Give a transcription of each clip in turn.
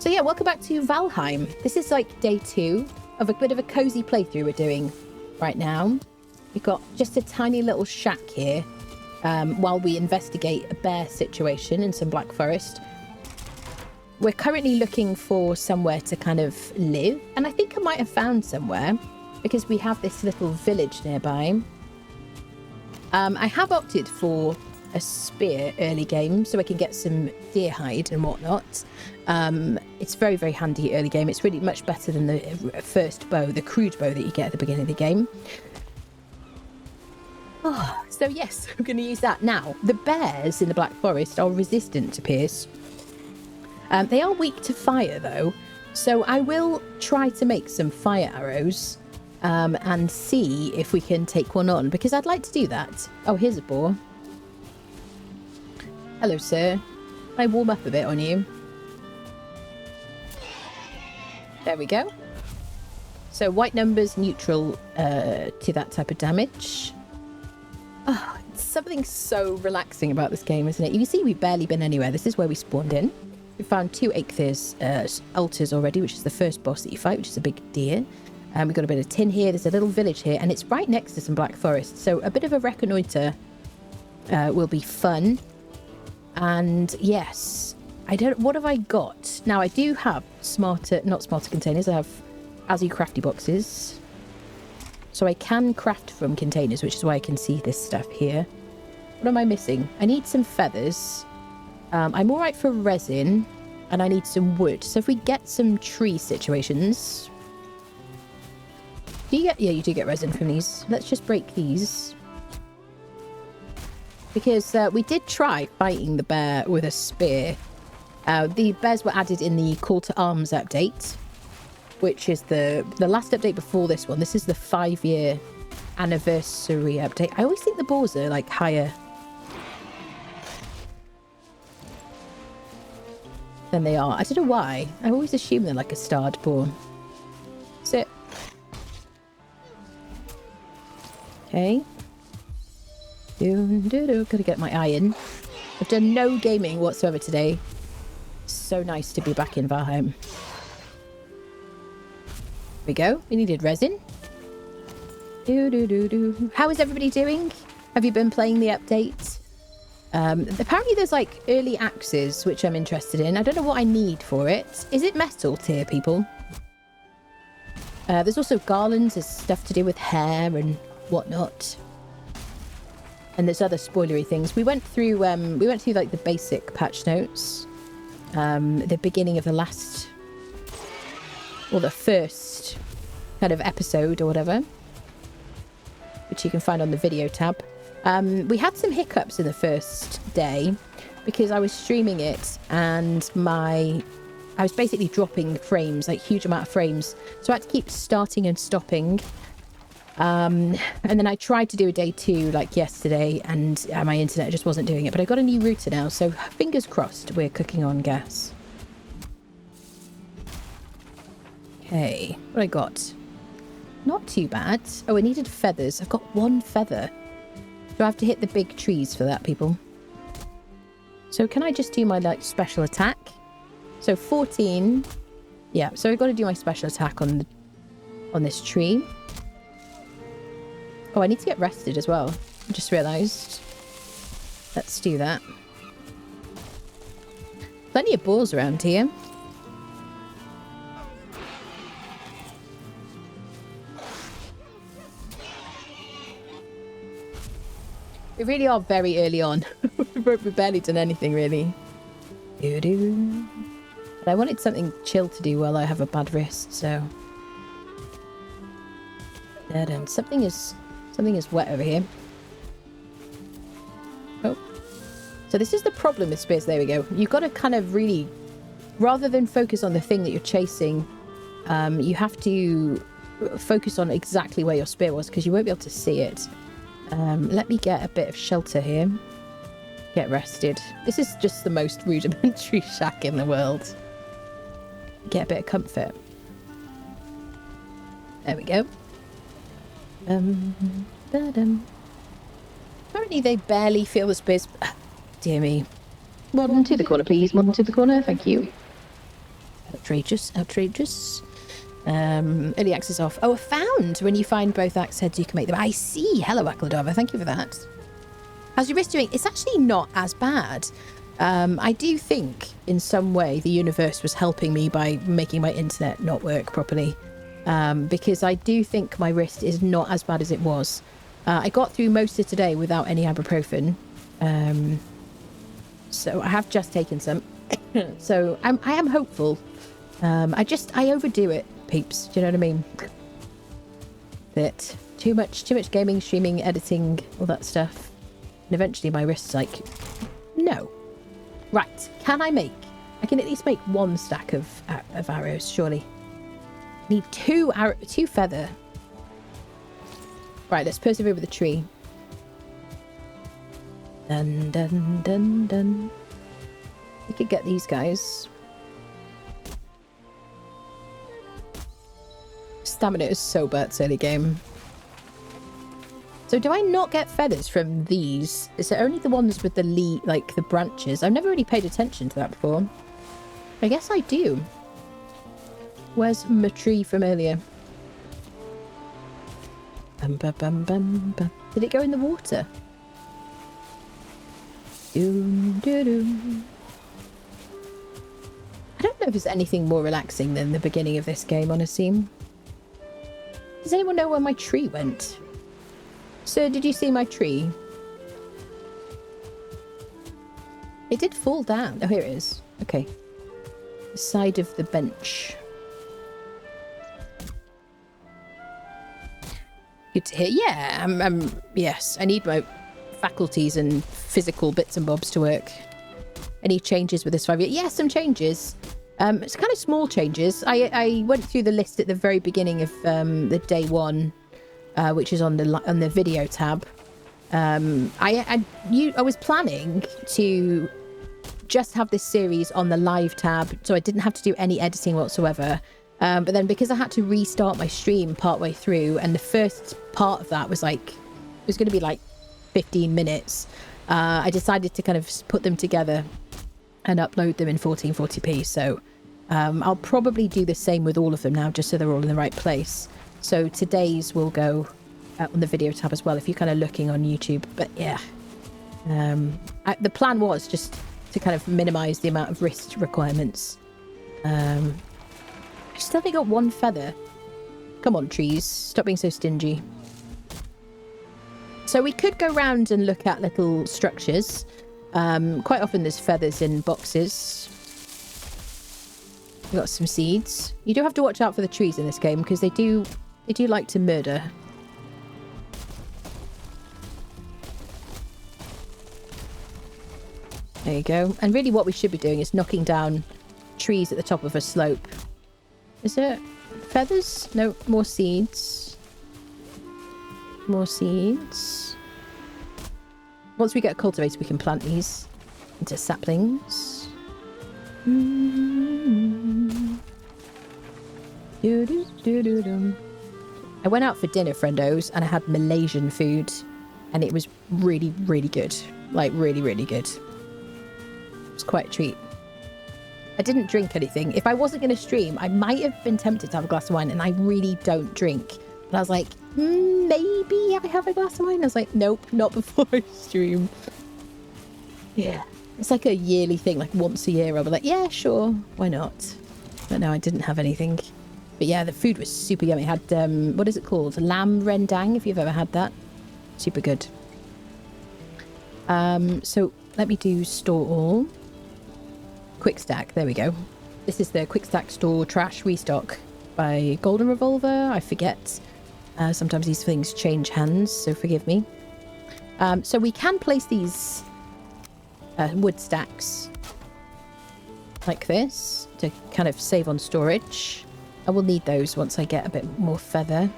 So yeah, welcome back to Valheim. This is like day 2 of a bit of a cozy playthrough we're doing right now. We've got just a tiny little shack here while we investigate a bear situation in some Black Forest. We're currently looking for somewhere to kind of live, and I think I might have found somewhere because we have this little village nearby. I have opted for a spear early game so I can get some deer hide and whatnot. It's very, very handy early game. It's really much better than the first bow, the crude bow that you get at the beginning of the game. Oh, so yes, I'm going to use that. Now, the bears in the Black Forest are resistant to pierce. They are weak to fire though, so I will try to make some fire arrows and see if we can take one on, because I'd like to do that. Oh, here's a boar. Hello, sir. Can I warm up a bit on you? There we go. So white numbers, neutral to that type of damage. Oh, it's something so relaxing about this game, isn't it? You can see we've barely been anywhere. This is where we spawned in. We found 2 Eikthyrs altars already, which is the first boss that you fight, which is a big deer. We've got a bit of tin here. There's a little village here, and it's right next to some Black Forest. So a bit of a reconnoiter will be fun. And yes, what have I got? Now I do have not smarter containers. I have Azu crafty boxes. So I can craft from containers, which is why I can see this stuff here. What am I missing? I need some feathers. I'm all right for resin, and I need some wood. So if we get some tree situations, do you get? Yeah, you do get resin from these. Let's just break these. Because we did try fighting the bear with a spear. The bears were added in the Call to Arms update, which is the last update before this one. This is the 5-year anniversary update. I always think the boars are like higher than they are. I don't know why. I always assume they're like a starred boar. Sit. Okay. Gotta get my iron. I've done no gaming whatsoever today. So nice to be back in Valheim. Here we go. We needed resin. How is everybody doing? Have you been playing the update? Apparently there's like early axes, which I'm interested in. I don't know what I need for it. Is it metal tier, people? There's also garlands. There's stuff to do with hair and whatnot. And there's other spoilery things. We went through like the basic patch notes, the beginning of the last, or the first kind of episode or whatever, which you can find on the video tab. We had some hiccups in the first day because I was streaming it and I was basically dropping frames, like huge amount of frames. So I had to keep starting and stopping. And then I tried to do a day 2 like yesterday, and my internet just wasn't doing it. But I got a new router now, so fingers crossed we're cooking on gas. Okay, what I got? Not too bad. Oh, I needed feathers. I've got 1 feather. Do I have to hit the big trees for that, people? So can I just do my like special attack? So 14. Yeah, so I've got to do my special attack on this tree. Oh, I need to get rested as well. I just realised. Let's do that. Plenty of boars around here. We really are very early on. We've barely done anything, really. But I wanted something chill to do while I have a bad wrist, so... Something is wet over here. Oh. So this is the problem with spears. There we go. You've got to kind of really, rather than focus on the thing that you're chasing, you have to focus on exactly where your spear was, because you won't be able to see it. Let me get a bit of shelter here. Get rested. This is just the most rudimentary shack in the world. Get a bit of comfort. There we go. Apparently they barely feel the spears. Dear me. Modern to the corner, please. Modern to the corner. Thank you. Outrageous, outrageous. Early access off. Oh, found! When you find both axe heads, you can make them. I see! Hello, Akladava. Thank you for that. How's your wrist doing? It's actually not as bad. I do think, in some way, the universe was helping me by making my internet not work properly. Because I do think my wrist is not as bad as it was. I got through most of today without any ibuprofen. So I have just taken some. So I am hopeful. I overdo it, peeps. Do you know what I mean? That too much gaming, streaming, editing, all that stuff. And eventually my wrist's like, no. Right, can I can at least make one stack of arrows, surely. Need two feather. Right, let's persevere with the tree. Dun, dun, dun, dun. We could get these guys. Stamina is so bad early game. So do I not get feathers from these? Is it only the ones with the like the branches? I've never really paid attention to that before. I guess I do. Where's my tree from earlier? Bum, bum, bum, bum, bum. Did it go in the water? Doom, doo, doo. I don't know if there's anything more relaxing than the beginning of this game, honestly. Does anyone know where my tree went? Sir, did you see my tree? It did fall down. Oh, here it is. Okay. The side of the bench. Good to hear. Yeah, yes. I need my faculties and physical bits and bobs to work. Any changes with this 5-year? Yeah, some changes. It's kind of small changes. I went through the list at the very beginning of the day one, which is on the video tab. I was planning to just have this series on the live tab, so I didn't have to do any editing whatsoever. But then because I had to restart my stream partway through, and the first part of that was like, it was going to be like 15 minutes, I decided to kind of put them together and upload them in 1440p. So I'll probably do the same with all of them now, just so they're all in the right place. So today's will go on the video tab as well, if you're kind of looking on YouTube. But yeah, the plan was just to kind of minimize the amount of wrist requirements. I still only got one feather. Come on, trees. Stop being so stingy. So we could go round and look at little structures. Quite often there's feathers in boxes. We've got some seeds. You do have to watch out for the trees in this game, because they do like to murder. There you go. And really what we should be doing is knocking down trees at the top of a slope. Is there feathers? No, more seeds. More seeds. Once we get a cultivator, we can plant these into saplings. I went out for dinner, friendos, and I had Malaysian food, and it was really, really good. Like, really, really good. It was quite a treat. I didn't drink anything. If I wasn't going to stream, I might have been tempted to have a glass of wine, and I really don't drink. But I was like, maybe I have a glass of wine. I was like, nope, not before I stream. Yeah. It's like a yearly thing, like once a year I'll be like, yeah, sure, why not? But no, I didn't have anything. But yeah, the food was super yummy. It had, what is it called? Lamb rendang, if you've ever had that. Super good. So let me do store all. Quick stack, there we go. This is the quick stack store trash restock by Golden Revolver. I forget. Sometimes these things change hands, so forgive me. So we can place these wood stacks like this to kind of save on storage. I will need those once I get a bit more feather.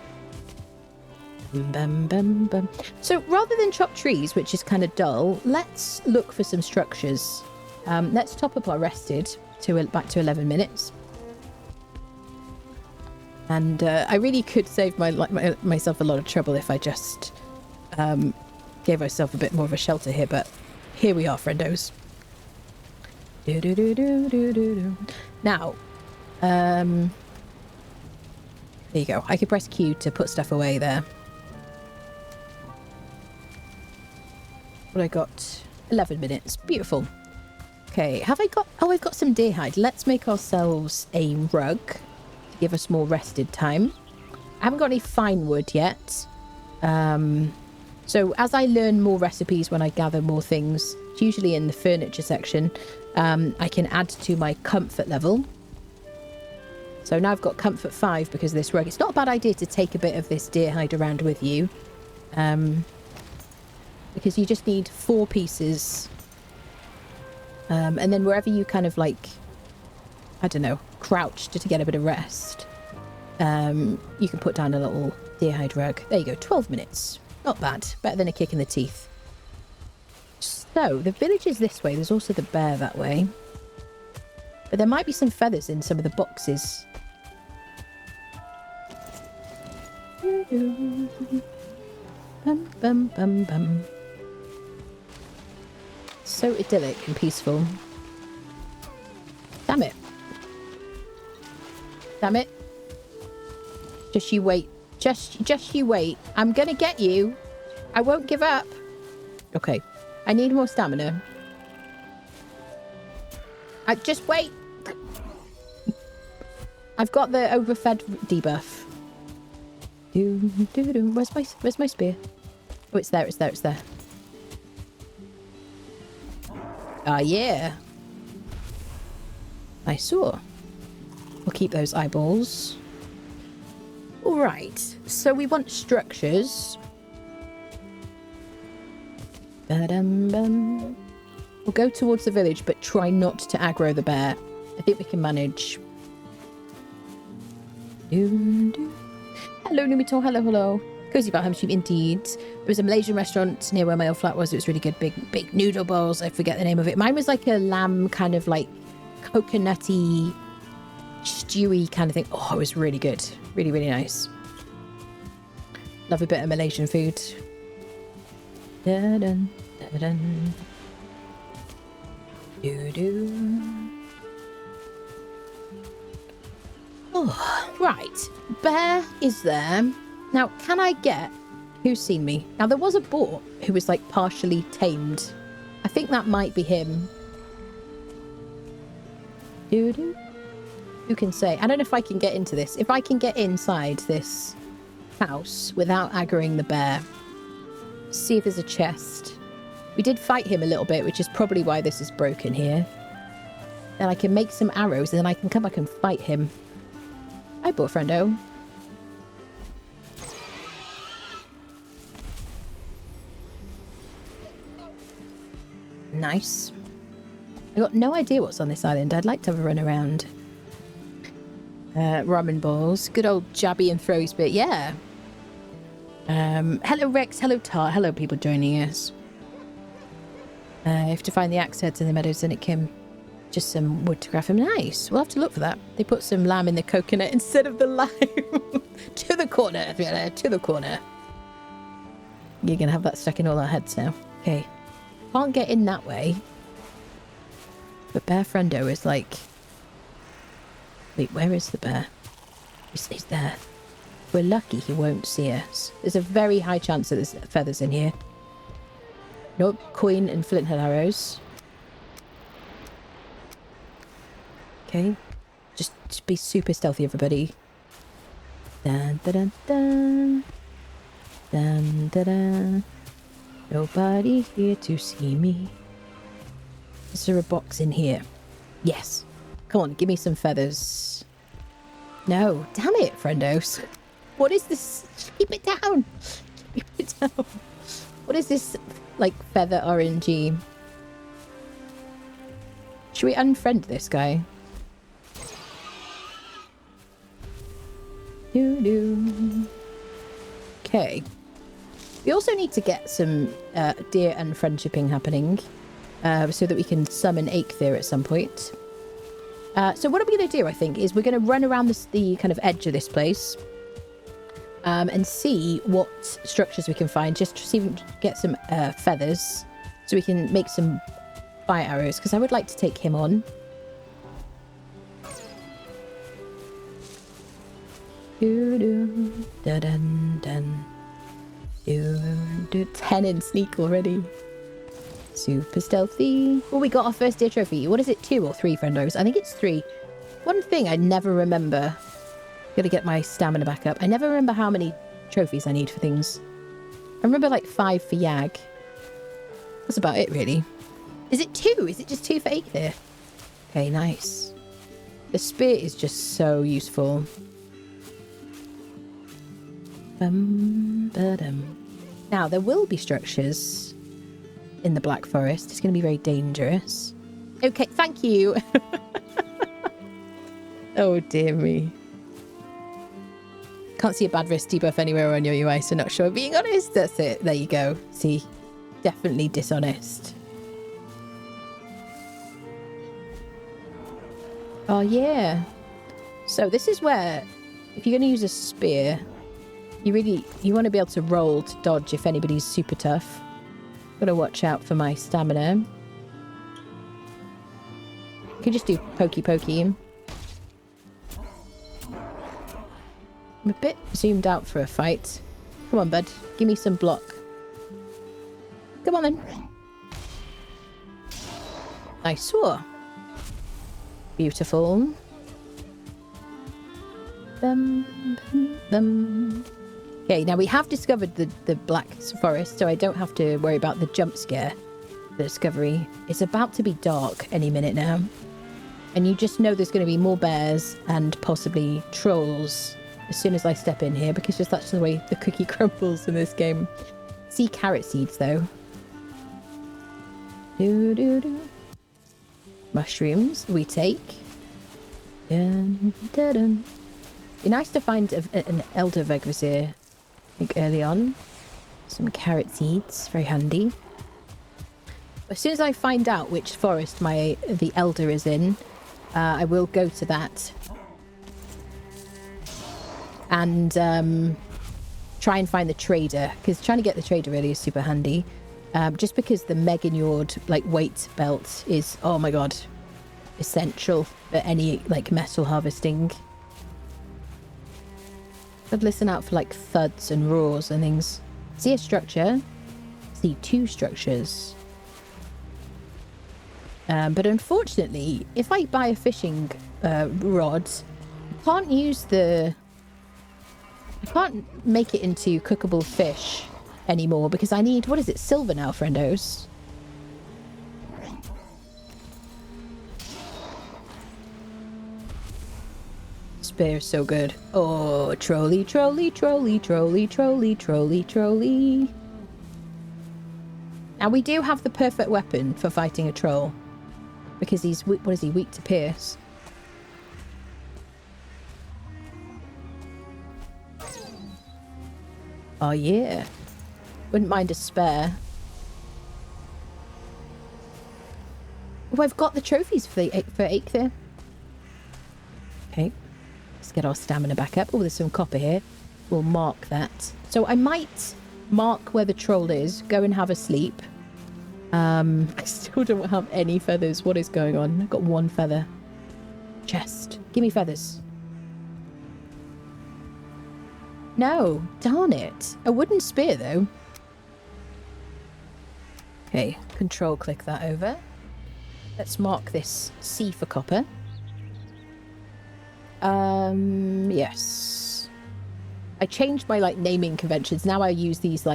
Bum, bum, bum. So rather than chop trees, which is kind of dull, let's look for some structures. Let's top up our rested to back to 11 minutes. And I really could save myself a lot of trouble if I just gave myself a bit more of a shelter here, but here we are, friendos. Now, There you go. I could press Q to put stuff away there. What I got? 11 minutes. Beautiful. Okay, have I got... Oh, I've got some deer hide. Let's make ourselves a rug to give us more rested time. I haven't got any fine wood yet. So as I learn more recipes when I gather more things, it's usually in the furniture section, I can add to my comfort level. So now I've got comfort 5 because of this rug. It's not a bad idea to take a bit of this deer hide around with you. Because you just need 4 pieces. And then wherever you kind of like, I don't know, crouched to get a bit of rest, you can put down a little deer hide rug. There you go, 12 minutes. Not bad. Better than a kick in the teeth. So, the village is this way. There's also the bear that way. But there might be some feathers in some of the boxes. Bum, bum, bum, bum. So idyllic and peaceful. Damn it. Damn it. Just you wait. Just you wait. I'm gonna get you. I won't give up. Okay. I need more stamina. Just wait. I've got the overfed debuff. Where's my spear? Oh, it's there, it's there, it's there. Ah, yeah. I saw. We'll keep those eyeballs. All right. So we want structures. Ba-dum-bum. We'll go towards the village, but try not to aggro the bear. I think we can manage. Hello, Numito. Hello, hello. Cozy Valheim stream, indeed. There was a Malaysian restaurant near where my old flat was. It was really good. Big noodle bowls. I forget the name of it. Mine was like a lamb kind of like coconutty, stewy kind of thing. Oh, it was really good. Really, really nice. Love a bit of Malaysian food. Da-dun, da-dun. Do-do. Oh, right. Bear is there. Now, can I get... Who's seen me? Now, there was a boar who was, like, partially tamed. I think that might be him. Doo-doo. Who can say? I don't know if I can get into this. If I can get inside this house without aggroing the bear. See if there's a chest. We did fight him a little bit, which is probably why this is broken here. Then I can make some arrows, and then I can come back and fight him. Hi, boar friendo. Nice. I got no idea what's on this island. I'd like to have a run around. Ramen balls. Good old jabby and throwy bit. Yeah. Hello, Rex. Hello, Tar. Hello, people joining us. I have to find the axe heads in the meadows, and it came just some wood to craft them. Nice. We'll have to look for that. They put some lamb in the coconut instead of the lime. To the corner. To the corner. You're going to have that stuck in all our heads now. Okay. Can't get in that way. But Bear Friendo is like... Wait, where is the bear? He's there. We're lucky he won't see us. There's a very high chance that there's feathers in here. Nope, coin and flint head arrows. Okay. Just be super stealthy, everybody. Dun, dun, dun, dun. Dun, dun, dun. Nobody here to see me. Is there a box in here? Yes. Come on, give me some feathers. No. Damn it, friendos. What is this? Keep it down. Keep it down. What is this, like, feather RNG? Should we unfriend this guy? Doo-doo. Okay. We also need to get some deer unfriendshipping happening so that we can summon Eikthyr at some point. So what are we going to do, I think, is we're going to run around the kind of edge of this place and see what structures we can find, just to see if we can get some feathers so we can make some fire arrows, because I would like to take him on. Do-do, da-dun-dun. Do 10 in sneak already. Super stealthy. Oh, we got our first deer trophy. What is it, 2 or 3, friendos? I think it's 3. One thing I never remember. Gotta get my stamina back up. I never remember how many trophies I need for things. I remember like 5 for Yag. That's about it, really. Is it 2? Is it just 2 for Aether? Okay, nice. The spear is just so useful. Now, there will be structures in the Black Forest. It's going to be very dangerous. Okay, thank you. Oh, dear me. Can't see a bad wrist debuff anywhere on your UI, so not sure. Being honest, that's it. There you go. See, definitely dishonest. Oh, yeah. So this is where, if you're going to use a spear, you want to be able to roll to dodge if anybody's super tough. Gotta watch out for my stamina. You can just do pokey pokey. I'm a bit zoomed out for a fight. Come on, bud. Give me some block. Come on, then. Nice sword. Beautiful. Okay, now we have discovered the Black Forest, so I don't have to worry about the jump scare. The discovery is about to be dark any minute now. And you just know there's going to be more bears and possibly trolls as soon as I step in here, because just that's the way the cookie crumbles in this game. See carrot seeds, though. Mushrooms we take. Dun, dun, dun. Be nice to find an elder Vegvasir, I think, early on. Some carrot seeds, very handy. As soon as I find out which forest the elder is in, I will go to that and try and find the trader, because trying to get the trader really is super handy. Just because the Megagnord weight belt is, oh my god, essential for any metal harvesting. I'd listen out for thuds and roars and things. See a structure. See 2 structures. But unfortunately, if I buy a fishing rod, I can't use I can't make it into cookable fish anymore, because I need, what is it, silver now, friendos? Spear is so good. Oh, trolley, trolley, trolley, trolley, trolley, trolley, trolley. Now we do have the perfect weapon for fighting a troll, because he's, what is he, weak to pierce. Oh yeah. Wouldn't mind a spare. Oh, I've got the trophies for Aether. Okay. Let's get our stamina back up. Oh, there's some copper here. We'll mark that. So I might mark where the troll is, go and have a sleep. I still don't have any feathers. What is going on? I've got 1 feather. Chest. Give me feathers. No. Darn it. A wooden spear, though. Okay. Control click that over. Let's mark this C for copper. Yes. I changed my naming conventions. Now I use these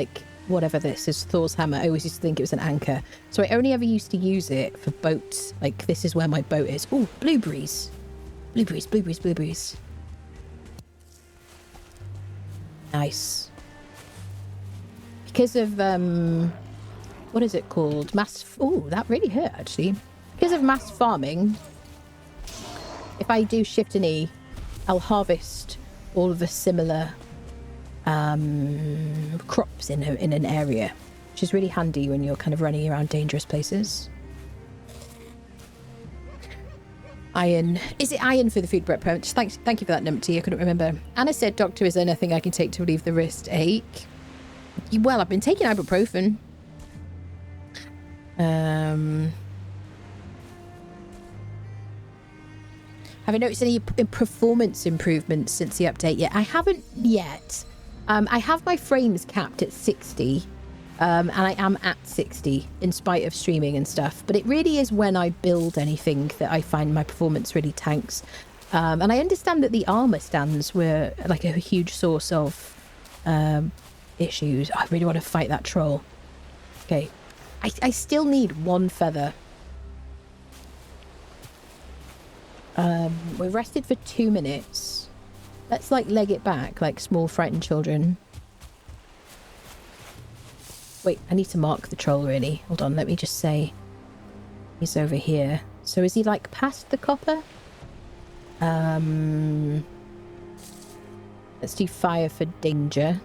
whatever this is, Thor's hammer. I always used to think it was an anchor. So I only ever used to use it for boats. This is where my boat is. Oh, blueberries. Blueberries, blueberries, blueberries. Nice. Because of, what is it called? Oh, that really hurt, actually. Because of mass farming, if I do shift an E, I'll harvest all of the similar crops in an area, which is really handy when you're kind of running around dangerous places. Iron. Is it iron for the food prep permit? Thank you for that, Numpty. I couldn't remember. Anna said, Doctor, is there nothing I can take to relieve the wrist ache? Well, I've been taking ibuprofen. Have you noticed any performance improvements since the update yet? I haven't yet. I have my frames capped at 60, and I am at 60 in spite of streaming and stuff. But it really is when I build anything that I find my performance really tanks. And I understand that the armor stands were like a huge source of issues. I really want to fight that troll. Okay, I still need one feather. We're rested for 2 minutes. Let's like leg it back like small frightened children. Wait, I need to mark the troll really. Hold on, let me just say he's over here. So is he like past the copper? Let's do fire for danger.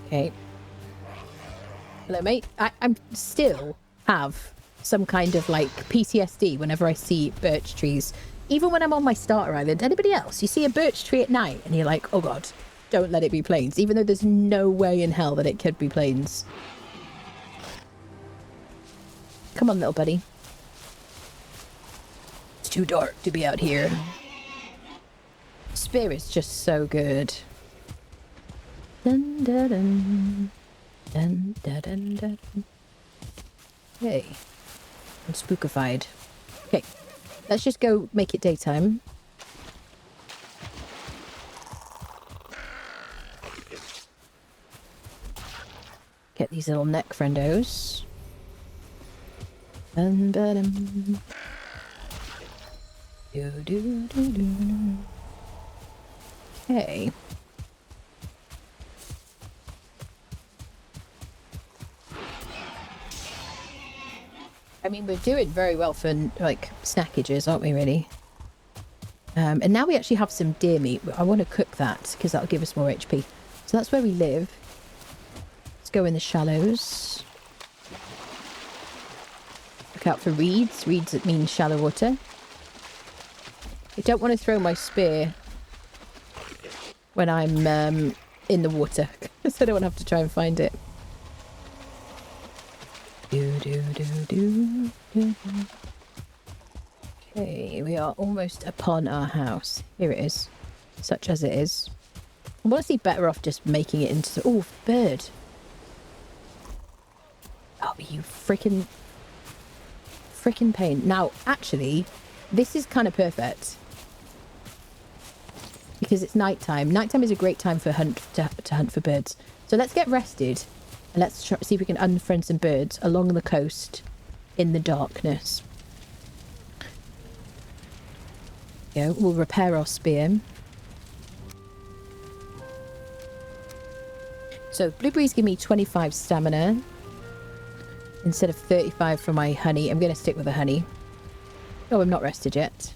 Okay. Hello, mate. I'm still have some kind of like PTSD whenever I see birch trees. Even when I'm on my starter island. Anybody else? You see a birch tree at night and you're like, oh god, don't let it be plains. Even though there's no way in hell that it could be plains. Come on, little buddy. It's too dark to be out here. Spear is just so good. Dun, dun, dun. Dun, dun, dun, dun. Hey. I'm spookified. Okay. Let's just go make it daytime. Get these little neck friendos. Dun, dun, dun. Do, do, do, do. Okay. I mean, we're doing very well for, like, snackages, aren't we, really? And now we actually have some deer meat. I want to cook that, because that'll give us more HP. So that's where we live. Let's go in the shallows. Look out for reeds. Reeds that mean shallow water. I don't want to throw my spear when I'm in the water, because I don't want to have to try and find it. Okay, we are almost upon our house. Here it is. Such as it is. I'm honestly better off just making it into... Oh, bird. Oh, you freaking pain. Now, actually, this is kind of perfect. Because it's nighttime. Nighttime is a great time for to hunt for birds. So let's get rested. And let's try, see if we can unfriend some birds along the coast in the darkness. Yeah, we'll repair our spear. So blueberries give me 25 stamina instead of 35 for my honey. I'm going to stick with the honey. Oh, I'm not rested yet.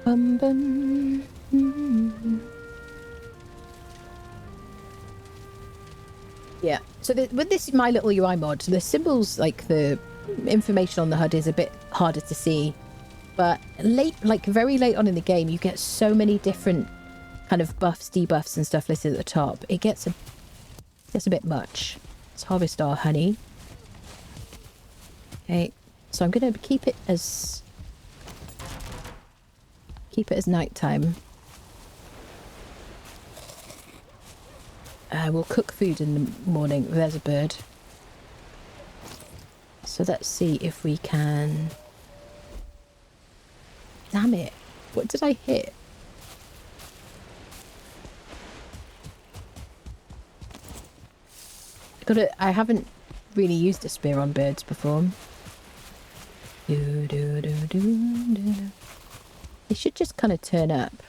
Bum, bum. Yeah, so with this My Little UI mod, the symbols, like the information on the HUD is a bit harder to see. But very late on in the game, you get so many different kind of buffs, debuffs and stuff listed at the top. It gets a bit much. Let's harvest our honey. Okay, so I'm going to keep it as nighttime. We'll cook food in the morning. There's a bird. So let's see if we can... Damn it. What did I hit? I haven't really used a spear on birds before. They should just kind of turn up.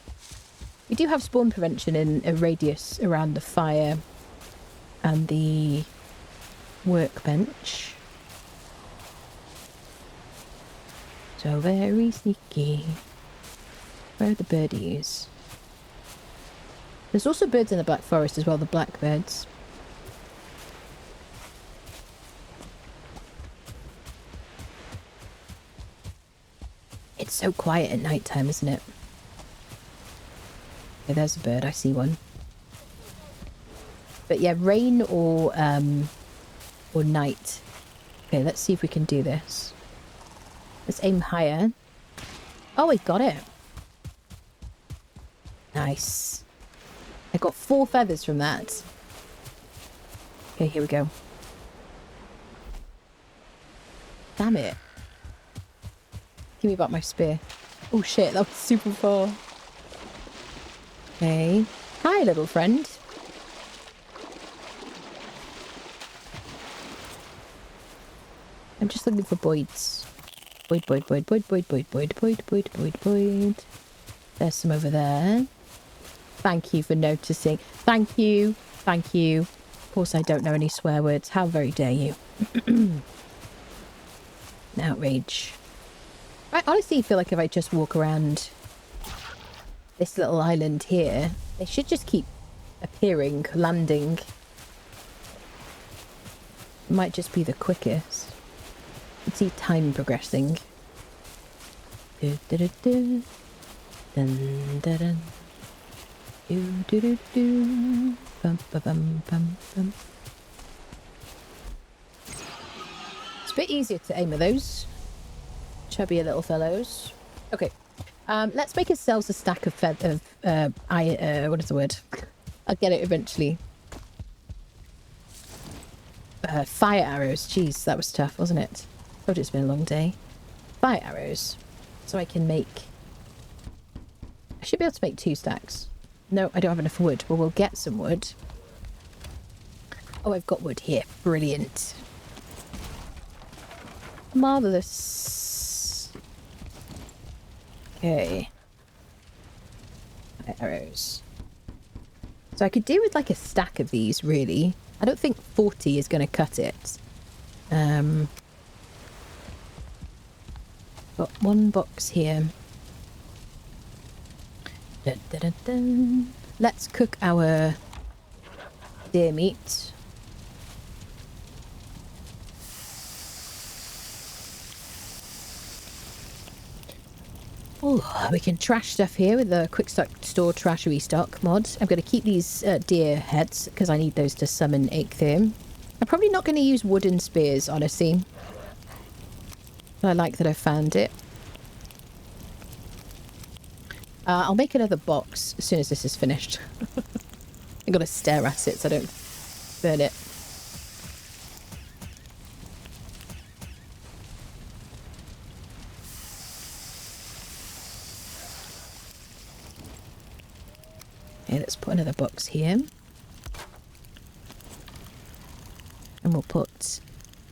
We do have spawn prevention in a radius around the fire and the workbench. So very sneaky. Where are the birdies? There's also birds in the Black Forest as well, the blackbirds. It's so quiet at night time, isn't it? Okay, there's a bird. I see one. But yeah, rain or or night. Okay, let's see if we can do this. Let's aim higher. Oh, we got it. Nice. I got 4 feathers from that. Okay, here we go. Damn it. Give me back my spear. Oh shit, that was super far. Okay. Hi, little friend. I'm just looking for Boyds. Boyd. There's some over there. Thank you for noticing. Thank you. Thank you. Of course I don't know any swear words. How very dare you. Outrage. I honestly feel like if I just walk around this little island here, they should just keep appearing, landing. Might just be the quickest. You can see time progressing. Do, do, do, do. Dun, dun, dun. Do, do, do, do. Bum, bum, bum, bum, bum. It's a bit easier to aim at those chubbier little fellows. Okay, let's make ourselves a stack of what is the word? I'll get it eventually. Fire arrows. Jeez, that was tough, wasn't it? Oh, it's been a long day. Fire arrows. So I can make... I should be able to make 2 stacks. No, I don't have enough wood. Well, we'll get some wood. Oh, I've got wood here. Brilliant. Marvellous. Okay. Fire arrows. So I could do with like a stack of these, really. I don't think 40 is going to cut it. Got 1 box here. Dun, dun, dun, dun. Let's cook our deer meat. Oh, we can trash stuff here with the quick store trash restock mod. I'm going to keep these deer heads because I need those to summon Eikthyr. I'm probably not going to use wooden spears, honestly. But I like that I found it. I'll make another box as soon as this is finished. I've got to stare at it so I don't burn it. Okay, let's put another box here. And we'll put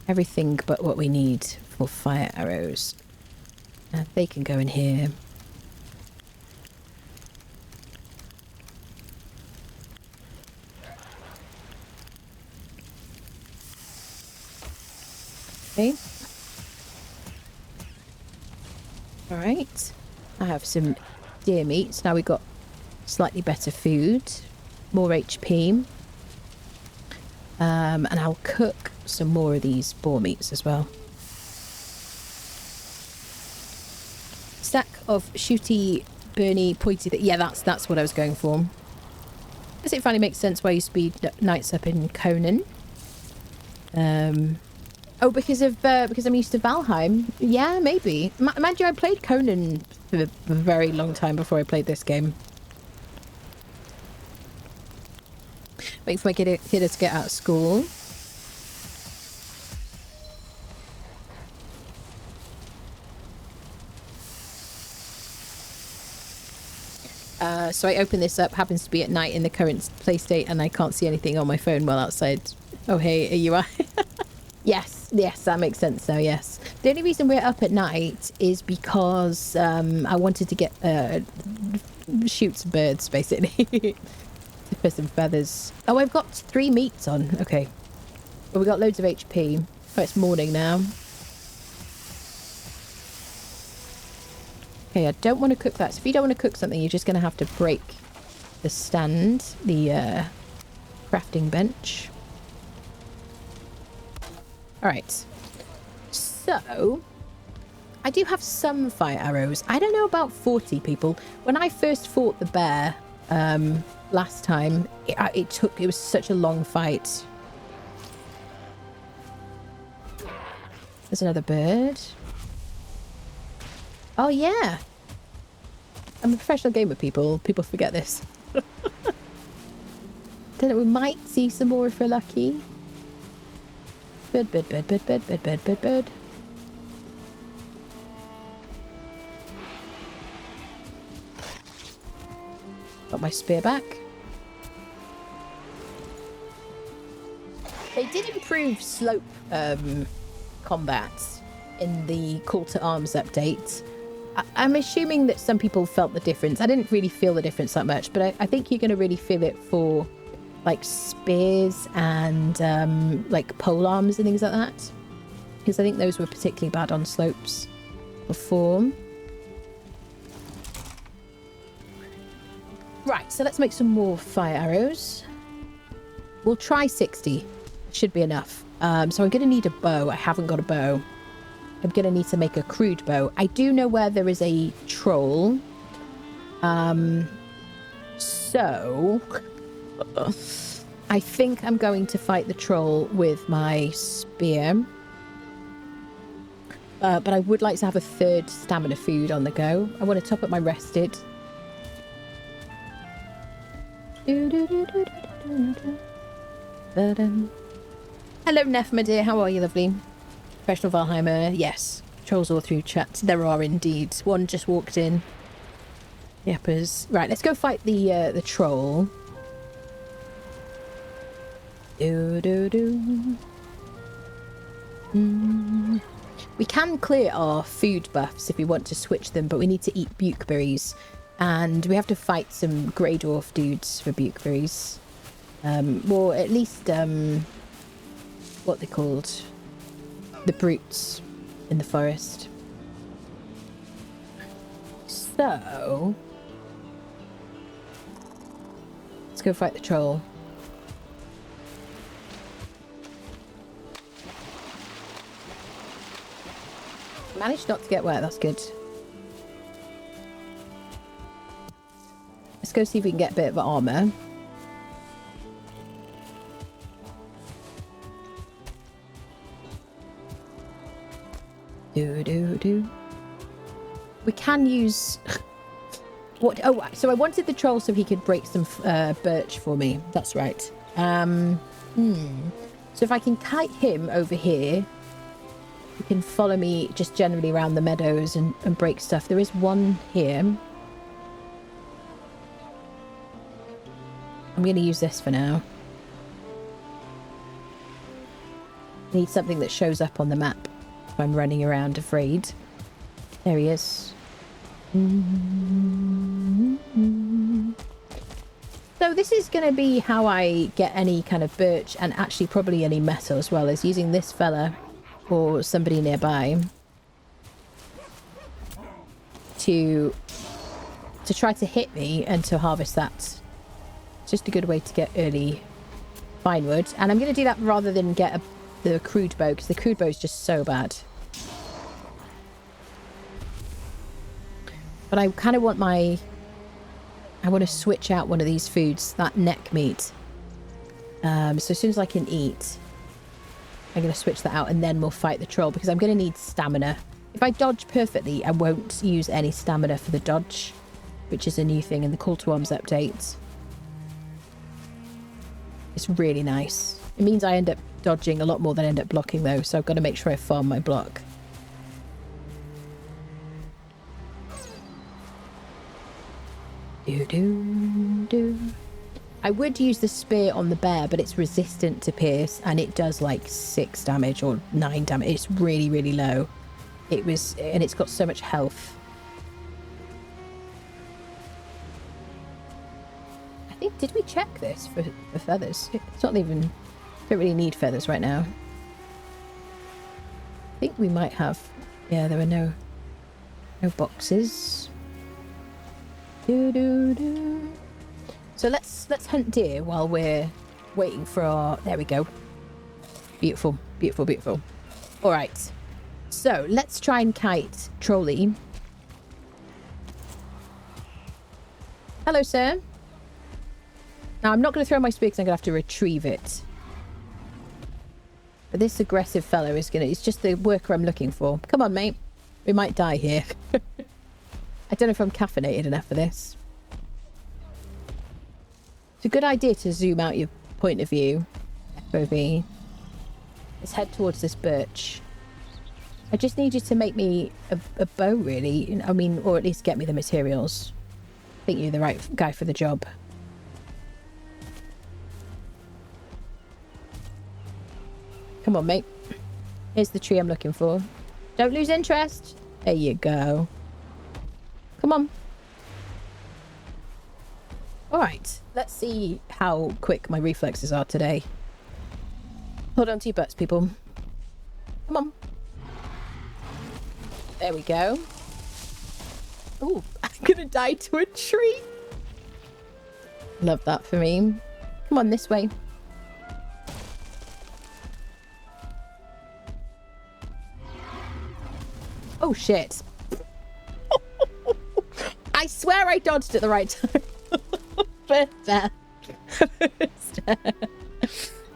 everything but what we need for fire arrows. They can go in here. Okay. Alright. I have some deer meats. Now we've got slightly better food. More HP. And I'll cook some more of these boar meats as well. Stack of shooty, burny, pointy... Yeah, that's what I was going for. Does it finally make sense why you speed nights up in Conan? Oh, because I'm used to Valheim. Yeah, maybe. Mind you, I played Conan for a very long time before I played this game. Wait for my kiddo to get out of school. So I open this up, happens to be at night in the current play state, and I can't see anything on my phone while outside. Oh, hey, are you right? Yes, that makes sense now, yes. The only reason we're up at night is because I wanted to get shoot some birds, basically. For some feathers. Oh, I've got 3 meats on. Okay. Well, we got loads of HP. Oh, it's morning now. Okay, I don't want to cook that. So if you don't want to cook something, you're just going to have to break the stand, the crafting bench. Alright. So, I do have some fire arrows. I don't know about 40 people. When I first fought the bear last time, it was such a long fight. There's another bird. Oh, yeah. I'm a professional gamer, people. People forget this. Don't know, we might see some more if we're lucky. Bird, bird, bird, bird, bird, bird, bird, bird, bird. Got my spear back. They did improve slope combat in the Call to Arms update. I'm assuming that some people felt the difference. I didn't really feel the difference that much, but I think you're going to really feel it for like spears and like pole arms and things like that. Because I think those were particularly bad on slopes before. Right, so let's make some more fire arrows. We'll try 60. Should be enough. So I'm going to need a bow. I haven't got a bow. I'm going to need to make a crude bow. I do know where there is a troll. So I think I'm going to fight the troll with my spear. But I would like to have a third stamina food on the go. I want to top up my rested. Hello, Neff, my dear. How are you, lovely? Professional Valheimer. Yes. Trolls all through chat. There are indeed. One just walked in. Yeppers. Right, let's go fight the troll. We can clear our food buffs if we want to switch them, but we need to eat bukeberries. And we have to fight some grey dwarf dudes for bukeberries. Or at least, what they're called. The brutes in the forest. So let's go fight the troll. Managed not to get wet, that's good. Let's go see if we can get a bit of armor. We can use what? Oh, so I wanted the troll so he could break some birch for me. That's right. So if I can kite him over here, he can follow me just generally around the meadows and break stuff. There is one here. I'm going to use this for now. Need something that shows up on the map. I'm running around afraid. There he is. So this is going to be how I get any kind of birch and actually probably any metal as well, as using this fella or somebody nearby to try to hit me and to harvest that. It's just a good way to get early fine wood. And I'm going to do that rather than get the crude bow, because the crude bow is just so bad. But I kind of want I want to switch out one of these foods, that neck meat. So as soon as I can eat, I'm going to switch that out and then we'll fight the troll, because I'm going to need stamina. If I dodge perfectly, I won't use any stamina for the dodge, which is a new thing in the Call to Arms update. It's really nice. It means I end up dodging a lot more than I end up blocking though, so I've got to make sure I farm my block. I would use the spear on the bear, but it's resistant to pierce and it does like 6 damage or 9 damage. It's really, really low. And it's got so much health. I think, did we check this for feathers? It's not even, don't really need feathers right now. I think we might have, yeah, there were no boxes. So let's hunt deer while we're waiting for our, there we go. Beautiful, beautiful, beautiful. All right, so let's try and kite Trolley. Hello, sir. Now I'm not going to throw my spear because I'm going to have to retrieve it. But this aggressive fellow is gonna... It's just the worker I'm looking for. Come on, mate. We might die here. I don't know if I'm caffeinated enough for this. It's a good idea to zoom out your point of view. FOV. Let's head towards this birch. I just need you to make me a bow, really. I mean, or at least get me the materials. I think you're the right guy for the job. Come on, mate. Here's the tree I'm looking for. Don't lose interest. There you go. Come on. All right. Let's see how quick my reflexes are today. Hold on to your butts, people. Come on. There we go. Oh, I'm gonna die to a tree. Love that for me. Come on, this way. Oh, shit. I swear I dodged at the right time.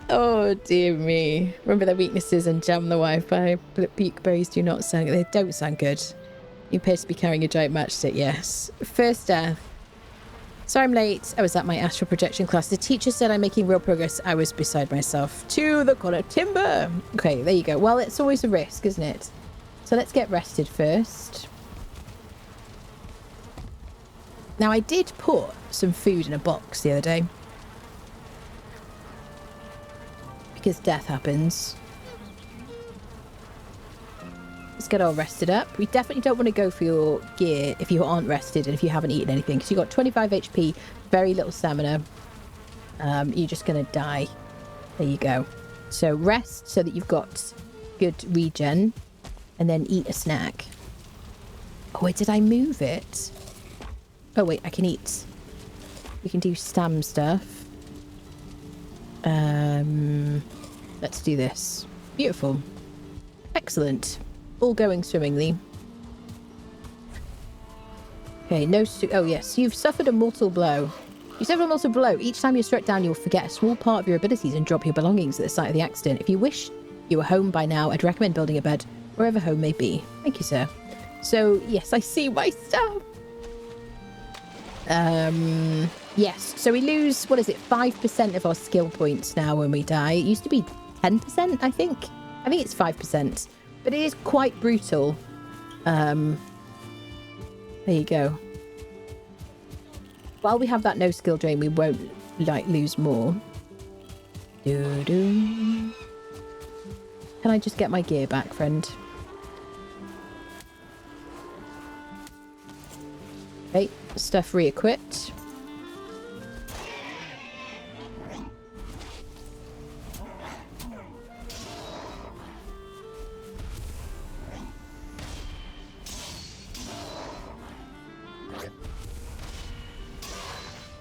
Oh, dear me. Remember their weaknesses and jam the Wi-Fi. Peak berries do not sound... They don't sound good. You appear to be carrying a giant matchstick, yes. First death. Sorry I'm late. I was at my astral projection class. The teacher said I'm making real progress. I was beside myself. To the corner timber. Okay, there you go. Well, it's always a risk, isn't it? So let's get rested first. Now, I did put some food in a box the other day. Because death happens. Let's get all rested up. We definitely don't want to go for your gear if you aren't rested and if you haven't eaten anything. Because you've got 25 HP, very little stamina. You're just going to die. There you go. So rest so that you've got good regen. And then eat a snack. Oh, wait, did I move it? Oh, wait, I can eat. We can do stam stuff. Let's do this. Beautiful. Excellent. All going swimmingly. Okay, no... Oh, yes. You've suffered a mortal blow. You suffered a mortal blow. Each time you're struck down, you'll forget a small part of your abilities and drop your belongings at the site of the accident. If you wish you were home by now, I'd recommend building a bed wherever home may be. Thank you, sir. So, yes, I see my stuff. Yes. So we lose, what is it, 5% of our skill points now when we die. It used to be 10%, I think. I think it's 5%. But it is quite brutal. There you go. While we have that no skill drain, we won't, like, lose more. Can I just get my gear back, friend? Okay, stuff re-equipped.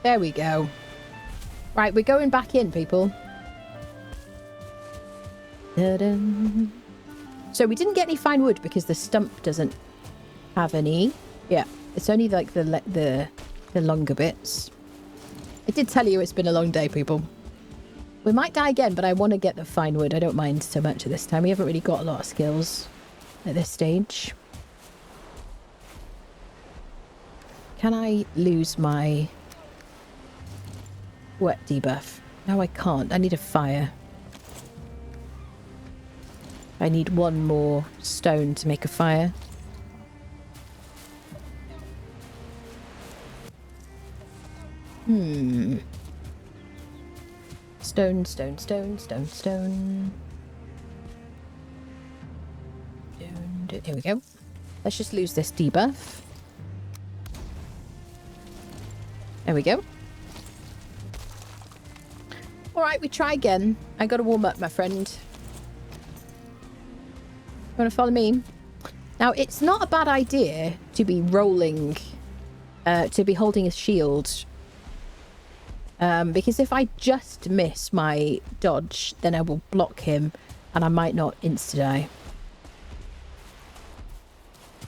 There we go. Right, we're going back in, people. Ta-da. So we didn't get any fine wood because the stump doesn't have any. Yeah, it's only like the longer bits. I did tell you it's been a long day, people. We might die again, but I want to get the fine wood. I don't mind so much at this time. We haven't really got a lot of skills at this stage. Can I lose my wet debuff? No, I can't. I need a fire. I need one more stone to make a fire. Stone, stone, stone, stone, stone. Here we go. Let's just lose this debuff. There we go. Alright, we try again. I gotta warm up, my friend. You wanna follow me? Now, it's not a bad idea to be rolling, to be holding a shield. Because if I just miss my dodge, then I will block him and I might not insta-die.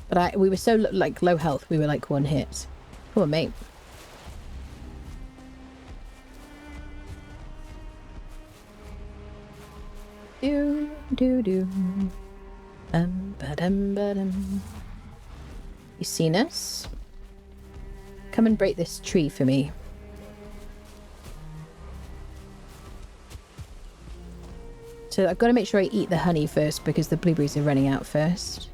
But we were so like low health, we were like one hit. Come on, mate. Ew. do. Ba-dum. You seen us? Come and break this tree for me. So I've got to make sure I eat the honey first because the blueberries are running out first.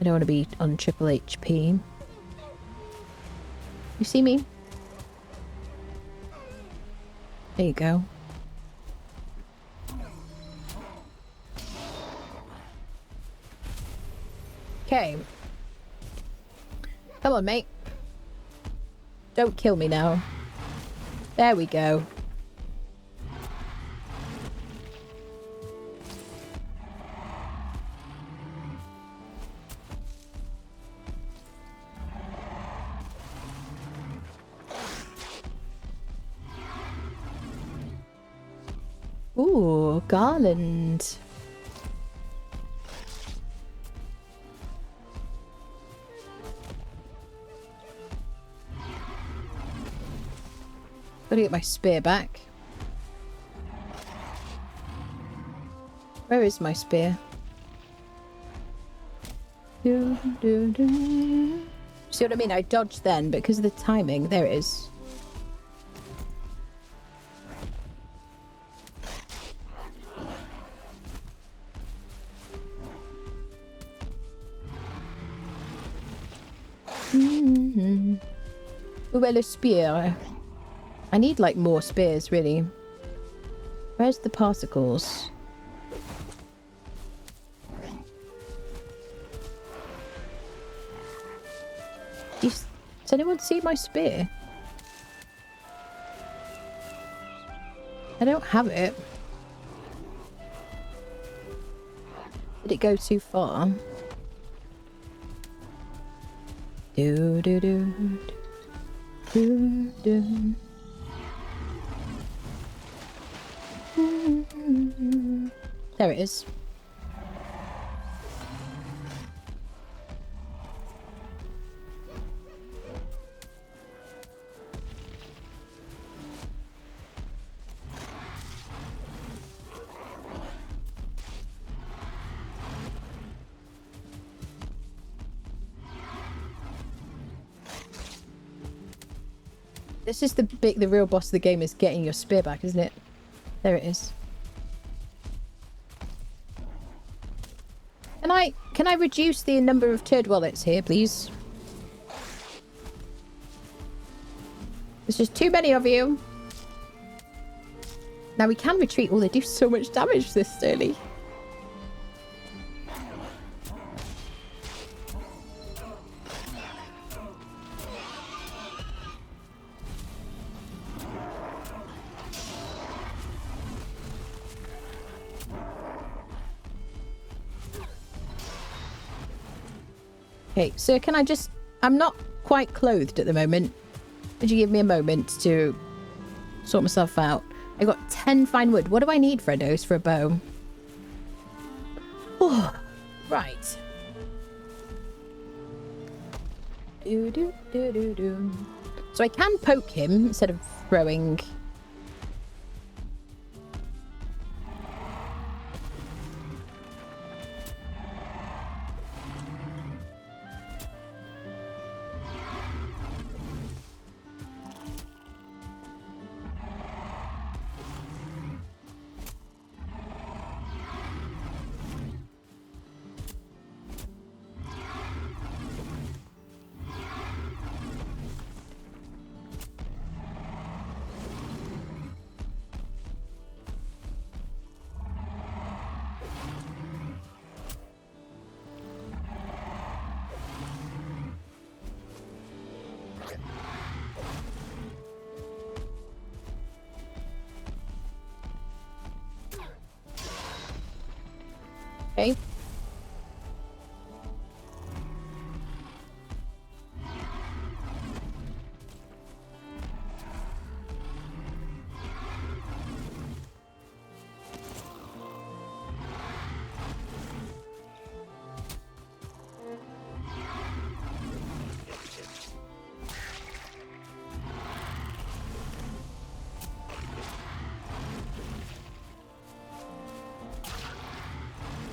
I don't want to be on triple HP. You see me? There you go. Okay. Come on, mate. Don't kill me now. There we go. Ooh, garland. Gotta get my spear back. Where is my spear? See what I mean? I dodged then, but because of the timing, there it is. Où est le spear? I need like more spears, really. Where's the particles? Does anyone see my spear? I don't have it. Did it go too far? Do do do do do. There it is. This is the real boss of the game, is getting your spear back, isn't it? There it is. Can I reduce the number of turd wallets here, please? There's just too many of you. Now we can retreat. Oh, they do so much damage this early. Okay, so can I just... I'm not quite clothed at the moment. Could you give me a moment to sort myself out? I got 10 fine wood. What do I need for a dose for a bow? Oh, right. So I can poke him instead of throwing...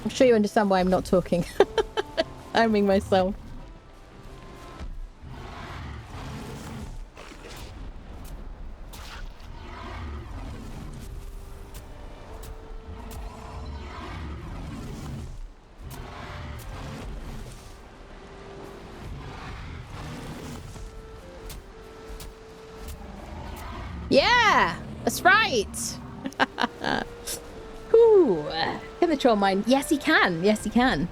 I'm sure you understand why I'm not talking. Timing myself. Yeah, that's right. Ooh, can the troll mine? Yes, he can. Yes, he can.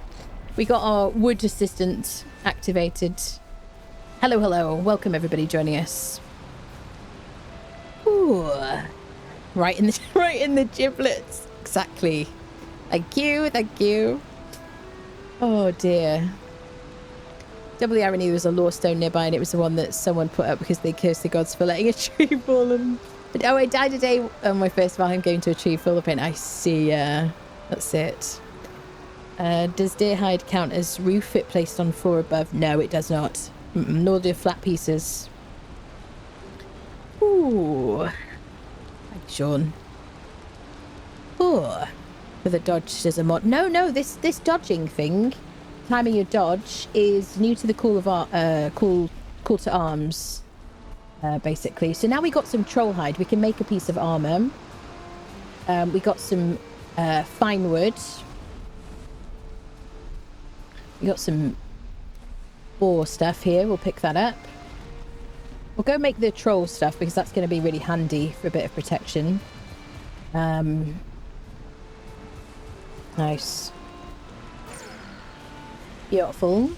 We got our wood assistant activated. Hello, hello. Welcome, everybody joining us. Ooh, right in the giblets. Exactly. Thank you. Thank you. Oh dear. Double the irony, there was a lore stone nearby, and it was the one that someone put up because they cursed the gods for letting a tree fall. And oh, I died a day on my first Valheim going to a tree full of paint. I see. That's it. Does deer hide count as roof it placed on floor above? No, it does not. Nor do flat pieces. Ooh. Thanks, Sean. Ooh. With a dodge as a mod. No, this dodging thing, timing your dodge, is new to the call to arms, basically. So now we got some troll hide. We can make a piece of armor. We got some fine wood. We got some boar stuff here. We'll pick that up. We'll go make the troll stuff because that's going to be really handy for a bit of protection. Nice. Beautiful.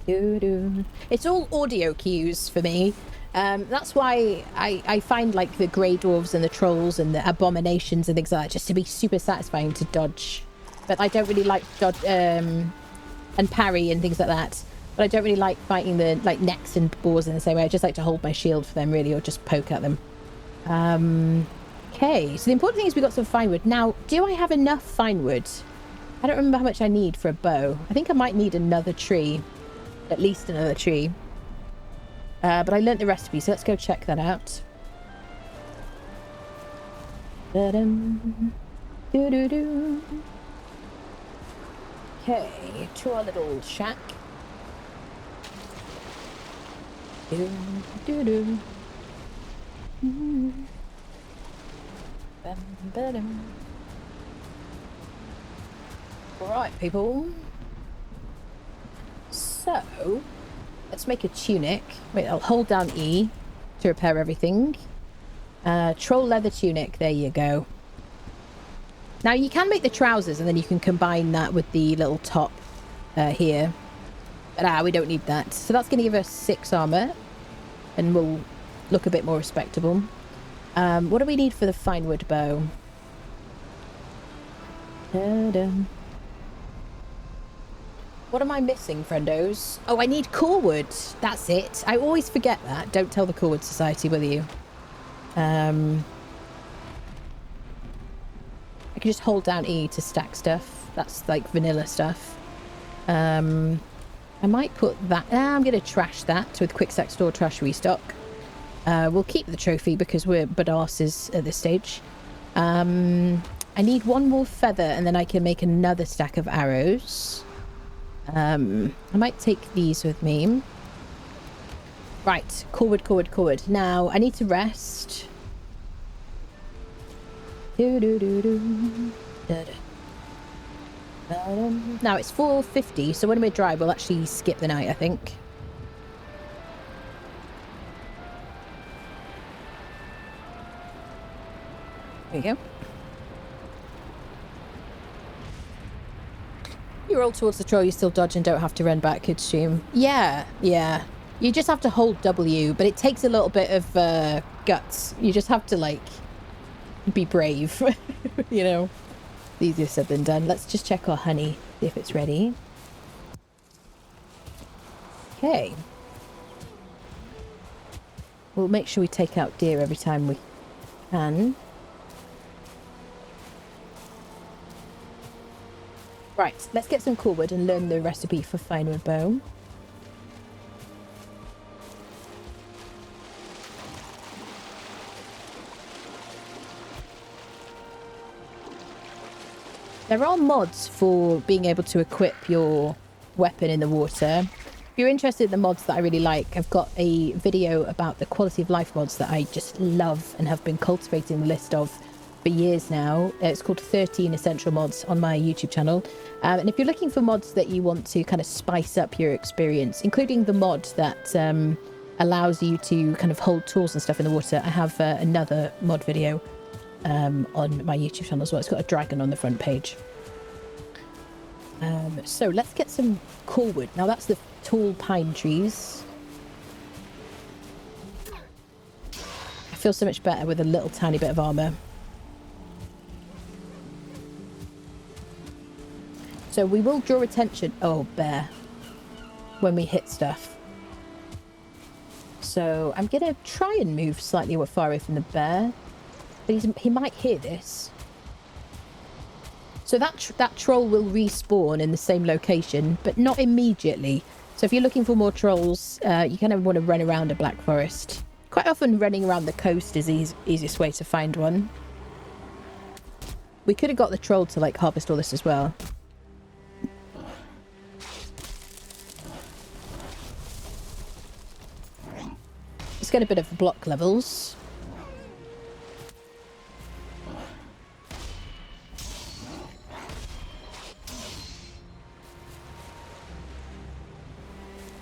It's all audio cues for me. That's why I find like the grey dwarves and the trolls and the abominations and things like that just to be super satisfying to dodge. But I don't really like dodge and parry and things like that. But I don't really like fighting the like necks and boars in the same way. I just like to hold my shield for them really, or just poke at them. Okay, so the important thing is we got some fine wood. Now, do I have enough fine wood? I don't remember how much I need for a bow. I think I might need another tree. At least another tree. But I learnt the recipe, so let's go check that out. Okay, to our little shack. Alright, people. So, let's make a tunic. Wait, I'll hold down E to repair everything. Troll leather tunic, there you go. Now, you can make the trousers, and then you can combine that with the little top here. But we don't need that. So that's going to give us 6 armor, and we'll look a bit more respectable. What do we need for the fine wood bow? What am I missing, friendos? Oh, I need core wood. That's it. I always forget that. Don't tell the Core Wood Society, will you? I can just hold down E to stack stuff. That's like vanilla stuff. I might put that... I'm going to trash that with quick stack store trash restock. We'll keep the trophy because we're badasses at this stage. I need 1 more feather and then I can make another stack of arrows. I might take these with me. Right, core wood. Now, I need to rest. Now, it's 4:50, so when we're dry, we'll actually skip the night, I think. There you go. You roll towards the troll, you still dodge and don't have to run back, good stream. Yeah. You just have to hold W, but it takes a little bit of guts. You just have to, like, be brave, you know. Easier said than done. Let's just check our honey, see if it's ready. Okay. We'll make sure we take out deer every time we can. Right, let's get some core wood and learn the recipe for fine wood bow. There are mods for being able to equip your weapon in the water. If you're interested in the mods that I really like, I've got a video about the quality of life mods that I just love and have been cultivating the list of for years now. It's called 13 Essential Mods on my YouTube channel. And if you're looking for mods that you want to kind of spice up your experience, including the mod that allows you to kind of hold tools and stuff in the water, I have another mod video on my YouTube channel as well. It's got a dragon on the front page. So let's get some core wood. Now that's the tall pine trees. I feel so much better with a little tiny bit of armor. So we will draw attention. Oh, bear. When we hit stuff. So I'm going to try and move slightly far away from the bear. But he might hear this. So that troll will respawn in the same location, but not immediately. So if you're looking for more trolls, you kind of want to run around a black forest. Quite often running around the coast is the easiest way to find one. We could have got the troll to like harvest all this as well. Let's get a bit of block levels.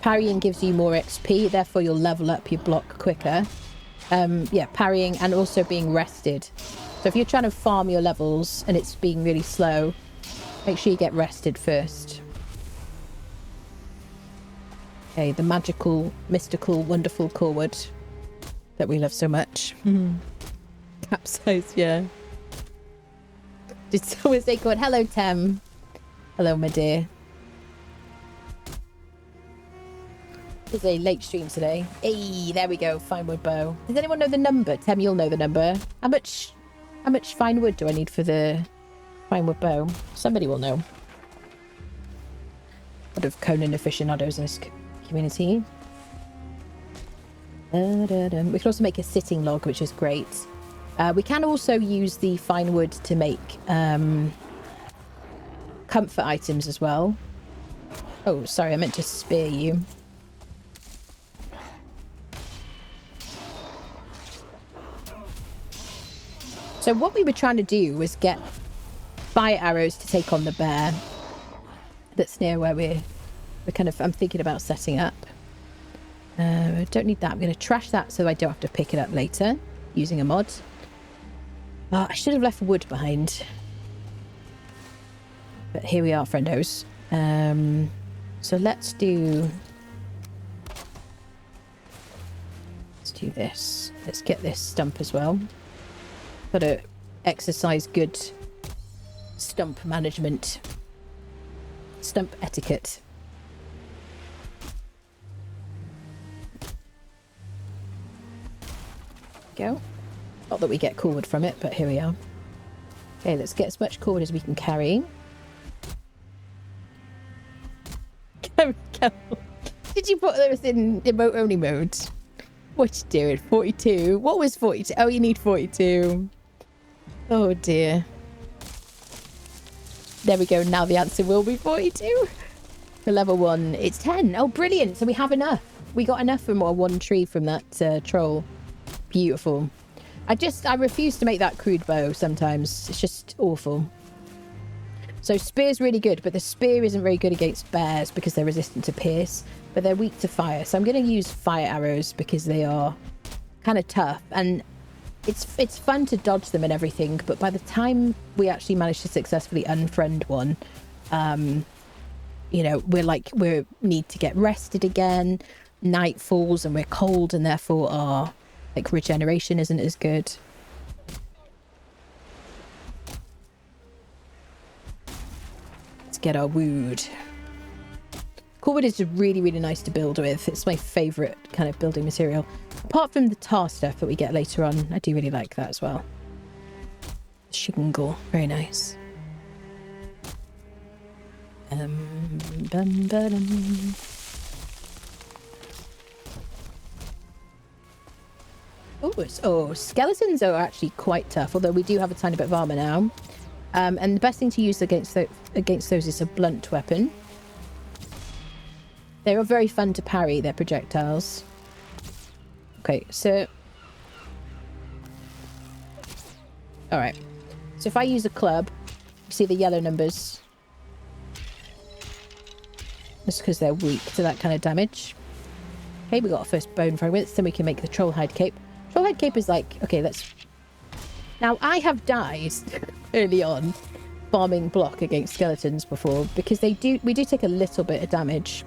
Parrying gives you more XP, therefore you'll level up your block quicker. Yeah, parrying and also being rested. So if you're trying to farm your levels and it's being really slow, make sure you get rested first. Okay, the magical, mystical, wonderful core wood that we love so much. Capsize, yeah. Did someone say core wood? Hello, Tem. Hello, my dear. It's a late stream today. Hey, there we go. Fine wood bow. Does anyone know the number? Tem, you'll know the number. How much fine wood do I need for the fine wood bow? Somebody will know. A lot of Conan aficionados in this community. We can also make a sitting log, which is great. We can also use the fine wood to make comfort items as well. Oh, sorry, I meant to spear you. So what we were trying to do was get fire arrows to take on the bear. That's near where I'm thinking about setting up. Don't need that. I'm going to trash that so I don't have to pick it up later using a mod. I should have left wood behind. But here we are, friendos. So let's do this. Let's get this stump as well. Got to exercise good stump management. Stump etiquette. Go. Not that we get core wood from it, but here we are. Okay, let's get as much core wood as we can carry. Did you put those in emote only mode? What you doing? 42. What was 42? Oh, you need 42. Oh dear. There we go. Now the answer will be 42. For level 1, it's 10. Oh, brilliant. So we have enough. We got enough from our one tree from that troll. Beautiful. I refuse to make that crude bow sometimes. It's just awful. So spear's really good, but the spear isn't very good against bears because they're resistant to pierce, but they're weak to fire. So I'm going to use fire arrows because they are kind of tough. And it's fun to dodge them and everything, but by the time we actually manage to successfully unfriend one, you know, we need to get rested again. Night falls and we're cold, and therefore our regeneration isn't as good. Let's get our wood. Core wood is just really, really nice to build with. It's my favourite kind of building material. Apart from the tar stuff that we get later on, I do really like that as well. Shingle, very nice. Oh, skeletons are actually quite tough, although we do have a tiny bit of armor now. And the best thing to use against those is a blunt weapon. They are very fun to parry, their projectiles. Okay, so... Alright. So if I use a club, you see the yellow numbers. That's because they're weak to that kind of damage. Okay, we got our first bone fragments, then we can make the trollhide cape. Trollhide cape is like... Okay, let's... Now, I have died early on farming block against skeletons before, because we do take a little bit of damage.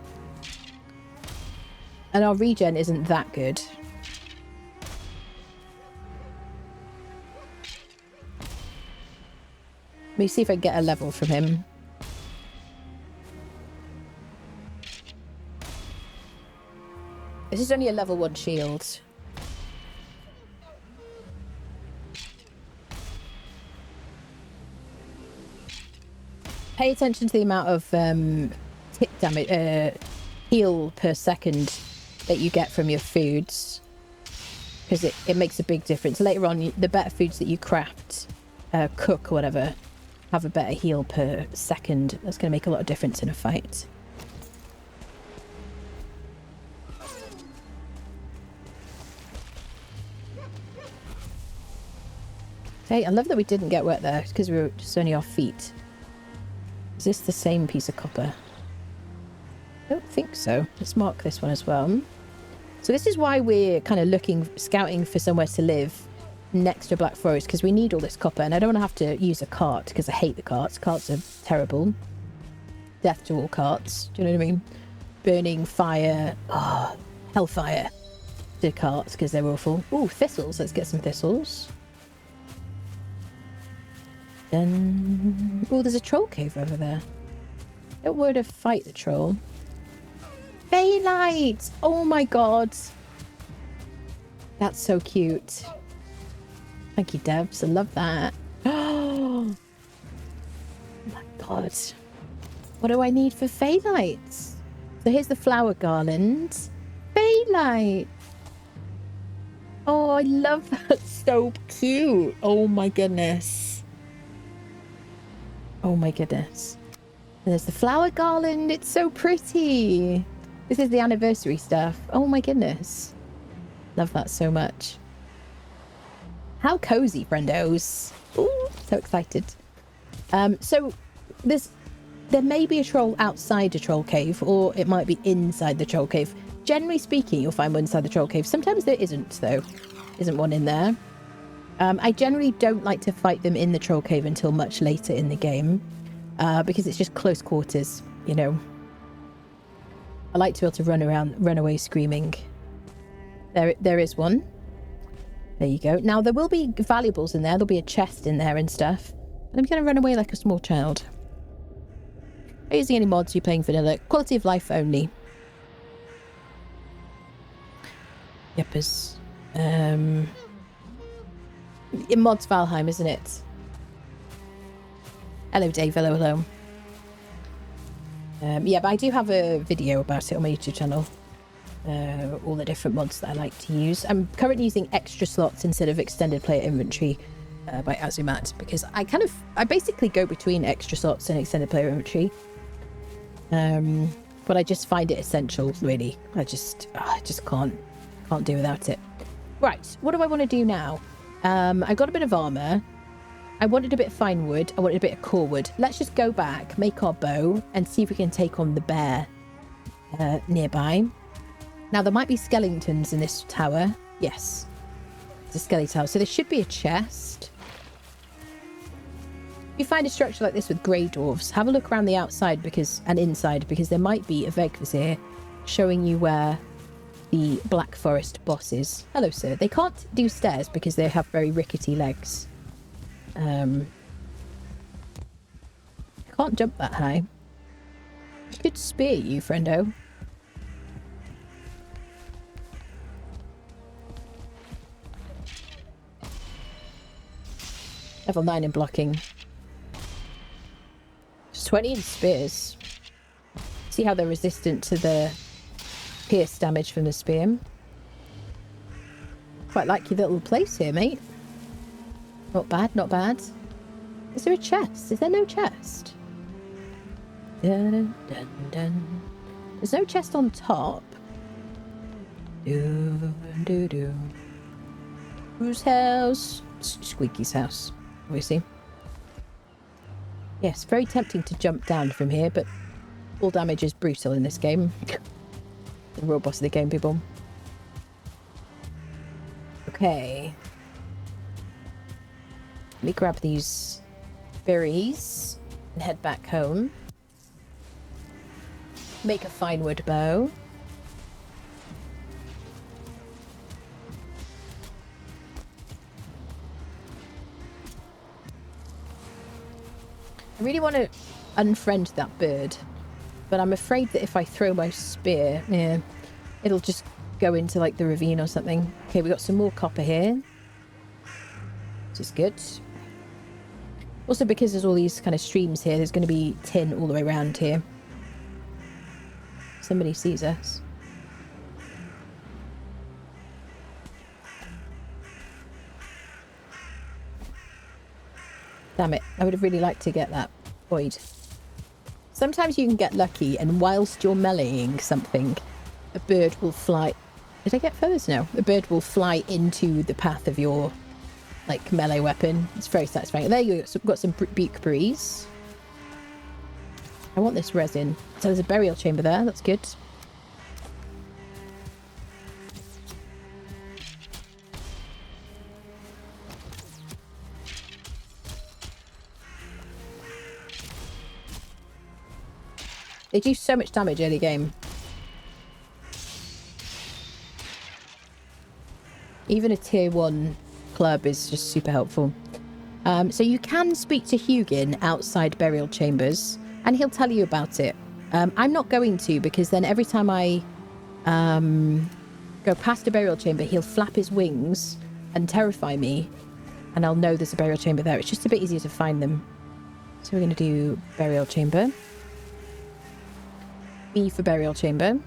And our regen isn't that good. Let me see if I can get a level from him. This is only a level 1 shield. Pay attention to the amount of tick damage, heal per second that you get from your foods, because it makes a big difference. Later on, the better foods that you craft, cook or whatever, have a better heal per second. That's going to make a lot of difference in a fight. Okay, I love that we didn't get wet there because we were just only our feet. Is this the same piece of copper? I don't think so. Let's mark this one as well. So this is why we're kind of scouting for somewhere to live next to Black Forest, because we need all this copper, and I don't want to have to use a cart because I hate the carts. Carts are terrible. Death to all carts. Do you know what I mean? Burning fire. Oh, hellfire to carts because they're awful. Ooh, thistles. Let's get some thistles. Then... Oh, there's a troll cave over there. Don't worry to fight the troll. Baylight! Oh my god. That's so cute. Thank you, Debs. I love that. Oh my god. What do I need for Baylights? So here's the flower garland. Baylight! Oh, I love that. So cute. Oh my goodness. Oh my goodness. And there's the flower garland. It's so pretty. This is the anniversary stuff. Oh my goodness. Love that so much. How cozy, friendos. Ooh, so excited. So there may be a troll outside a troll cave, or it might be inside the troll cave. Generally speaking, you'll find one inside the troll cave. Sometimes there isn't, though. Isn't one in there. I generally don't like to fight them in the troll cave until much later in the game, because it's just close quarters, you know. I like to be able to run away screaming. There is one. There you go. Now, there will be valuables in there. There'll be a chest in there and stuff. And I'm going to run away like a small child. Not using any mods, you're playing vanilla. Quality of life only. Yepers. In mods Valheim, isn't it? Hello, Dave. Hello, hello. Yeah, but I do have a video about it on my YouTube channel. All the different mods that I like to use. I'm currently using extra slots instead of extended player inventory by Azumat, because I basically go between extra slots and extended player inventory. But I just find it essential, really. I just can't do without it. Right, what do I want to do now? I got a bit of armor. I wanted a bit of fine wood. I wanted a bit of core wood. Let's just go back, make our bow, and see if we can take on the bear nearby. Now, there might be skeletons in this tower. Yes, it's a skeleton tower. So there should be a chest. If you find a structure like this with grey dwarves, have a look around the outside and inside, because there might be a Vegvizir showing you where the Black Forest boss is. Hello, sir. They can't do stairs because they have very rickety legs. I can't jump that high. I could spear you, friendo. Level 9 in blocking. Just 20 in spears. See how they're resistant to the pierce damage from the spear. Quite like your little place here, mate. Not bad, not bad. Is there a chest? Is there no chest? Dun, dun, dun, dun. There's no chest on top. Do, do, do. Whose house? Squeaky's house, obviously. Yes, very tempting to jump down from here, but all damage is brutal in this game. The real boss of the game, people. Okay. Let me grab these berries and head back home. Make a fine wood bow. I really want to unfriend that bird, but I'm afraid that if I throw my spear, yeah, it'll just go into like the ravine or something. Okay, we got some more copper here, which is good. Also, because there's all these kind of streams here, there's going to be tin all the way around here. Somebody sees us. Damn it, I would have really liked to get that void. Sometimes you can get lucky, and whilst you're meleeing something, a bird will fly... Did I get feathers? No. A bird will fly into the path of your, like, melee weapon. It's very satisfying. There you go. So we've got some beak berries. I want this resin. So there's a burial chamber there. That's good. They do so much damage early game. Even a tier 1 club is just super helpful. So you can speak to Hugin outside burial chambers, and he'll tell you about it. I'm not going to, because then every time I go past a burial chamber, he'll flap his wings and terrify me, and I'll know there's a burial chamber there. It's just a bit easier to find them. So we're going to do burial chamber. B for burial chamber.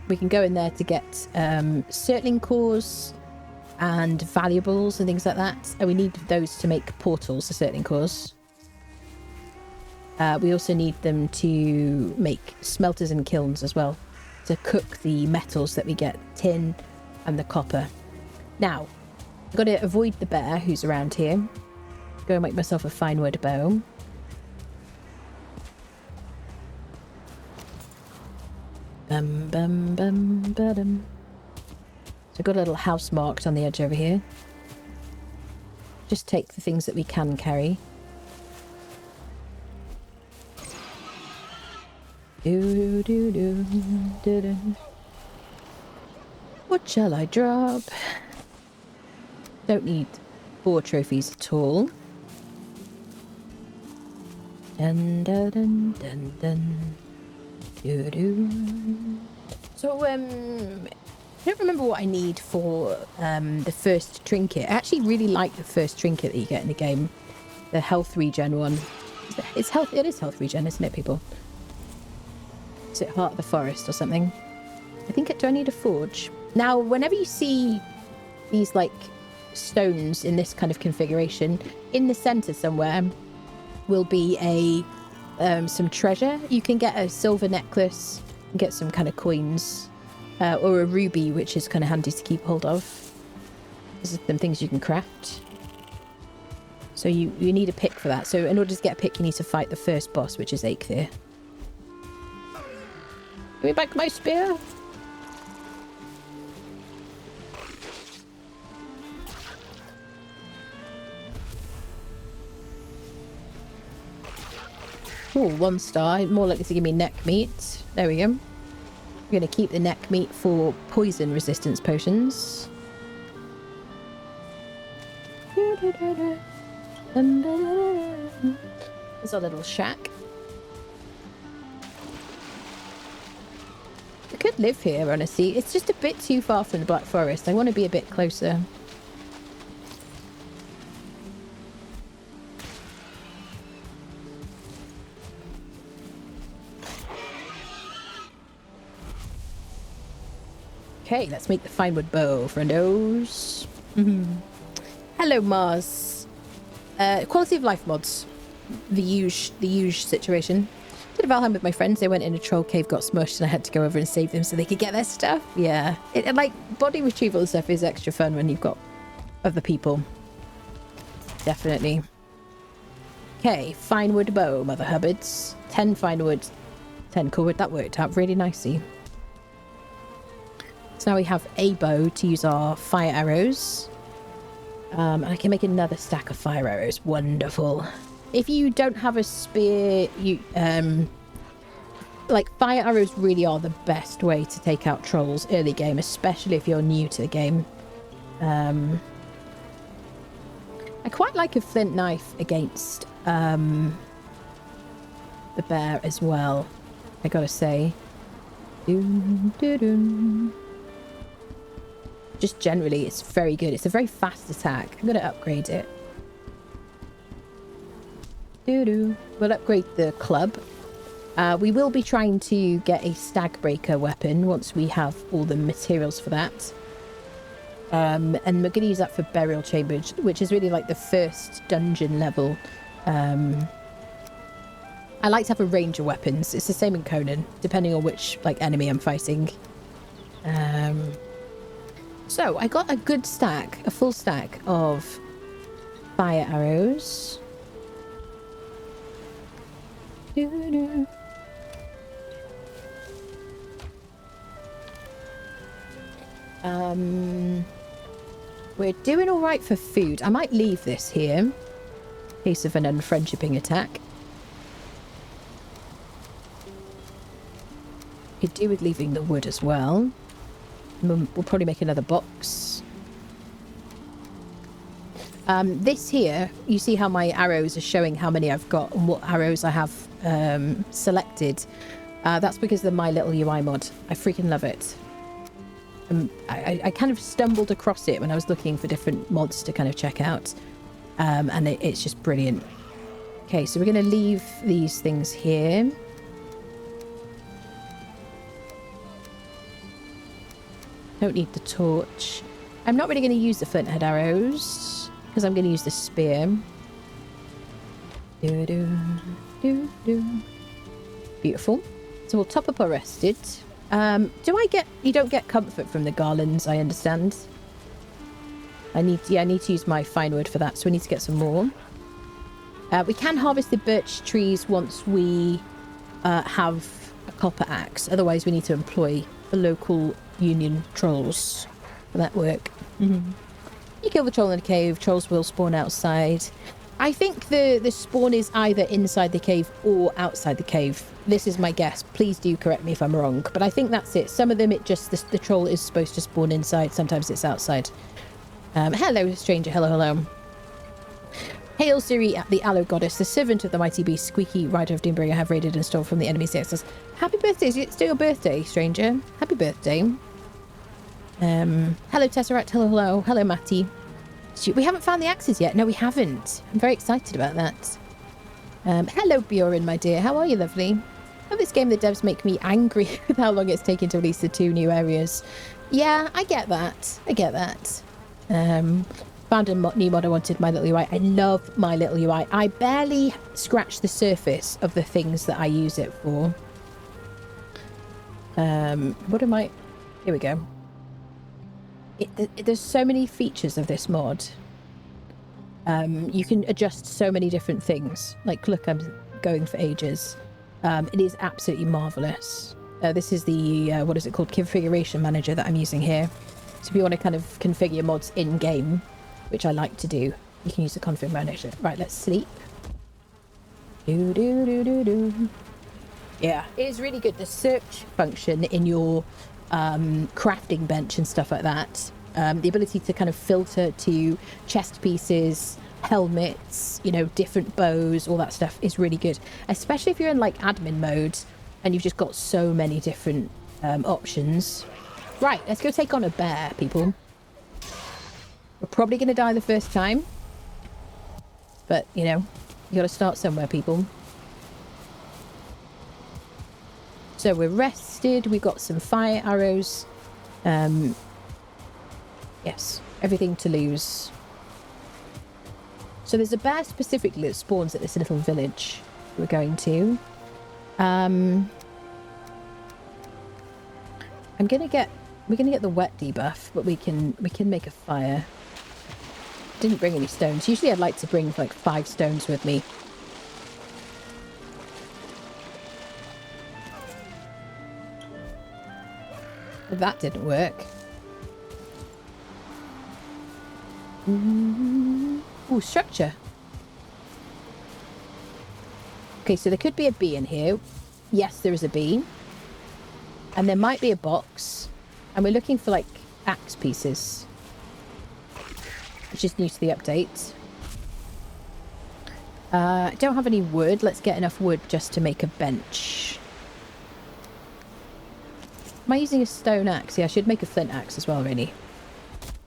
We can go in there to get circling cores and valuables and things like that. And we need those to make portals, the circling cores. We also need them to make smelters and kilns as well, to cook the metals that we get, tin and the copper. Now, I've got to avoid the bear who's around here. Go and make myself a fine wood bow. Bum, bum, bum, ba-dum. So I've got a little house marked on the edge over here. Just take the things that we can carry. Do, do, do, do, do. What shall I drop? Don't need 4 trophies at all. Dun, dun, dun, dun, dun. So, I don't remember what I need for the first trinket. I actually really like the first trinket that you get in the game. The health regen one. It is health regen, isn't it, people? Is it Heart of the Forest or something? I think, do I need a forge? Now, whenever you see these, like, stones in this kind of configuration, in the centre somewhere will be a... some treasure. You can get a silver necklace and get some kind of coins, or a ruby, which is kind of handy to keep hold of. These are some things you can craft. So you need a pick for that. So in order to get a pick, you need to fight the first boss, which is Eikthyr. Give me back my spear. Oh, 1 star. More likely to give me neck meat. There we go. I'm going to keep the neck meat for poison resistance potions. There's our little shack. I could live here, honestly. It's just a bit too far from the Black Forest. I want to be a bit closer. Okay, let's make the fine wood bow, friendos. Hello, Mars. Quality of life mods. The huge situation. Did a Valheim with my friends. They went in a troll cave, got smushed, and I had to go over and save them so they could get their stuff. Yeah. Like, body retrieval and stuff is extra fun when you've got other people. Definitely. Okay, fine wood bow, Mother Hubbards. 10 fine wood, 10 core wood. That worked out really nicely. So now we have a bow to use our fire arrows. And I can make another stack of fire arrows. Wonderful. If you don't have a spear, you like, fire arrows really are the best way to take out trolls early game, especially if you're new to the game. I quite like a flint knife against the bear as well, I gotta say. Just generally, it's very good. It's a very fast attack. I'm going to upgrade it. We'll upgrade the club. We will be trying to get a stag breaker weapon once we have all the materials for that. And we're going to use that for burial chambers, which is really like the first dungeon level. I like to have a range of weapons. It's the same in Conan, depending on which like enemy I'm fighting. So I got a good stack, a full stack of fire arrows. We're doing all right for food. I might leave this here in case of an unfriendshipping attack. Could do with leaving the wood as well. We'll probably make another box. This here, you see how my arrows are showing how many I've got and what arrows I have selected. That's because of the My Little UI mod. I freaking love it. I kind of stumbled across it when I was looking for different mods to kind of check out. And it's just brilliant. Okay, so we're going to leave these things here. Don't need the torch. I'm not really going to use the flint head arrows because I'm going to use the spear. Beautiful. So we'll top up our rested. You don't get comfort from the garlands, I understand. I need to use my fine wood for that, so we need to get some more. We can harvest the birch trees once we have a copper axe. Otherwise, we need to employ the local union trolls for that work. You kill the troll in the cave, trolls will spawn outside. I think the spawn is either inside the cave or outside the cave. This is my guess. Please do correct me if I'm wrong, but I think that's it. Some of them, the troll is supposed to spawn inside. Sometimes it's outside. Hello, stranger. Hello. Hail, Siri, the Aloe Goddess, the servant of the mighty beast, Squeaky, rider of Doombringer, have raided and stolen from the enemy's access. Happy birthday. Is it still your birthday, stranger? Happy birthday. Hello, Tesseract. Hello. Hello, Matty. We haven't found the axes yet. No, we haven't. I'm very excited about that. Hello, Bjorn, my dear. How are you, lovely? Oh, this game, the devs make me angry with how long it's taken to release the 2 new areas. Yeah, I get that. Found a new mod I wanted, My Little UI. I love My Little UI. I barely scratch the surface of the things that I use it for. What am I... Here we go. There's so many features of this mod. You can adjust so many different things. Like, look, I'm going for ages. It is absolutely marvellous. This is the, what is it called? Configuration manager that I'm using here. So if you want to kind of configure mods in-game, which I like to do, you can use the config manager. Right, let's sleep. Yeah, it is really good. The search function in your crafting bench and stuff like that, the ability to kind of filter to chest pieces, helmets, different bows, all that stuff is really good, especially if you're in like admin mode and you've just got so many different options. Right, let's go take on a bear, people. We're probably going to die the first time, but you gotta start somewhere, people. So we're rested, we got some fire arrows. Yes, everything to lose. So there's a bear specifically that spawns at this little village we're going to. We're gonna get the wet debuff, but we can make a fire. Didn't bring any stones. Usually I'd like to bring like 5 stones with me. But that didn't work. Ooh, structure. Okay, so there could be a bee in here. Yes, there is a bee. And there might be a box. And we're looking for, like, axe pieces. Which is new to the update. I don't have any wood. Let's get enough wood just to make a bench. Am I using a stone axe? Yeah, I should make a flint axe as well, really.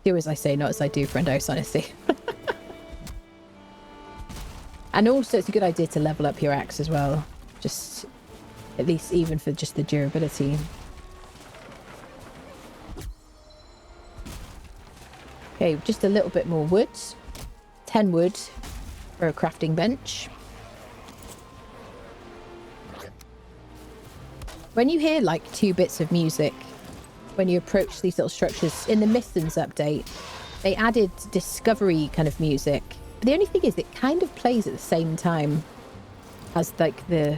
Do as I say, not as I do, friendos, honestly. And also, it's a good idea to level up your axe as well. Just, at least even for just the durability. Okay, just a little bit more wood. 10 wood for a crafting bench. When you hear, like, 2 bits of music, when you approach these little structures, in the Mistons update, they added discovery kind of music. But the only thing is, it kind of plays at the same time as, like, the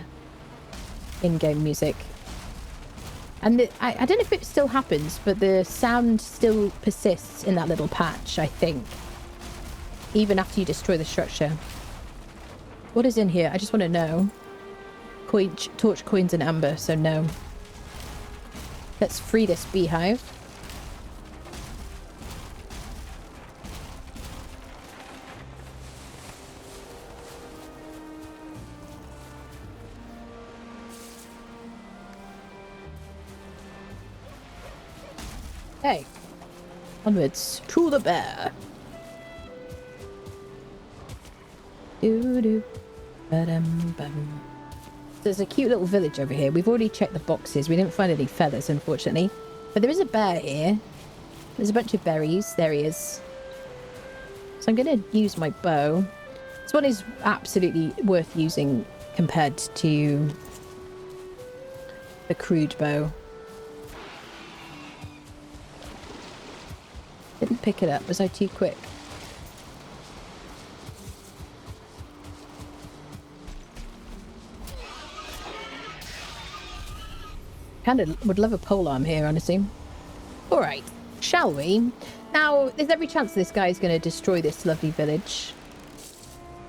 in-game music. And I don't know if it still happens, but the sound still persists in that little patch, I think. Even after you destroy the structure. What is in here? I just want to know. Torch, coins, and amber, so no. Let's free this beehive. Hey, onwards to the bear. Doo-doo. Ba-dum-bum. There's a cute little village over here. We've already checked the boxes. We didn't find any feathers, unfortunately. But there is a bear here. There's a bunch of berries. There he is. So I'm going to use my bow. This one is absolutely worth using compared to the crude bow. Didn't pick it up. Was I too quick? Kind of would love a polearm here, honestly. All right, shall we? Now, there's every chance this guy is going to destroy this lovely village.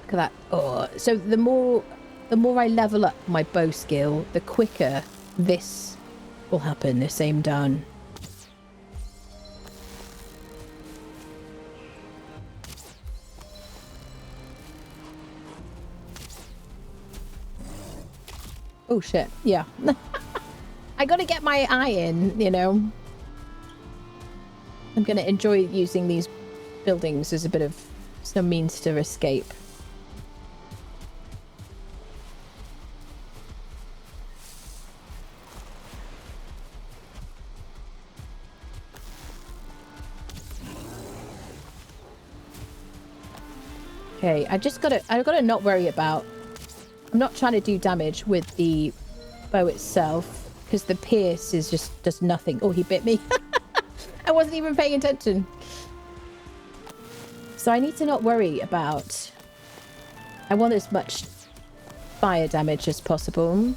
Look at that. Oh, so the more I level up my bow skill, the quicker this will happen. This aim down. Oh shit, yeah. I gotta get my eye in, you know. I'm gonna enjoy using these buildings as a bit of some means to escape. Okay, I've gotta not worry about. I'm not trying to do damage with the bow itself, because the pierce is just does nothing. Oh, he bit me. I wasn't even paying attention. So I need to not worry about... I want as much fire damage as possible.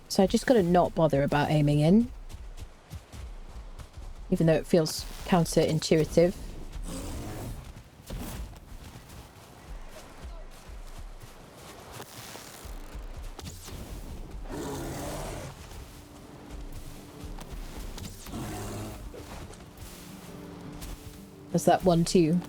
So I just gotta not bother about aiming in. Even though it feels counterintuitive. There's that one too.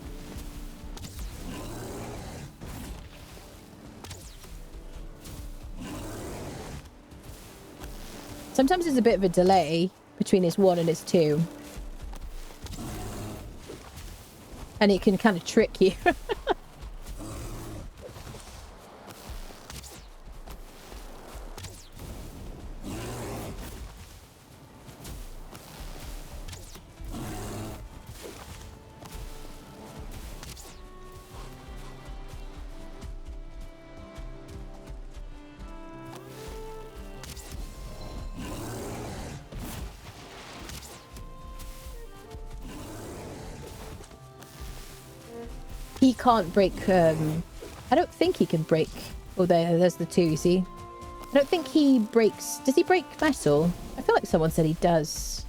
Sometimes there's a bit of a delay between his 1 and his 2. And it can kind of trick you. he can't break, I don't think he can break. Oh, there's the two, you see. I don't think he breaks... Does he break metal? I feel like someone said he does.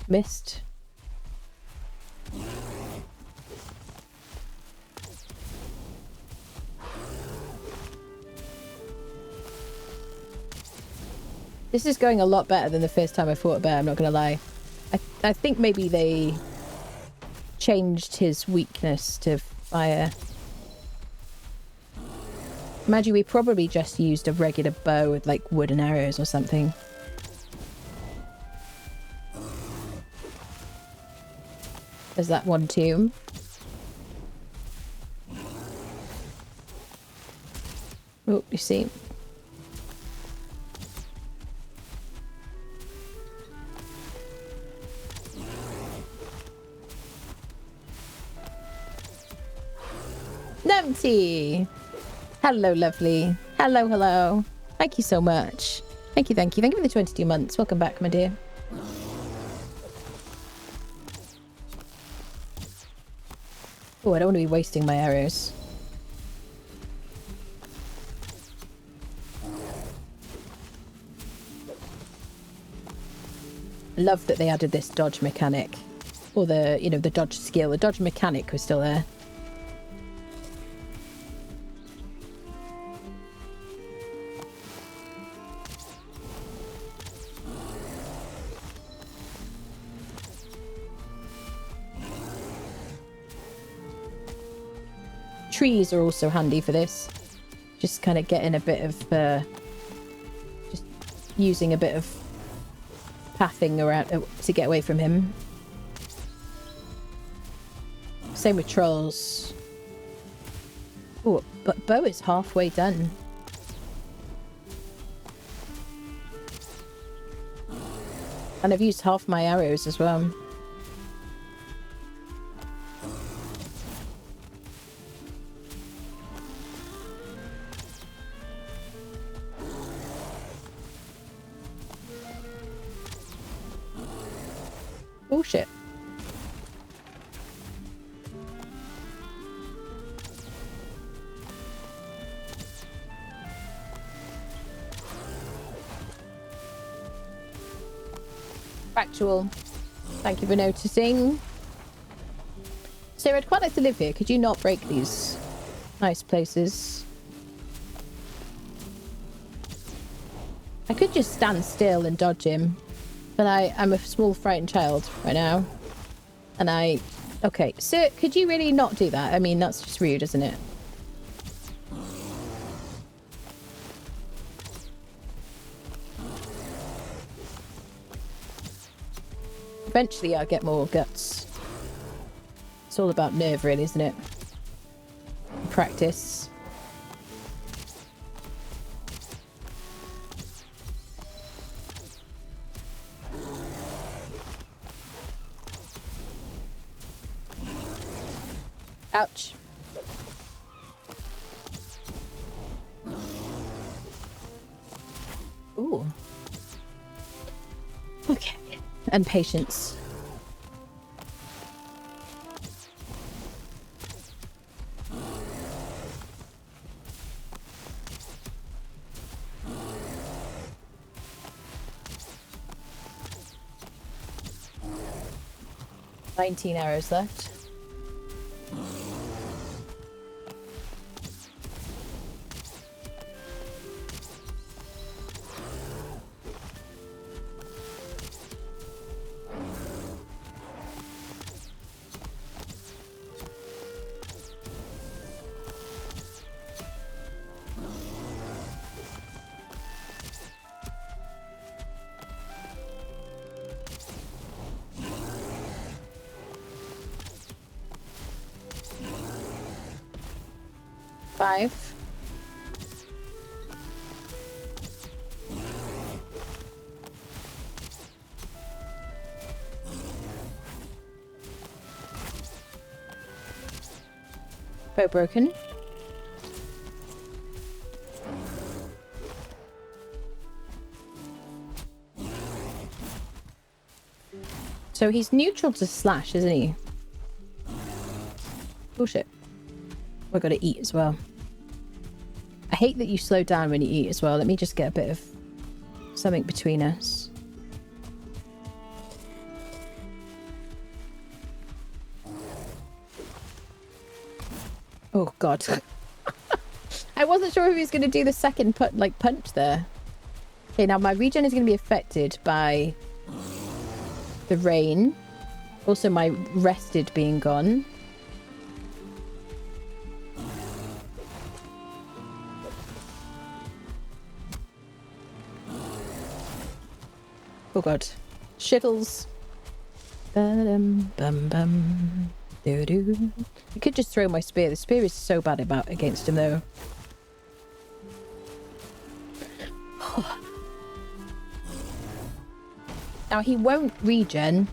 Missed. This is going a lot better than the first time I fought a bear, I'm not going to lie. I think maybe they changed his weakness to fire. Imagine we probably just used a regular bow with like wooden arrows or something. There's that one tomb. Oh, you see. Numpty! Hello, lovely. Hello, hello. Thank you so much. Thank you, thank you. Thank you for the 22 months. Welcome back, my dear. Oh, I don't want to be wasting my arrows. Love that they added this dodge mechanic. Or the, you know, the dodge skill. The dodge mechanic was still there. Trees are also handy for this. Just kind of getting a bit of, just using a bit of pathing around to get away from him. Same with trolls. Oh, but bow is halfway done. And I've used half my arrows as well. Bullshit. Factual. Thank you for noticing. So I'd quite like to live here. Could you not break these nice places? I could just stand still and dodge him. But I'm a small frightened child right now. And okay, sir, could you really not do that? I mean, that's just rude, isn't it? Eventually I'll get more guts. It's all about nerve, really, isn't it? Practice. Ouch. Ooh. Okay. And patience. "19 arrows left. Five. Bow broken. So he's neutral to slash, isn't he? Bullshit. I gotta eat as well. I hate that you slow down when you eat as well. Let me just get a bit of something between us. Oh god. I wasn't sure if he was going to do the second punch there. Okay, now my regen is going to be affected by the rain. Also my rested being gone. Oh god. Shittles. Bum bum bum. Doo doo. I could just throw my spear. The spear is so bad against him though. Now he won't regen.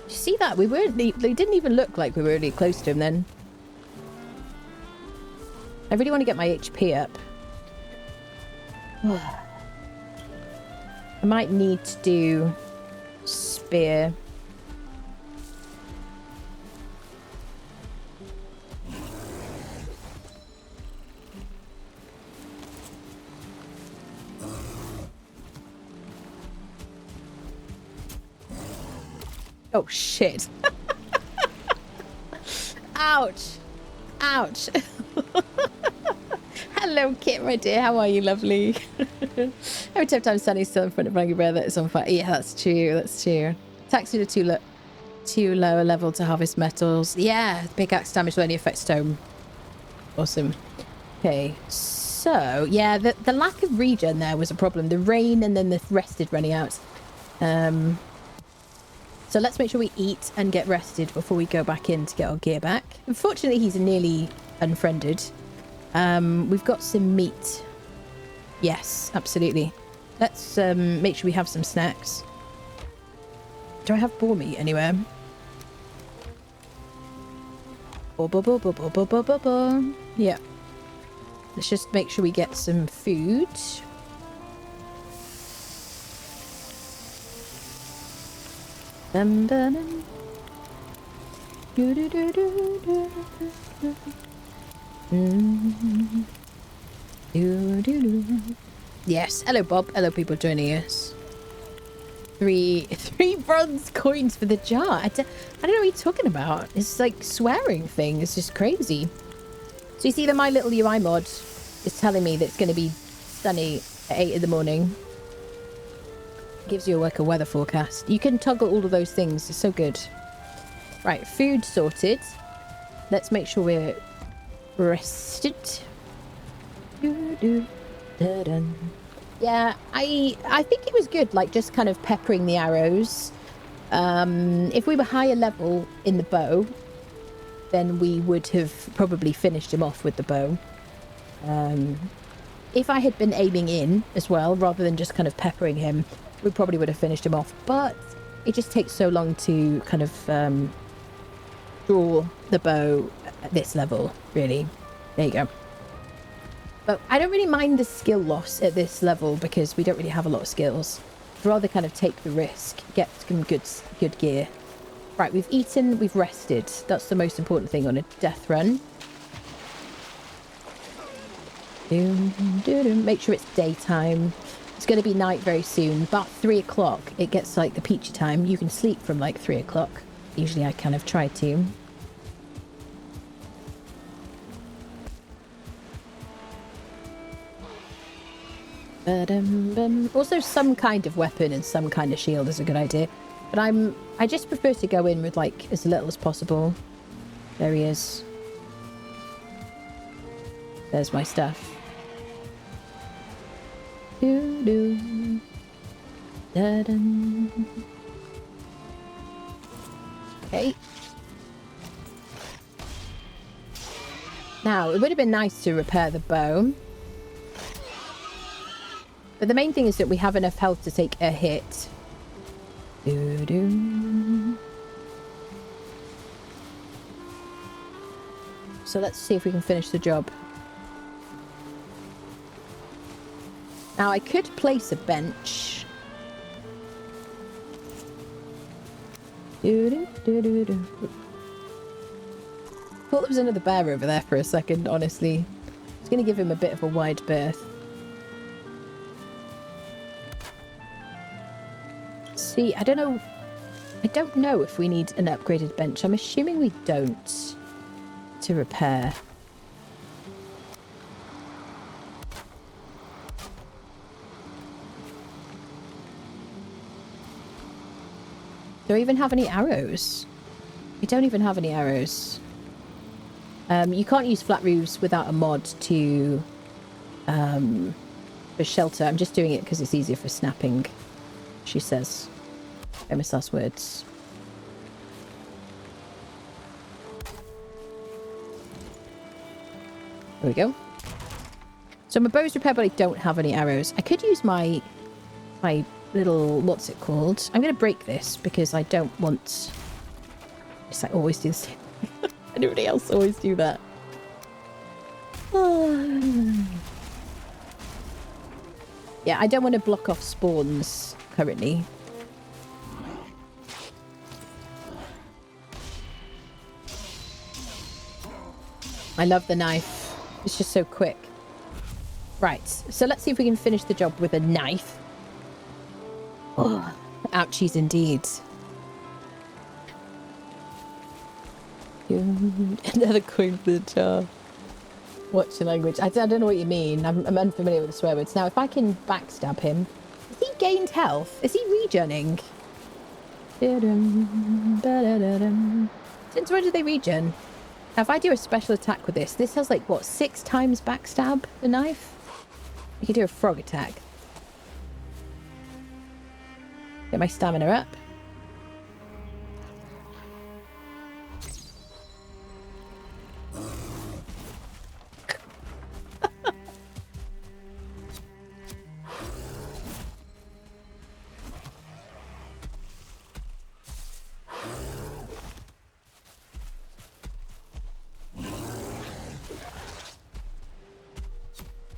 You see that? We weren't. They didn't even look like we were really close to him then. I really want to get my HP up. I might need to do spear. Oh shit. Ouch. Ouch. Hello, Kit, my dear. How are you, lovely? Every time I'm standing still in front of Angry Bear, that is on fire. Yeah, that's true. That's true. Attacks you to too lower level to harvest metals. Yeah, pickaxe damage will only affect stone. Awesome. Okay, so yeah, the lack of regen there was a problem. The rain and then the rested running out. So let's make sure we eat and get rested before we go back in to get our gear back. Unfortunately, he's nearly unfriended. We've got some meat. Yes, absolutely. Let's make sure we have some snacks. Do I have boar meat anywhere? Yeah. Let's just make sure we get some food. Yes. Hello, Bob. Hello, people joining us. Three bronze coins for the jar. I don't know what you're talking about. It's like swearing thing. It's just crazy. So you see that my little UI mod is telling me that it's going to be sunny at 8 in the morning. Gives you like a weather forecast. You can toggle all of those things. It's so good. Right, food sorted. Let's make sure we're rested. Yeah, I think it was good, like just kind of peppering the arrows. If we were higher level in the bow, then we would have probably finished him off with the bow. If I had been aiming in as well, rather than just kind of peppering him, we probably would have finished him off. But it just takes so long to kind of draw the bow at this level, really. There you go. But I don't really mind the skill loss at this level because we don't really have a lot of skills. I'd rather kind of take the risk, get some good gear. Right, we've eaten, we've rested. That's the most important thing on a death run. Make sure it's daytime. It's going to be night very soon. About 3 o'clock, it gets like the peachy time. You can sleep from like 3 o'clock. Usually I kind of try to. Also, some kind of weapon and some kind of shield is a good idea. But I just prefer to go in with like as little as possible. There he is. There's my stuff. Okay. Now, it would have been nice to repair the bow. But the main thing is that we have enough health to take a hit. So So let's see if we can finish the job. Now, I could place a bench. Thought there was another bear over there for a second, honestly. It's going to give him a bit of a wide berth. See, I don't know if we need an upgraded bench. I'm assuming we don't to repair. Do I even have any arrows? We don't even have any arrows. You can't use flat roofs without a mod to for shelter. I'm just doing it because it's easier for snapping, she says. Famous last words. There we go. So my bow's repaired, but I don't have any arrows. I could use my little, what's it called? I'm going to break this because I don't want... Yes, I always do the same. Anybody else always do that? Yeah, I don't want to block off spawns currently. I love the knife. It's just so quick. Right, so let's see if we can finish the job with a knife. Oh, ouchies indeed. Another coin for the jar. What's your language? I don't know what you mean. I'm unfamiliar with the swear words. Now, if I can backstab him... Has he gained health? Is he regening? Since when did they regen? Now, if I do a special attack with this has like, what, 6 times backstab the knife? You can do a frog attack. Get my stamina up.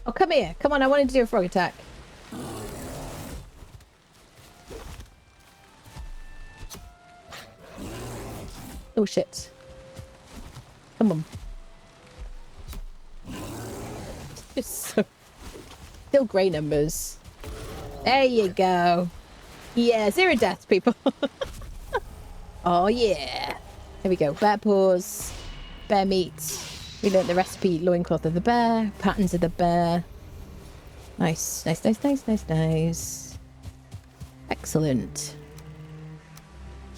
Oh, come here. Come on, I wanted to do a frog attack. Oh, shit. Come on. Just so... Still grey numbers. There you go. Yeah, 0 deaths, people. Oh, yeah. Here we go. Bear paws. Bear meat. We learnt the recipe, loincloth of the bear, patterns of the bear. Nice, nice, nice, nice, nice, nice. Excellent.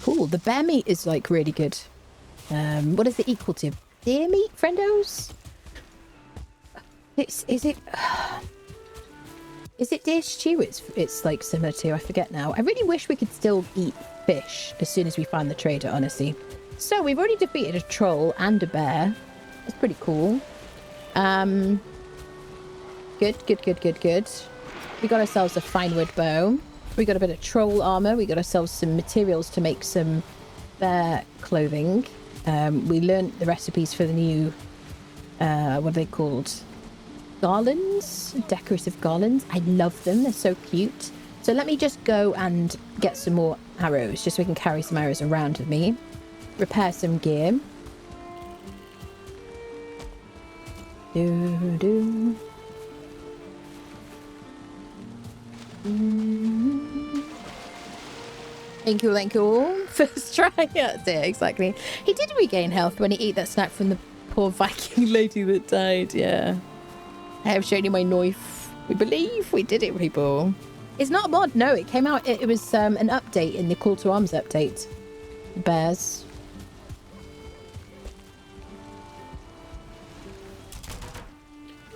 Cool, the bear meat is like really good. What is it equal to? Deer meat, friendos? Is it deer stew it's like similar to? I forget now. I really wish we could still eat fish as soon as we find the trader, honestly. So we've already defeated a troll and a bear. That's pretty cool. Good. We got ourselves a fine wood bow. We got a bit of troll armor. We got ourselves some materials to make some bear clothing. We learned the recipes for the new, what are they called? Garlands? Decorative garlands. I love them. They're so cute. So let me just go and get some more arrows, just so we can carry some arrows around with me. Repair some gear. Thank you. First try. That's it, exactly. He did regain health when he ate that snack from the poor Viking lady that died, yeah. I have shown you my knife. We believe we did it, people. It's not a mod, no, it came out, it was an update in the Call to Arms update. Bears.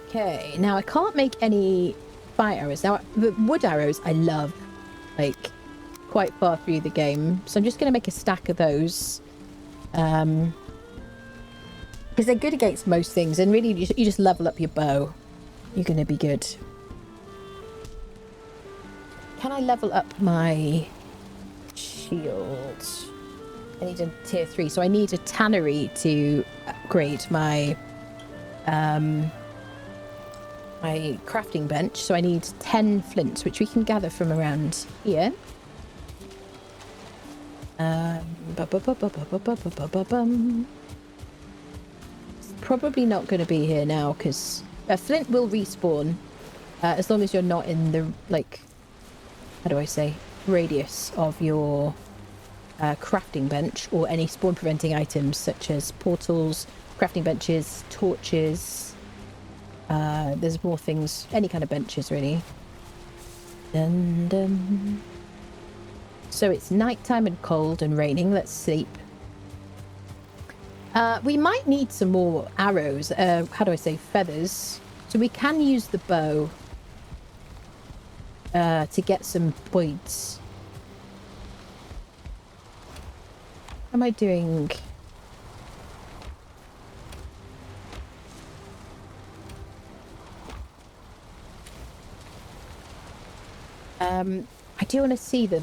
Okay, now I can't make any fire arrows. Now, the wood arrows I love, like, quite far through the game. So I'm just going to make a stack of those. Because they're good against most things. And really, you just level up your bow. You're going to be good. Can I level up my shield? I need a tier 3. So I need a tannery to upgrade my my crafting bench, so I need 10 flints, which we can gather from around here. It's probably not going to be here now because flint will respawn as long as you're not in the, like, how do I say, radius of your crafting bench or any spawn preventing items such as portals, crafting benches, torches. There's more things, any kind of benches really. Dun, dun. So it's nighttime and cold and raining. Let's sleep. We might need some more arrows. How do I say, feathers? So we can use the bow to get some points. How am I doing? I do want to see the,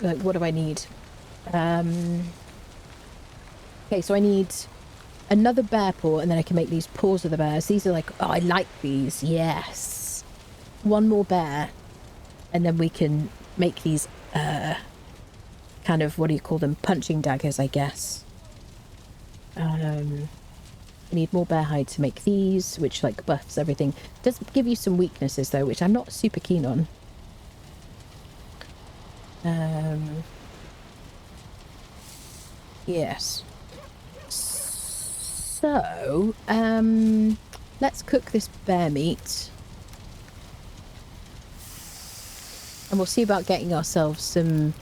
like, what do I need? Okay, so I need another bear paw, and then I can make these paws of the bears. These are like, oh, I like these. Yes. One more bear, and then we can make these kind of, what do you call them? Punching daggers, I guess. I need more bear hide to make these, which like buffs everything. Does give you some weaknesses though, which I'm not super keen on. Yes. So, let's cook this bear meat. And we'll see about getting ourselves some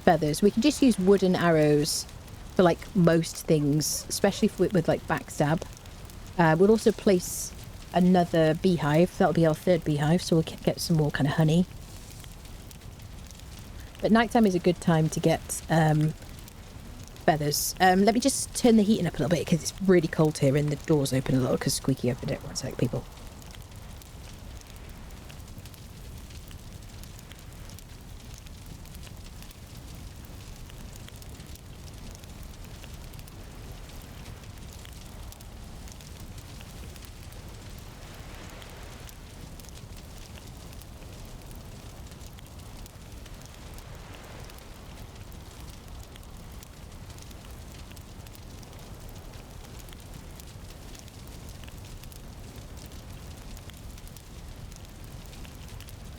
feathers. We can just use wooden arrows for like most things, especially with like backstab. We'll also place another beehive. That'll be our third beehive, so we'll get some more kind of honey. But nighttime is a good time to get feathers. Let me just turn the heating up a little bit because it's really cold here and the door's open a little because Squeaky opened it. One sec, people.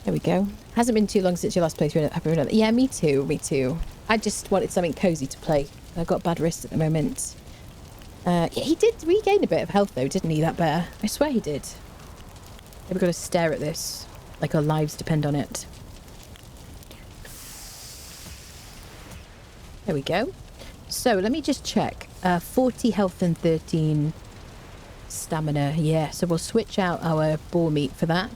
There we go. Hasn't been too long since your last playthrough. Yeah, me too, me too. I just wanted something cozy to play. I've got bad wrists at the moment. Yeah, he did regain a bit of health though, didn't he, that bear? I swear he did. We've got to stare at this like our lives depend on it. There we go. So let me just check. 40 health and 13 stamina. Yeah, so we'll switch out our boar meat for that.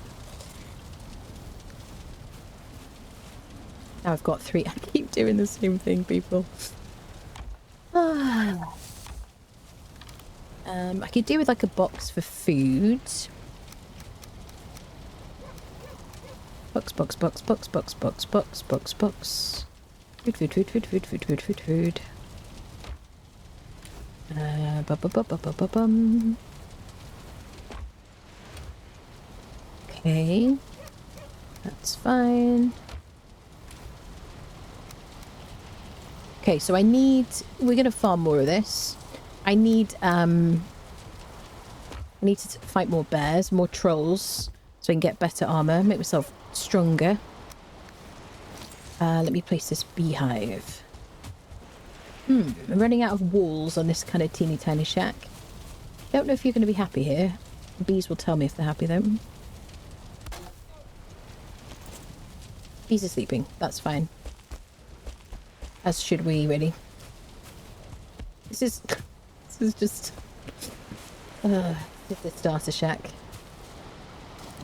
Now I've got 3. I keep doing the same thing, people. I could do with like a box for food. Box. Food. Okay. That's fine. Okay, so we're going to farm more of this. I need to fight more bears, more trolls, so I can get better armor, make myself stronger. Let me place this beehive. I'm running out of walls on this kind of teeny tiny shack. Don't know if you're going to be happy here. The bees will tell me if they're happy though. Bees are sleeping. That's fine. As should we, really. This is just the starter shack.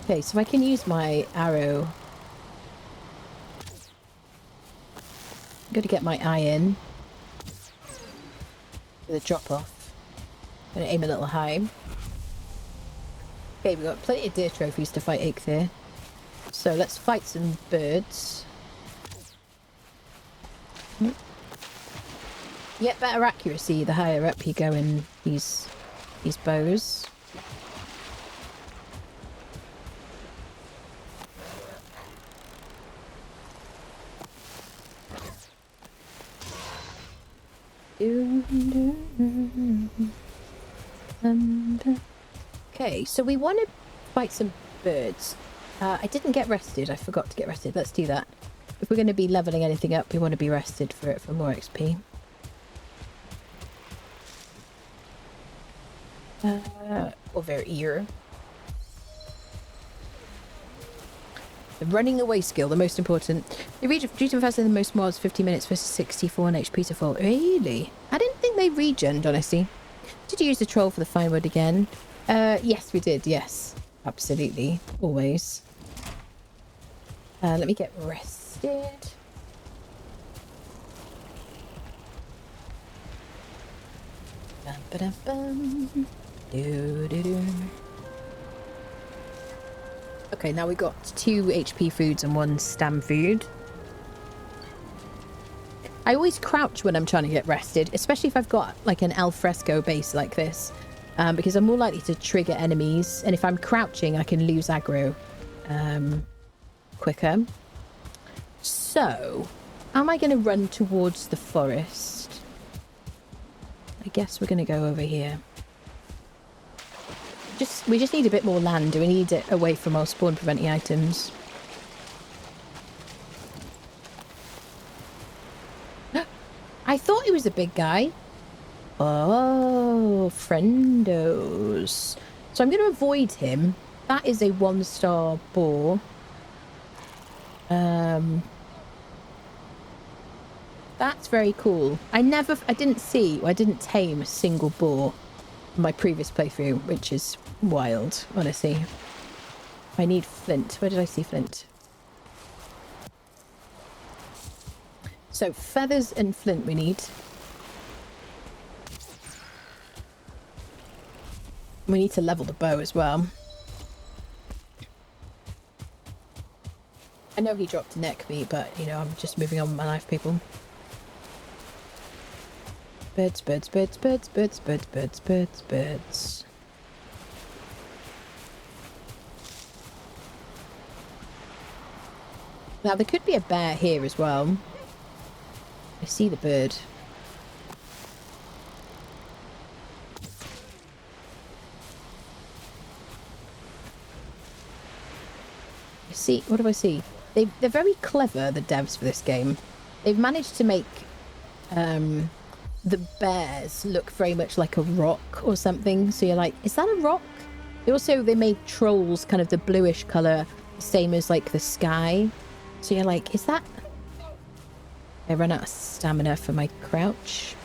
Okay, so I can use my arrow. I'm going to get my eye in with a drop off. I'm going to aim a little high. Okay, we've got plenty of deer trophies to fight Eikthyr. So let's fight some birds. You get better accuracy the higher up you go in these bows. Okay, so we want to fight some birds. I didn't get rested. I forgot to get rested. Let's do that. If we're going to be leveling anything up, we want to be rested for more XP. Over here. The running away skill, the most important. They regen faster than most mobs, 50 minutes versus 64 on HP to fall. Really? I didn't think they regened, honestly. Did you use the troll for the fine wood again? Yes, we did. Yes. Absolutely. Always. Let me get rested. Bum, ba-dum, bum. Do. Okay, now we got 2 HP foods and 1 stam food. I always crouch when I'm trying to get rested, especially if I've got like an alfresco base like this, because I'm more likely to trigger enemies, and if I'm crouching I can lose aggro quicker. So, am I going to run towards the forest? I guess we're going to go over here. We just need a bit more land. We need it away from our spawn preventing items. I thought he was a big guy. Oh, friendos. So I'm going to avoid him. That is a 1-star boar. That's very cool. I didn't tame a single boar in my previous playthrough, which is wild, honestly. I need flint. Where did I see flint? So feathers and flint we need. We need to level the bow as well. I know he dropped a neck meat, but you know, I'm just moving on with my life, people. Birds. Now there could be a bear here as well. I see the bird. What do I see? They're very clever, the devs for this game. They've managed to make the bears look very much like a rock or something. So you're like, is that a rock? They made trolls kind of the bluish colour, same as like the sky. So you're like, is that... I ran out of stamina for my crouch.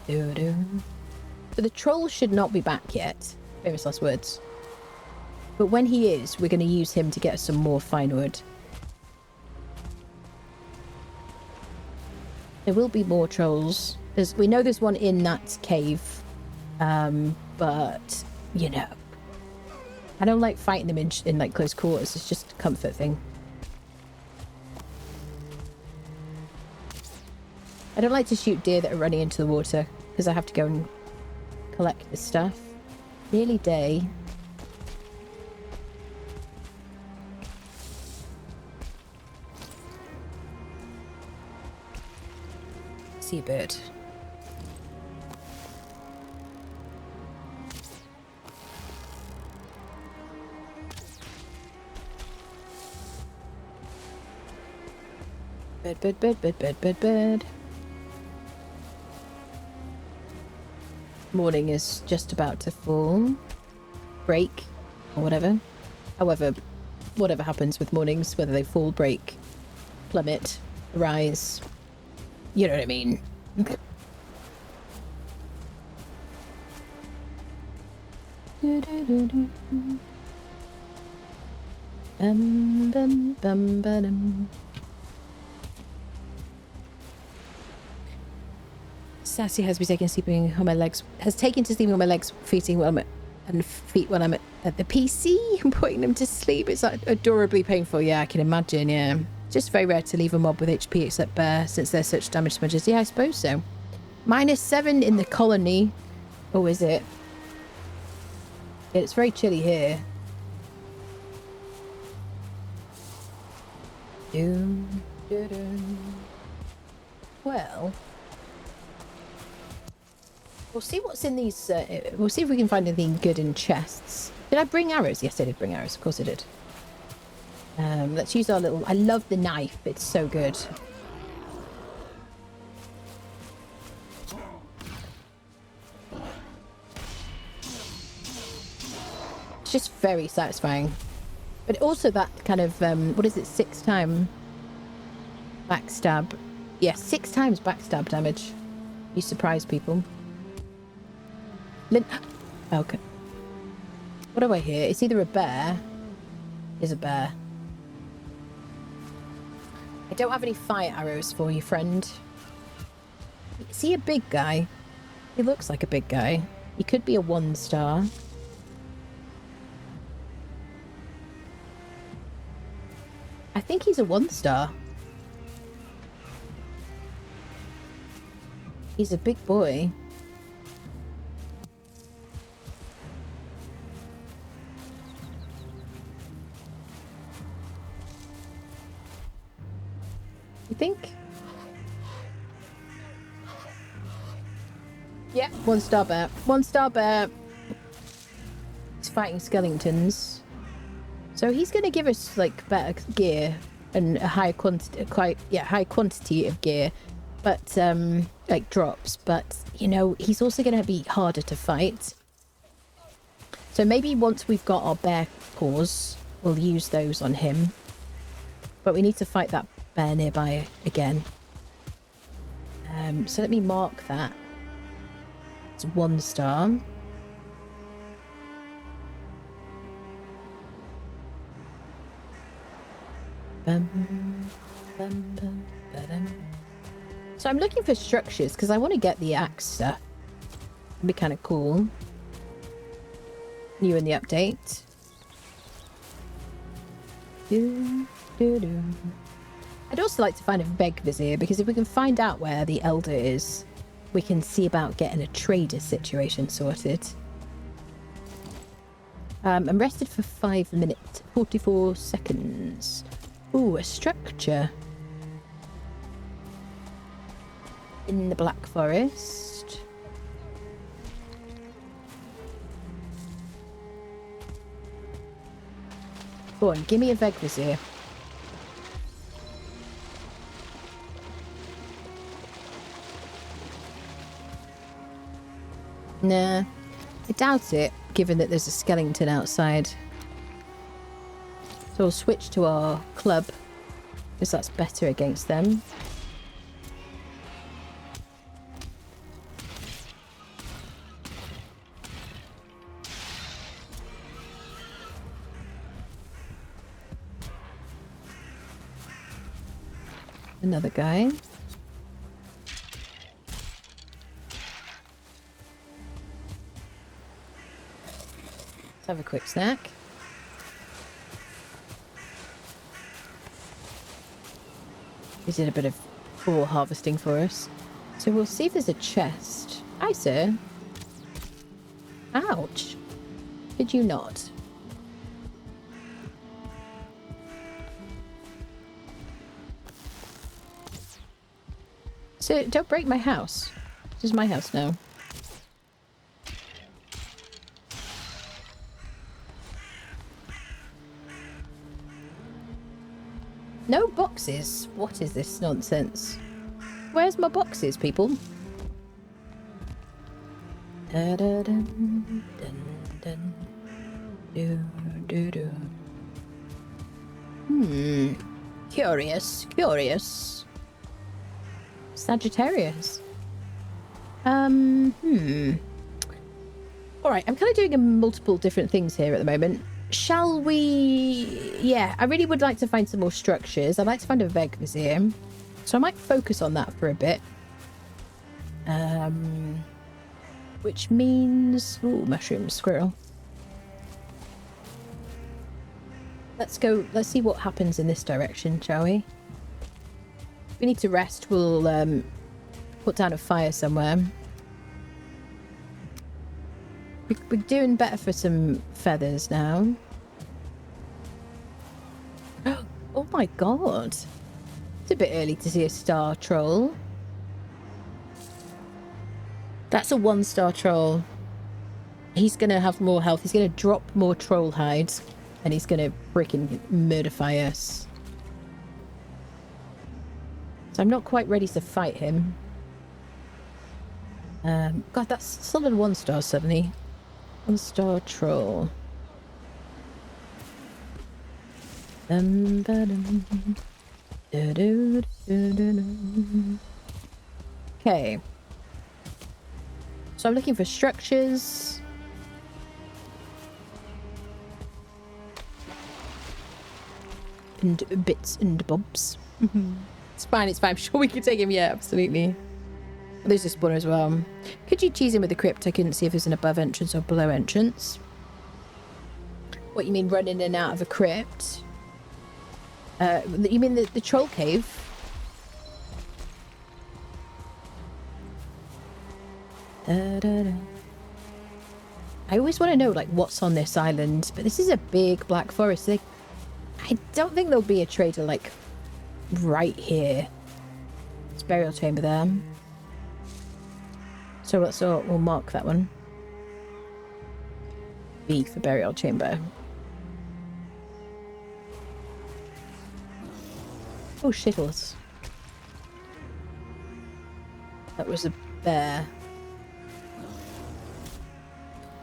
So the troll should not be back yet. Famous last words. But when he is, we're going to use him to get some more fine wood. There will be more trolls. We know there's one in that cave. But, you know. I don't like fighting them in like close quarters. It's just a comfort thing. I don't like to shoot deer that are running into the water, because I have to go and collect the stuff. Nearly day. Seabird. Bird. Morning is just about to fall. Break. Or whatever. However, whatever happens with mornings, whether they fall, break, plummet, rise. You know what I mean. Sassy has been taken sleeping on my legs. Has taken to sleeping on my legs, feet while I'm at the PC. I'm putting them to sleep. It's like adorably painful. Yeah, I can imagine. Yeah, just very rare to leave a mob with HP except bear, since they're such damage smudges. Yeah, I suppose so. -7 in the colony. Oh, is it? It's very chilly here. Well, we'll see what's in these. We'll see if we can find anything good in chests. Did I bring arrows? Yes, I did bring arrows. Of course I did. Let's use our little... I love the knife. It's so good. It's just very satisfying. But also that kind of... what is it? 6 time backstab. Yeah, 6 times backstab damage. You surprise people. Okay. What do I hear? It's either a bear. Is a bear. I don't have any fire arrows for you, friend. Is he a big guy? He looks like a big guy. He could be a 1-star. I think he's a 1-star. He's a big boy. You think? Yeah, 1-star bear. 1-star bear. He's fighting skeletons. So he's going to give us like better gear and a high quantity, high quantity of gear, but like drops. But you know, he's also going to be harder to fight. So maybe once we've got our bear paws, we'll use those on him. But we need to fight that bear nearby again. So let me mark that. It's 1-star. So I'm looking for structures because I want to get the axe stuff. It'd be kind of cool. New in the update. I'd also like to find a Veg Vizier, because if we can find out where the Elder is, we can see about getting a trader situation sorted. I'm rested for 5 minutes, 44 seconds. Ooh, a structure. In the Black Forest. Go on, give me a Veg Vizier. Nah, I doubt it, given that there's a skeleton outside. So we'll switch to our club, because that's better against them. Another guy. Let's have a quick snack. He did a bit of ore harvesting for us. So we'll see if there's a chest. Hi, sir. Ouch. Did you not? So don't break my house. This is my house now. No boxes? What is this nonsense? Where's my boxes, people? Da, da, dun, dun, dun. Do, do, do. Curious, curious. Sagittarius. Alright, I'm kind of doing multiple different things here at the moment. Shall we... Yeah, I really would like to find some more structures. I'd like to find a Veg Vizier. So I might focus on that for a bit. Which means... Ooh, mushroom, squirrel. Let's go... Let's see what happens in this direction, shall we? If we need to rest, we'll put down a fire somewhere. We're doing better for some feathers now. Oh my god. It's a bit early to see a star troll. That's a 1-star troll. He's going to have more health. He's going to drop more troll hides. And he's going to freaking murderfy us. So I'm not quite ready to fight him. God, that's solid 1-star suddenly. 1-star troll. Okay. So I'm looking for structures. And bits and bobs. It's fine, it's fine. I'm sure we can take him, yeah, absolutely. There's a spawner as well. Could you cheese in with the crypt? I couldn't see if there's an above entrance or below entrance. What, you mean run in and out of a crypt? You mean the troll cave? I always want to know, like, what's on this island. But this is a big black forest. I don't think there'll be a trader, like, right here. It's burial chamber there. So we'll mark that one. B for burial chamber. Oh, shittles. That was a bear.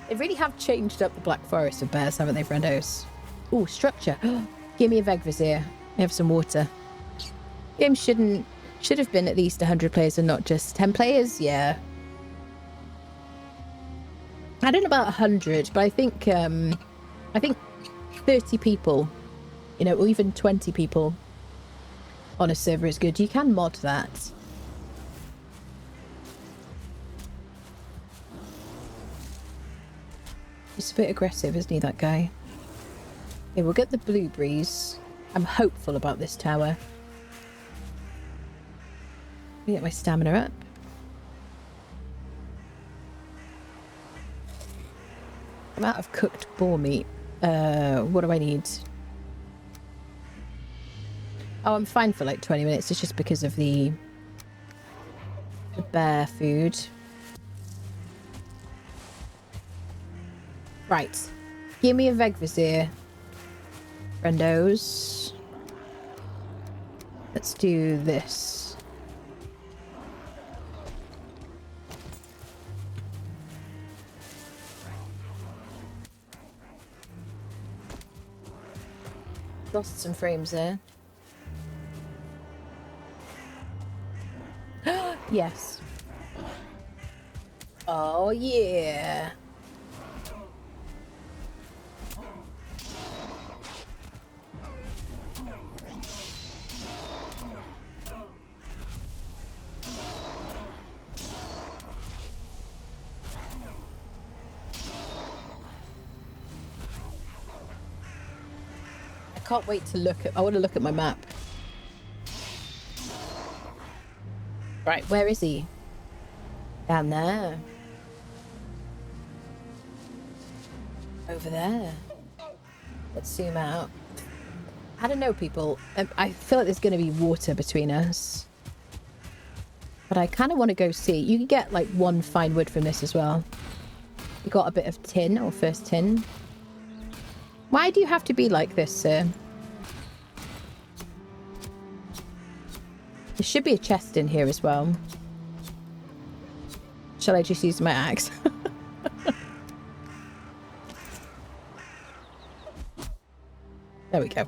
They really have changed up the Black Forest of bears, haven't they, friendos? Oh, structure. Give me a Vegvizier. I have some water. Game should have been at least 100 players and not just 10 players. Yeah. I don't know about 100, but I think 30 people, you know, or even 20 people on a server is good. You can mod that. He's a bit aggressive, isn't he, that guy? Okay, we'll get the blueberries. I'm hopeful about this tower. Let me get my stamina up. I'm out of cooked boar meat. What do I need? Oh, I'm fine for like 20 minutes. It's just because of the bear food. Right. Give me a Vegvizier. Friendos. Let's do this. Lost some frames there. Yes. Oh, yeah. I can't wait to look at... I want to look at my map. Right, where is he? Down there. Over there. Let's zoom out. I don't know, people. I feel like there's going to be water between us. But I kind of want to go see. You can get, like, 1 fine wood from this as well. You got a bit of tin, or first tin. Why do you have to be like this, sir? There should be a chest in here as well. Shall I just use my axe? There we go.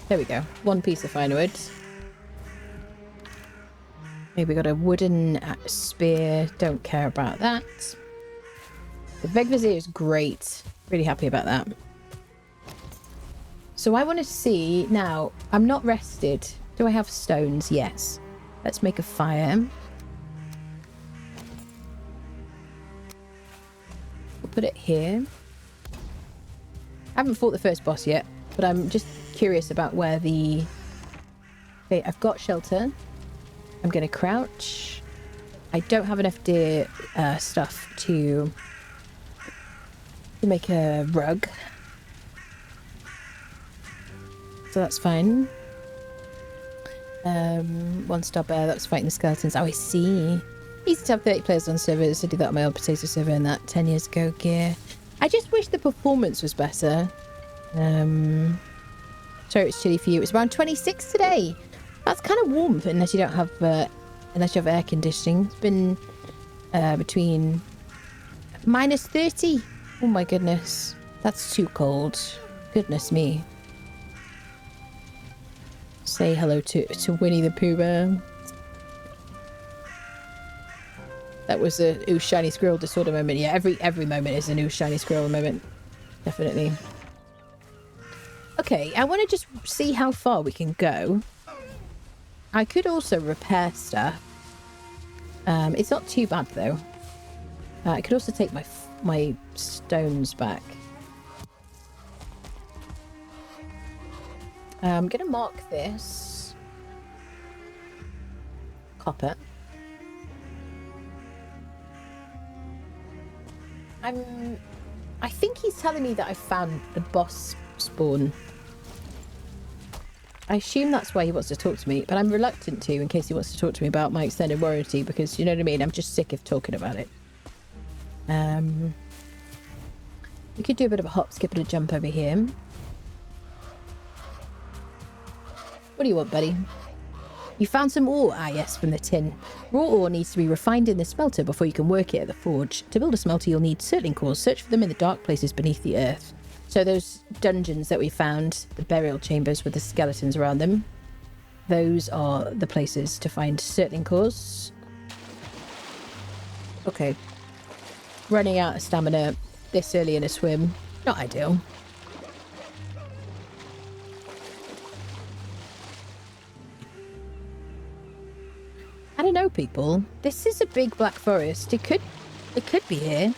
There we go. 1 piece of fine wood. Maybe we got a wooden spear. Don't care about that. The Vegvizier is great. Really happy about that. So I want to see... Now, I'm not rested. Do I have stones? Yes. Let's make a fire. We'll put it here. I haven't fought the first boss yet, but I'm just curious about where the... Okay, I've got shelter. I'm going to crouch. I don't have enough deer stuff to make a rug. So that's fine. One-star bear that was fighting the skeletons. Oh, I see. Easy to have 30 players on servers. I did that on my old potato server and that 10 years ago gear. I just wish the performance was better. Sorry, it's chilly for you. It's around 26 today. That's kind of warm unless you don't have air conditioning. It's been between -30. Oh my goodness, that's too cold. Goodness me. Say hello to Winnie the Pooh Bear. That was a ooh shiny squirrel disorder moment. Yeah, every moment is an ooh shiny squirrel moment. Definitely. Okay, I want to just see how far we can go. I could also repair stuff. It's not too bad though. I could also take my stones back. I'm gonna mark this copper. I think he's telling me that I found the boss spawn. I assume that's why he wants to talk to me, but I'm reluctant to in case he wants to talk to me about my extended warranty because, you know what I mean, I'm just sick of talking about it. We could do a bit of a hop, skip and a jump over here. What do you want, buddy? You found some ore. Ah, yes, from the tin. Raw ore needs to be refined in the smelter before you can work it at the forge. To build a smelter, you'll need searching cores. Search for them in the dark places beneath the earth. So those dungeons that we found, the burial chambers with the skeletons around them, those are the places to find searching cores. Okay. Running out of stamina this early in a swim. Not ideal. I don't know, people. This is a big black forest. It could be here.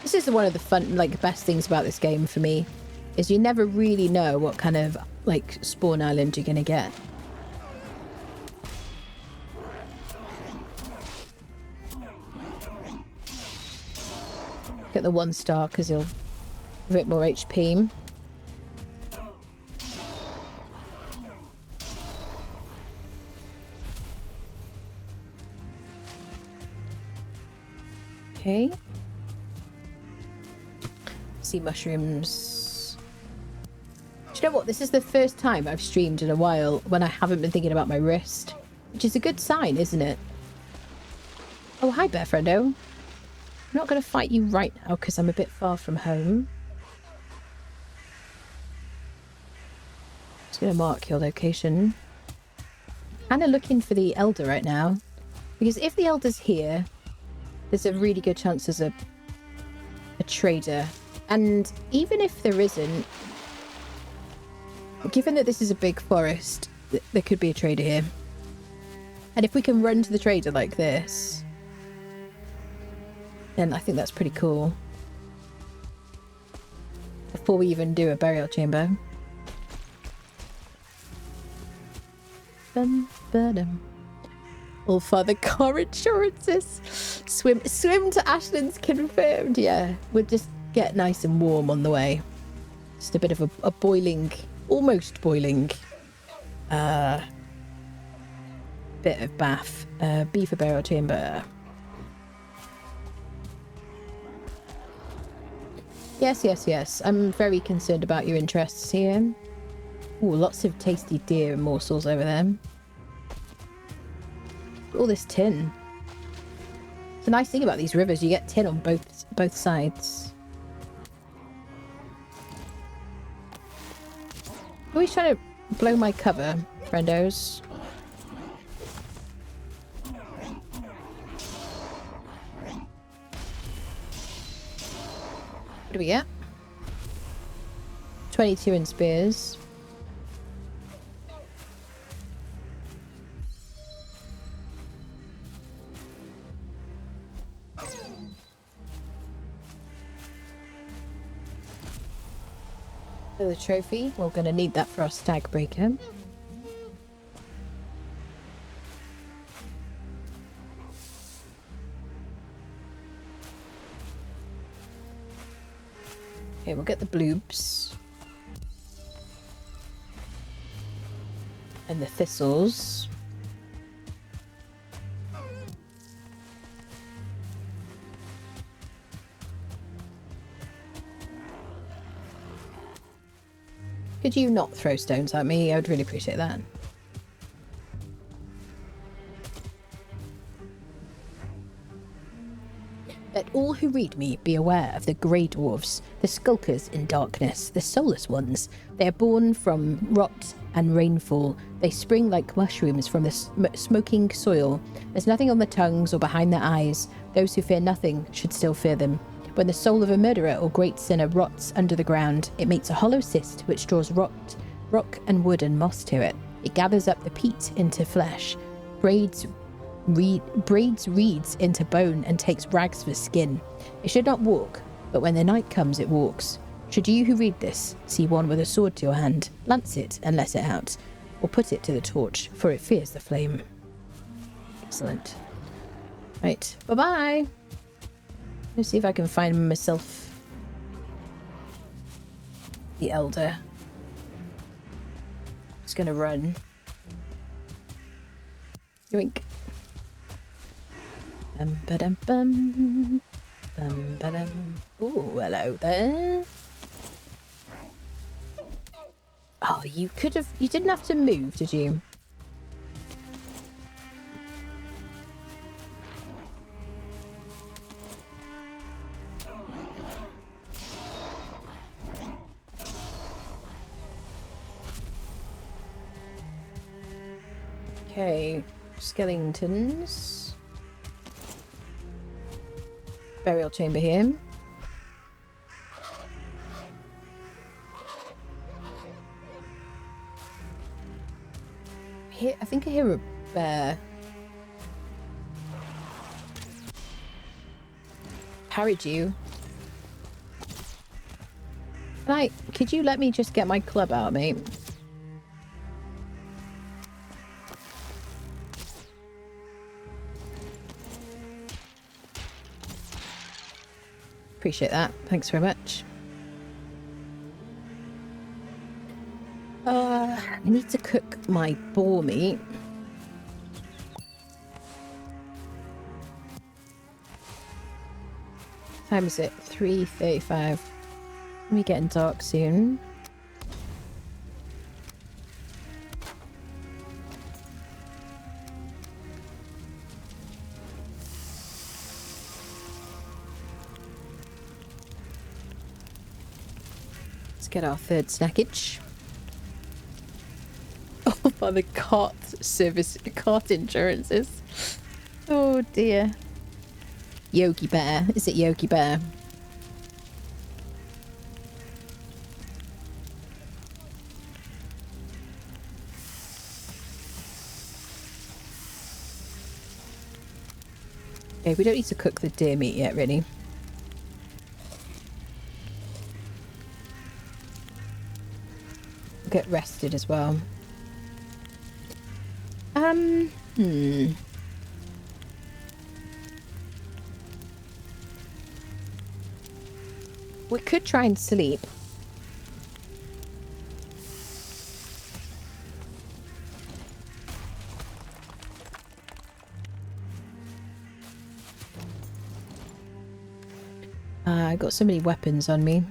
This is one of the fun, like, best things about this game for me, is you never really know what kind of, like, spawn island you're gonna get. Get the 1 star because he'll have a bit more HP. Okay. Sea mushrooms. Do you know what? This is the first time I've streamed in a while when I haven't been thinking about my wrist, which is a good sign, isn't it? Oh, hi, Bear Friendo. I'm not going to fight you right now because I'm a bit far from home. Just going to mark your location. Kind of looking for the Elder right now. Because if the Elder's here, there's a really good chance there's a trader. And even if there isn't, given that this is a big forest, there could be a trader here. And if we can run to the trader like this, then I think that's pretty cool. Before we even do a burial chamber. All father car insurances. Swim to Ashland's confirmed. Yeah, we'll just get nice and warm on the way. Just a bit of a boiling, almost boiling bit of bath. B for burial chamber. Yes, yes, yes. I'm very concerned about your interests here. Ooh, lots of tasty deer and morsels over there. All this tin. It's a nice thing about these rivers. You get tin on both sides. Always trying to blow my cover, friendos. What do we get? 22 in spears. For the trophy, we're going to need that for our stag breaker. Okay, we'll get the bloobs. And the thistles. Could you not throw stones at me? I would really appreciate that. Let all who read me be aware of the grey dwarves, the skulkers in darkness, the soulless ones. They are born from rot and rainfall. They spring like mushrooms from the smoking soil. There's nothing on their tongues or behind their eyes. Those who fear nothing should still fear them. When the soul of a murderer or great sinner rots under the ground, it makes a hollow cyst which draws rock and wood and moss to it. It gathers up the peat into flesh, braids reeds into bone, and takes rags for skin. It should not walk, but when the night comes it walks. Should you who read this see one with a sword to your hand, lance it and let it out, or put it to the torch, for it fears the flame. Excellent. Right, bye-bye. Let's see if I can find myself the elder. Just gonna run. Yoink. Bum-ba-dum-bum. Bum-ba-dum. Ooh, hello there. Oh, you didn't have to move, did you? Okay, skeletons. Burial chamber here. I think I hear a bear. Carried you. Right, could you let me just get my club out, mate? Appreciate that. Thanks very much. I need to cook my boar meat. What time is it? 3:35. We're getting dark soon. Get our third snackage. Oh, by the cart insurances. Oh dear. Yogi Bear. Is it Yogi Bear? Okay, we don't need to cook the deer meat yet, really. Get rested as well. We could try and sleep. I got so many weapons on me.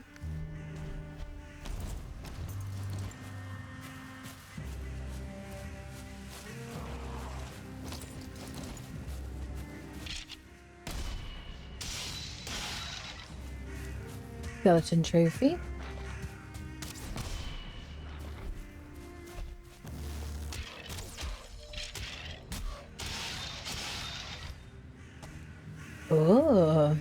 Skeleton trophy. Oh.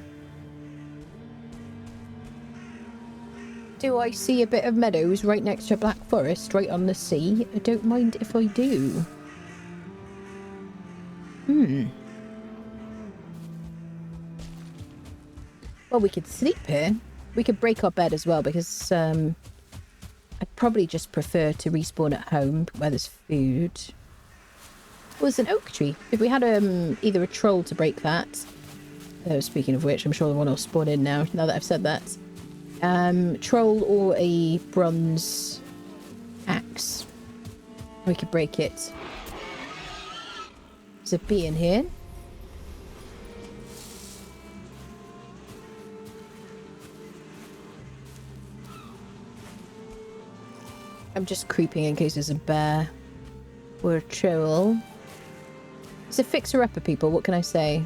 Do I see a bit of meadows right next to a black forest right on the sea? I don't mind if I do. Well, we could sleep here. We could break our bed as well, because I'd probably just prefer to respawn at home where there's food. Well, there's an oak tree. If we had either a troll to break that. Speaking of which, I'm sure the one will spawn in now that I've said that. Troll or a bronze axe. We could break it. There's a bee in here. I'm just creeping in case there's a bear or a troll. It's a fixer-upper, people. What can I say?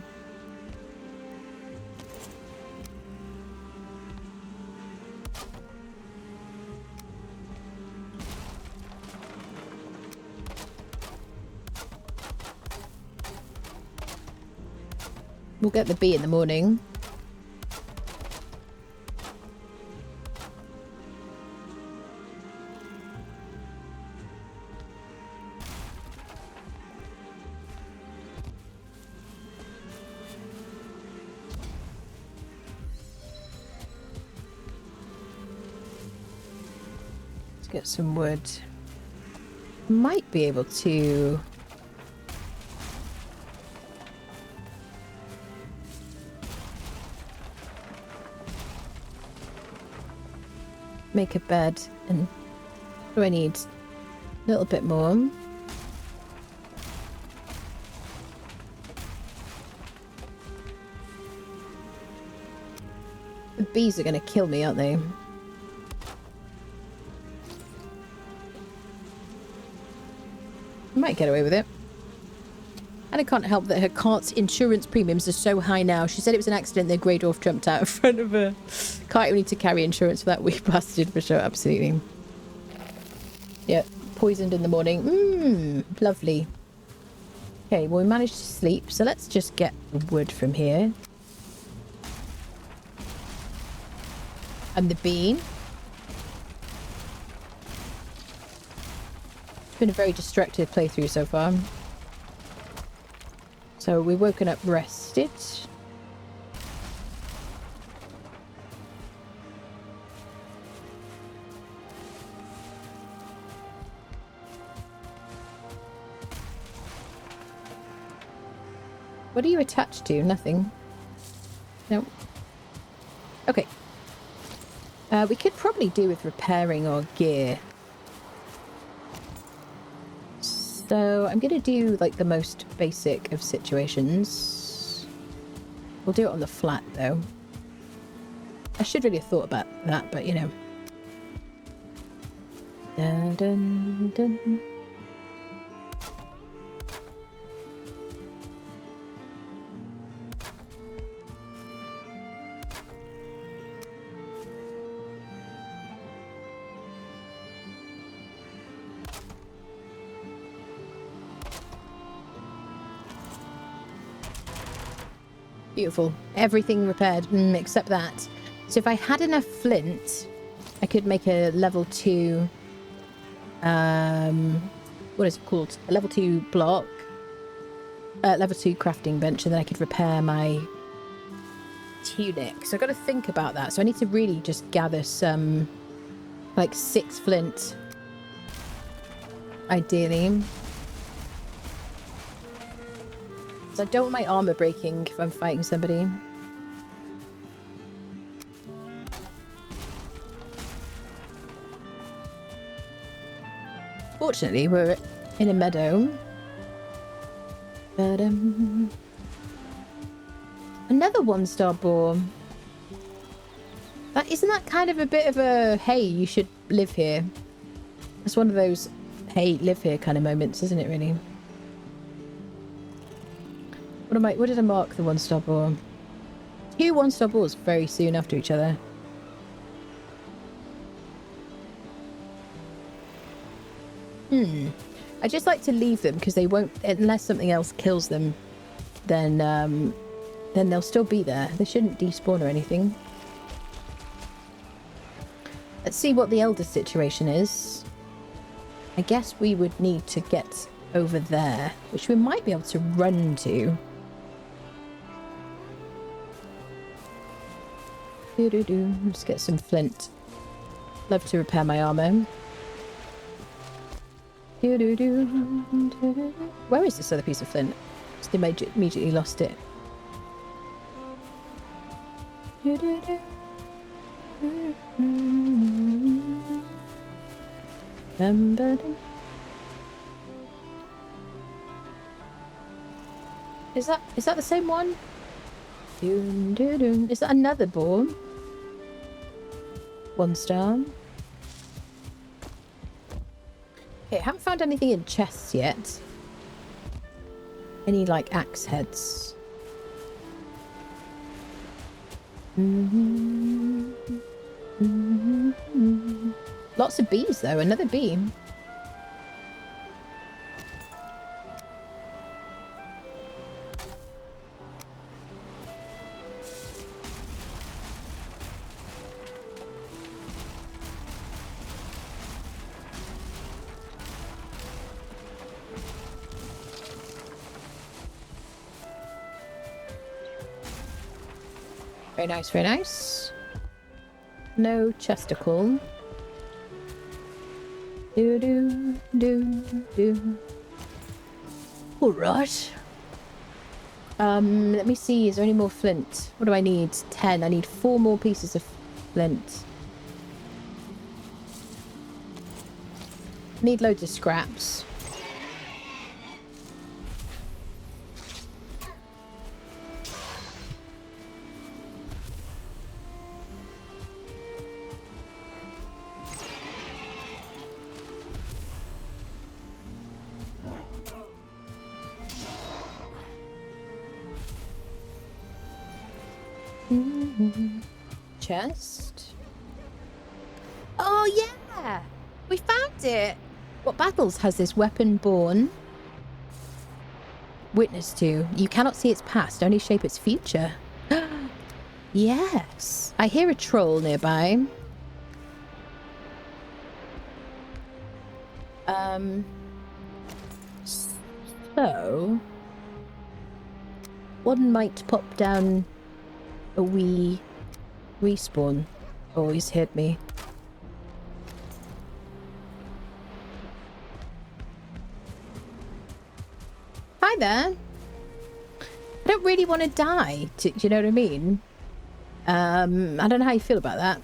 We'll get the bee in the morning. Let's get some wood. Might be able to... make a bed. And what do I need? A little bit more. The bees are going to kill me, aren't they? I might get away with it. And I can't help that her cart's insurance premiums are so high now. She said it was an accident that Grey Dwarf jumped out in front of her. Can't even need to carry insurance for that wee bastard for sure. Absolutely. Yeah, poisoned in the morning. Lovely. Okay, well we managed to sleep. So let's just get the wood from here. And the bean. It's been a very destructive playthrough so far. So we've woken up rested. What are you attached to? Nothing. No. Okay. We could probably do with repairing our gear. So I'm going to do like the most basic of situations. We'll do it on the flat though. I should really have thought about that, but you know. Dun, dun, dun. Beautiful. Everything repaired, except that. So if I had enough flint, I could make a level 2... what is it called? A level 2 block. Level 2 crafting bench, and then I could repair my tunic. So I've got to think about that. So I need to really just gather some, like 6 flint, ideally. So I don't want my armor breaking if I'm fighting somebody. Fortunately, we're in a meadow. Another 1-star boar. Isn't that kind of a bit of a, hey, you should live here? It's one of those, hey, live here kind of moments, isn't it, really? What did I mark the 1-star boar? 2 1-star boars very soon after each other. I just like to leave them because they won't, unless something else kills them, then they'll still be there. They shouldn't despawn or anything. Let's see what the elder situation is. I guess we would need to get over there, which we might be able to run to. Let's get some flint. Love to repair my armor. Where is this other piece of flint? Just immediately lost it. Is that the same one? Is that another boar? 1 star. Okay, I haven't found anything in chests yet. Any, like, axe heads. Lots of bees, though. Another bee. Very nice, very nice. No chesticle. Do. All right. Let me see. Is there any more flint? What do I need? 10. I need 4 more pieces of flint. Need loads of scraps. Chest. Oh yeah, we found it. What battles has this weapon borne witness to? You cannot see its past, only shape its future. Yes, I hear a troll nearby. So one might pop down a wee respawn. Oh, he's hit me. Hi there. I don't really want to die. Do you know what I mean? I don't know how you feel about that.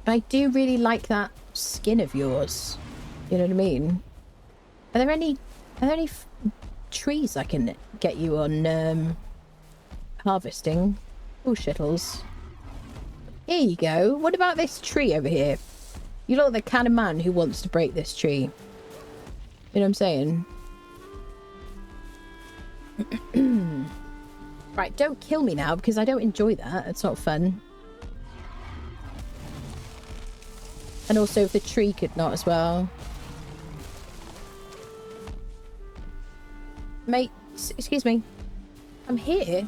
But I do really like that skin of yours. You know what I mean? Are there any trees I can get you on harvesting? Oh, shittles. Here you go. What about this tree over here? You look like the kind of man who wants to break this tree. You know what I'm saying? Right, don't kill me now because I don't enjoy that. It's not fun. And also if the tree could not as well. Mate, excuse me. I'm here.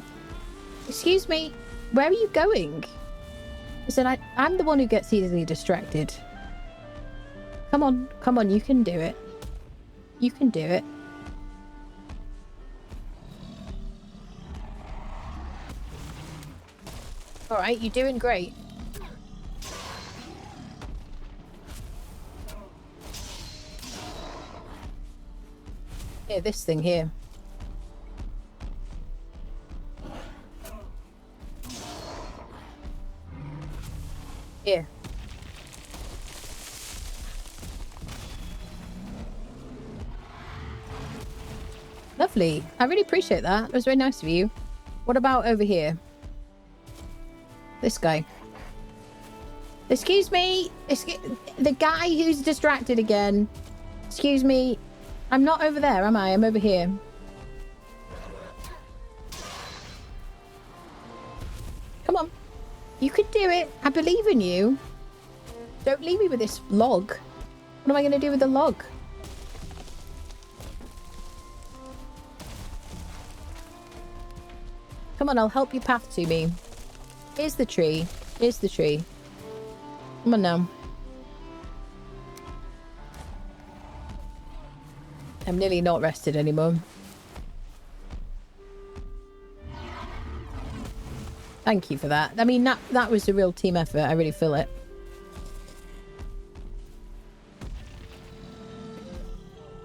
Excuse me. Where are you going? Listen, I'm the one who gets easily distracted. Come on, you can do it. You can do it. Alright, you're doing great. Here, this thing here. Here. Lovely. I really appreciate that. It was very nice of you. What about over here? This guy. Excuse me. The guy who's distracted again. Excuse me. I'm not over there, am I? I'm over here. Come on. You can do it. I believe in you. Don't leave me with this log. What am I going to do with the log? Come on, I'll help you path to me. Here's the tree. Here's the tree. Come on now. I'm nearly not rested anymore. Thank you for that. I mean, that was a real team effort. I really feel it.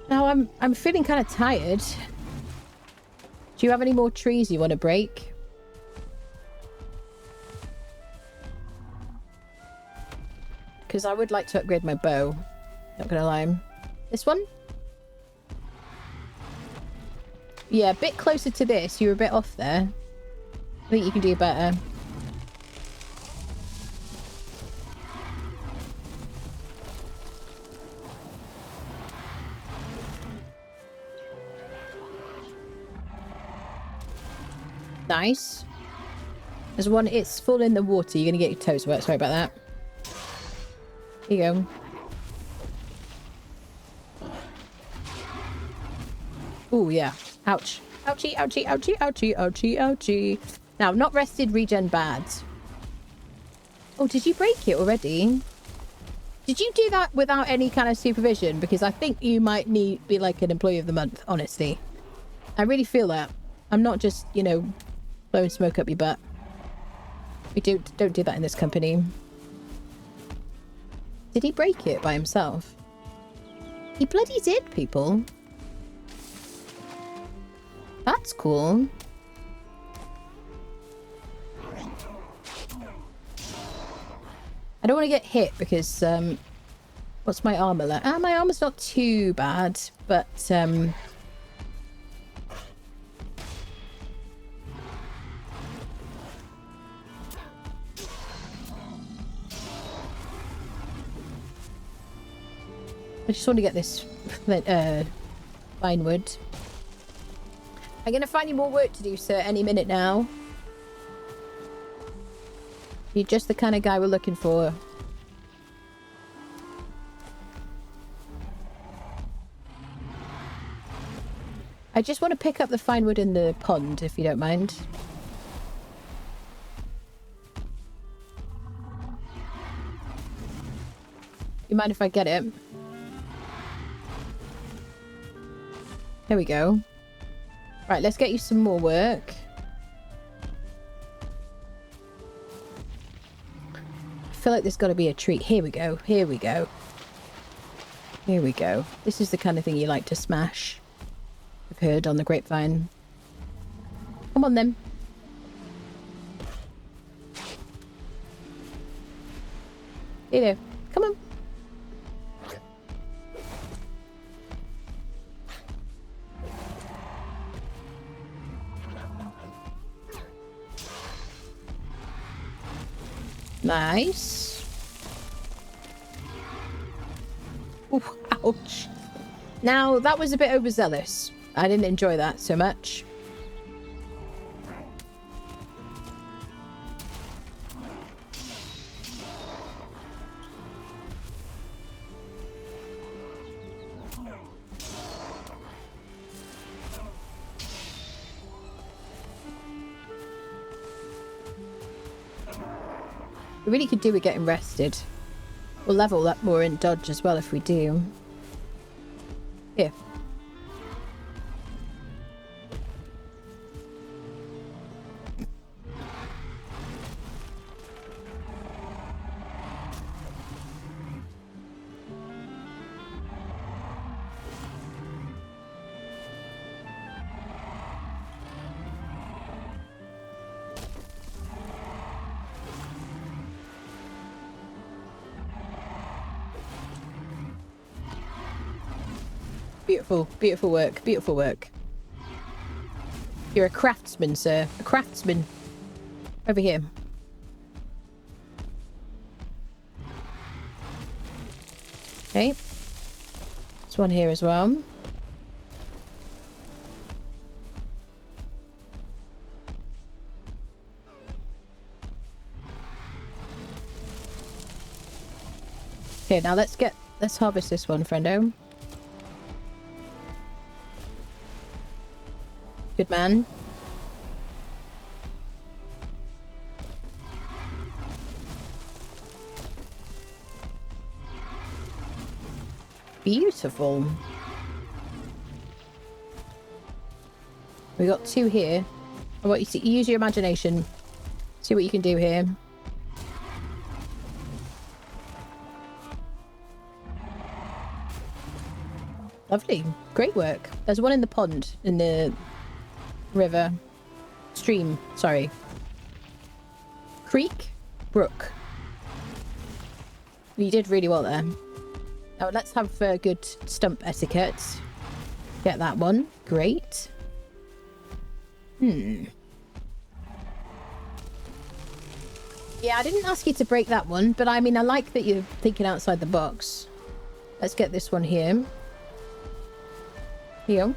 Now I'm feeling kind of tired. Do you have any more trees you want to break? because I would like to upgrade my bow. Not gonna lie. This one? Yeah, a bit closer to this. You were a bit off there. I think you can do better. Nice. There's one, it's full in the water. You're gonna get your toes wet. Sorry about that. Here you go. Oh, yeah. Ouch. Ouchie, ouchie, ouchie, ouchie, ouchie, ouchie. Now, not rested, regen bad. Oh, did you break it already? Did you do that without any kind of supervision? Because I think you might be like an employee of the month, honestly. I really feel that. I'm not just, you know, blowing smoke up your butt. We don't do that in this company. Did he break it by himself? He bloody did, people. That's cool. I don't want to get hit because, what's my armor like? Ah, my armor's not too bad, but, I just want to get this fine wood. I'm going to find you more work to do, sir, any minute now. You're just the kind of guy we're looking for. I just want to pick up the fine wood in the pond, if you don't mind. You mind if I get it? There we go. Right, let's get you some more work. I feel like there's got to be a treat. Here we go. Here we go. Here we go. This is the kind of thing you like to smash. I've heard on the grapevine. Come on, then. Hey there. Come on. Nice. Ooh, ouch. Now, that was a bit overzealous. I didn't enjoy that so much. We really could do with getting rested. We'll level up more in dodge as well if we do. Here. Beautiful, beautiful work, beautiful work. You're a craftsman, sir. A craftsman. Over here. Okay. There's one here as well. Okay, now let's harvest this one, friendo. Good man. Beautiful. We got two here. I want you to use your imagination. See what you can do here. Lovely. Great work. There's one in the pond, in the river. Stream, sorry. Creek? Brook. You did really well there. Now let's have good stump etiquette. Get that one. Great. Yeah, I didn't ask you to break that one, but I mean, I like that you're thinking outside the box. Let's get this one here. Here.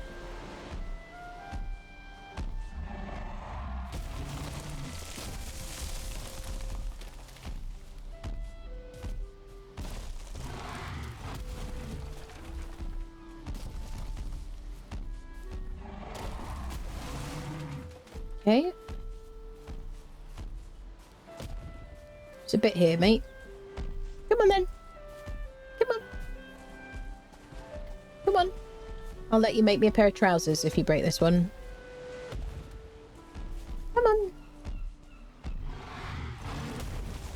Okay. It's a bit here, mate. Come on then. Come on. Come on. I'll let you make me a pair of trousers if you break this one. Come on.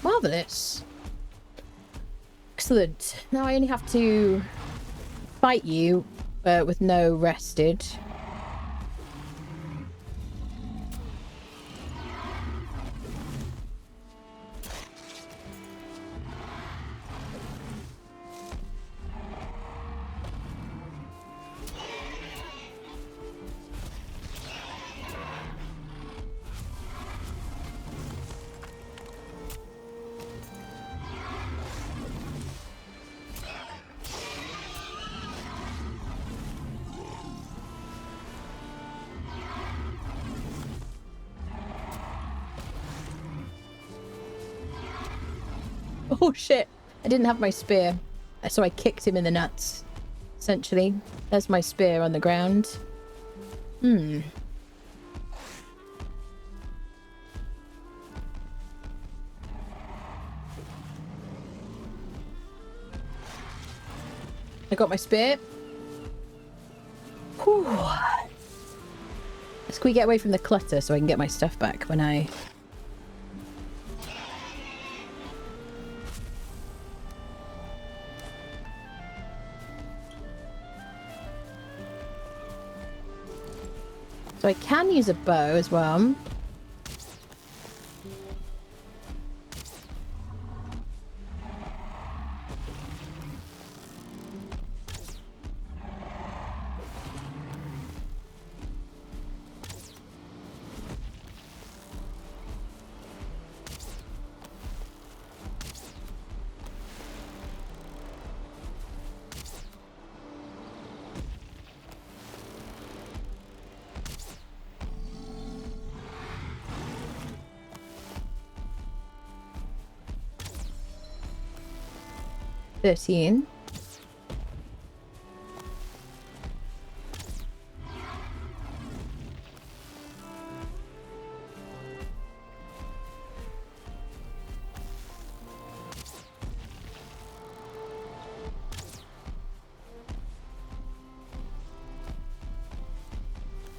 Marvellous. Excellent. Now I only have to fight you with no rested. Oh shit, I didn't have my spear, so I kicked him in the nuts, essentially. There's my spear on the ground. I got my spear. Whew. Can we get away from the clutter so I can get my stuff back when I... So I can use a bow as well.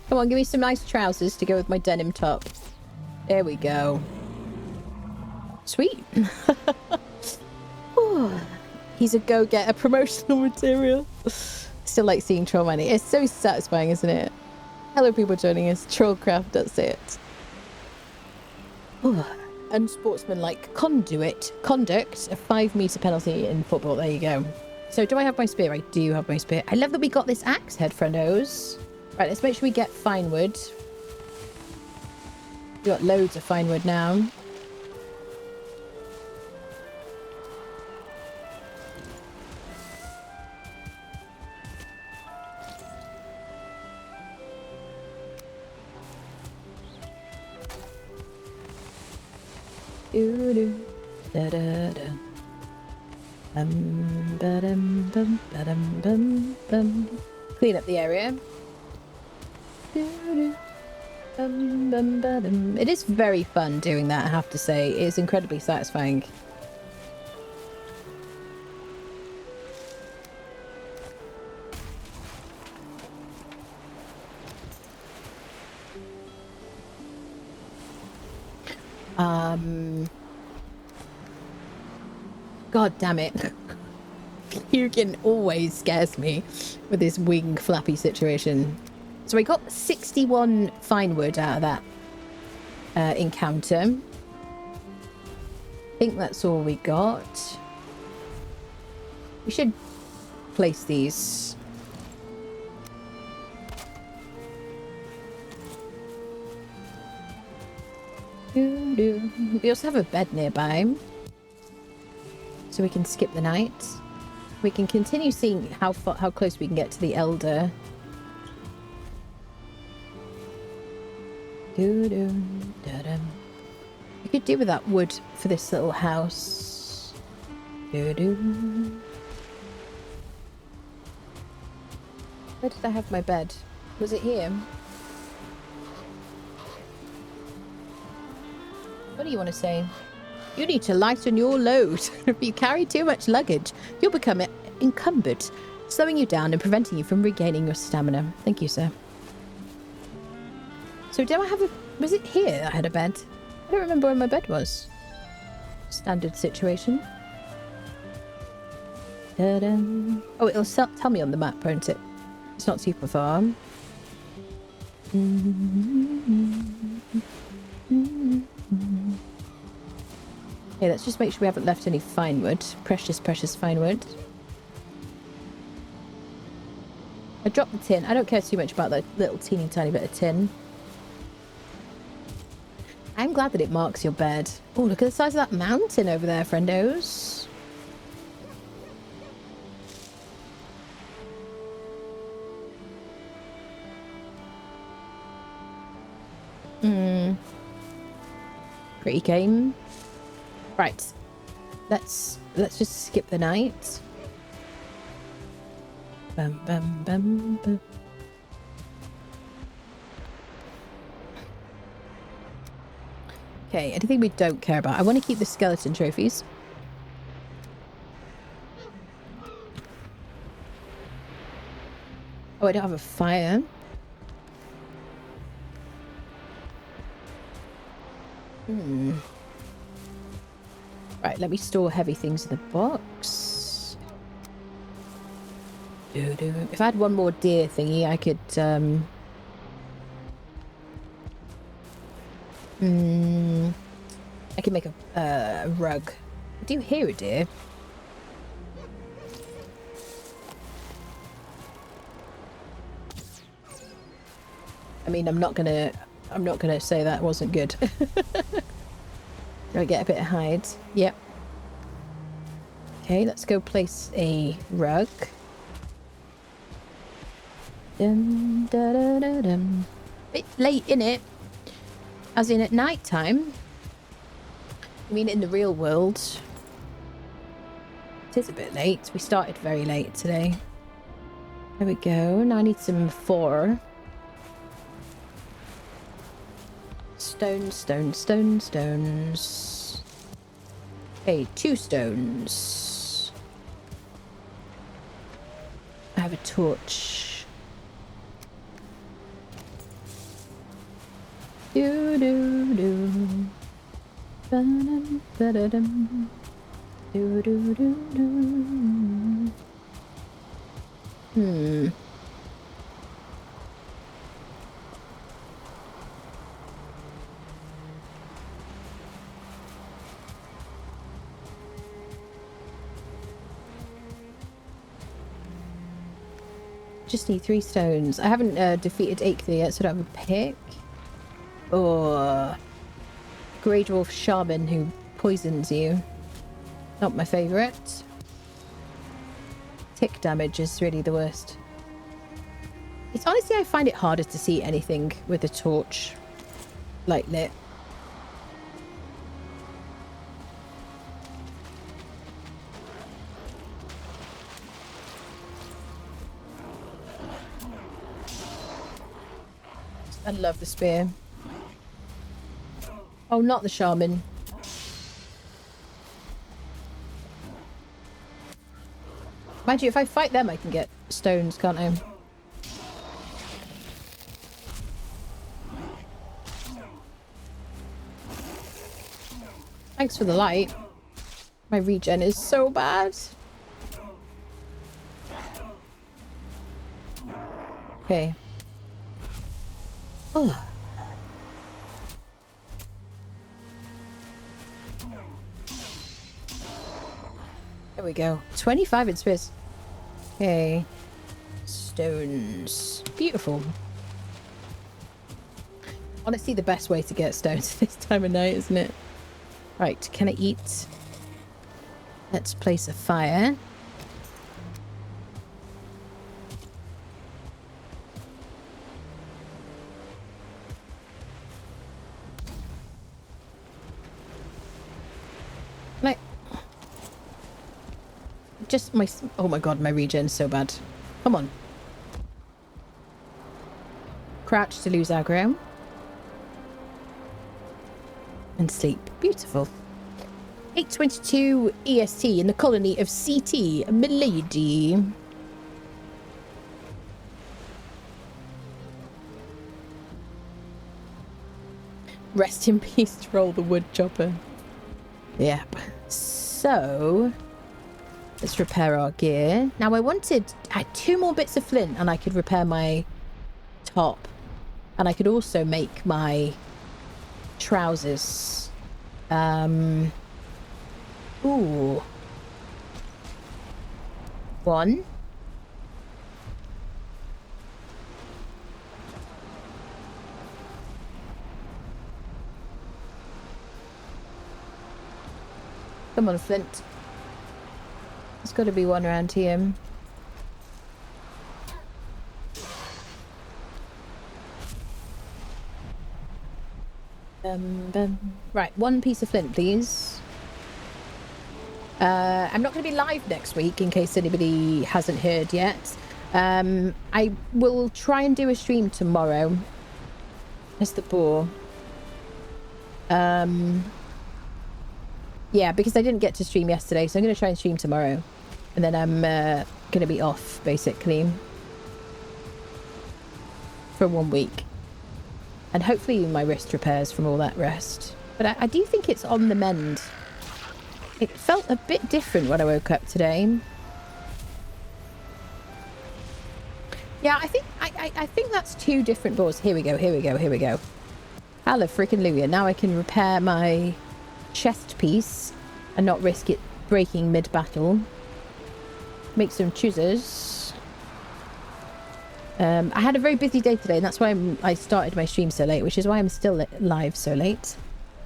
Come on, give me some nice trousers to go with my denim top. There we go. Sweet. He's a go-getter, promotional material. Still like seeing troll money. It's so satisfying, isn't it? Hello, people joining us. Trollcraft, that's it. Unsportsmanlike conduct. A 5-meter penalty in football. There you go. So, do I have my spear? I do have my spear. I love that we got this axe head, friendos. Right, let's make sure we get fine wood. We've got loads of fine wood now. Da, da, da. Ba-dum, bum, ba-dum, bum, bum. Clean up the area. Bum, bum, ba-dum. It is very fun doing that, I have to say. It is incredibly satisfying. God damn it. Hugin always scares me with this wing flappy situation. So I got 61 fine wood out of that encounter. I think that's all we got. We should place these. We also have a bed nearby, so we can skip the night. We can continue seeing how close we can get to the Elder. We could do with that wood for this little house. Where did I have my bed? Was it here? What do you want to say? You need to lighten your load. If you carry too much luggage, you'll become encumbered, slowing you down and preventing you from regaining your stamina. Thank you, sir. So do I have a... Was it here I had a bed? I don't remember where my bed was. Standard situation. Da-dum. Oh, it'll tell me on the map, won't it? It's not super far. Okay, let's just make sure we haven't left any fine wood. Precious, precious fine wood. I dropped the tin. I don't care too much about that little teeny tiny bit of tin. I'm glad that it marks your bed. Oh, look at the size of that mountain over there, friendos. Pretty game. Right. Let's just skip the night. Bum bum bum bum. Okay, anything we don't care about. I want to keep the skeleton trophies. Oh, I don't have a fire. Right, let me store heavy things in the box. If I had one more deer thingy, I could, I can make a rug. Do you hear a deer? I mean, I'm not gonna say that wasn't good. Do I get a bit of hide? Yep. Okay, let's go place a rug. Dum, da, da, da, dum. Bit late, innit? As in at night time. I mean, in the real world. It is a bit late. We started very late today. There we go. Now I need some 4. Stones, stones, stones, stones. Okay, 2 stones. I have a torch. Do do do. Ba-dum, ba-da-dum. Do do do do. Just need 3 stones. I haven't defeated Aikthir yet, so I don't have a pick. Or Grey Dwarf Shaman who poisons you. Not my favourite. Tick damage is really the worst. It's honestly, I find it harder to see anything with a torch like lit. I love the spear. Oh, not the shaman. Mind you, if I fight them, I can get stones, can't I? Thanks for the light. My regen is so bad. Okay. Oh. There we go. 25 in space. Okay. Stones. Beautiful. Honestly, the best way to get stones this time of night, isn't it? Right, can I eat? Let's place a fire. Like, just my... Oh my god, my regen's so bad. Come on. Crouch to lose aggro. And sleep. Beautiful. 8:22 EST in the colony of CT, milady. Rest in peace, Troll the wood chopper. Yep. So, let's repair our gear. Now I had 2 more bits of flint and I could repair my top. And I could also make my trousers. Ooh. 1. Come on, Flint. There's got to be one around here. Right, 1 piece of flint, please. I'm not going to be live next week, in case anybody hasn't heard yet. I will try and do a stream tomorrow. That's the boar. Yeah, because I didn't get to stream yesterday, so I'm going to try and stream tomorrow. And then I'm going to be off, basically. For 1 week. And hopefully my wrist repairs from all that rest. But I do think it's on the mend. It felt a bit different when I woke up today. Yeah, I think that's 2 different boars. Here we go, here we go, here we go. Hallelujah. Now I can repair my chest piece and not risk it breaking mid-battle. Make some choosers. I had a very busy day today, and that's why I started my stream so late, which is why I'm still live so late.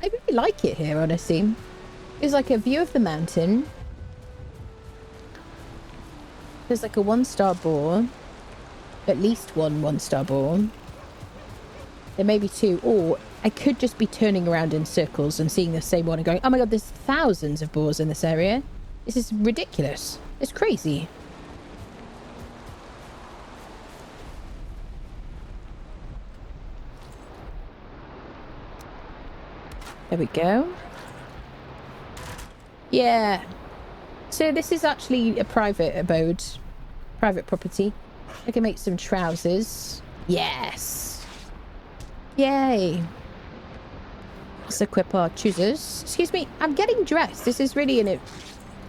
I really like it here, honestly. There's like a view of the mountain. There's like a 1-star boar. At least 1 1-star boar. There may be 2, or I could just be turning around in circles and seeing the same one and going, oh my god, there's thousands of boars in this area. This is ridiculous. It's crazy. There we go. Yeah. So this is actually a private abode. Private property. I can make some trousers. Yes. Yay. Let's equip our choosers. Excuse me, I'm getting dressed. This is really an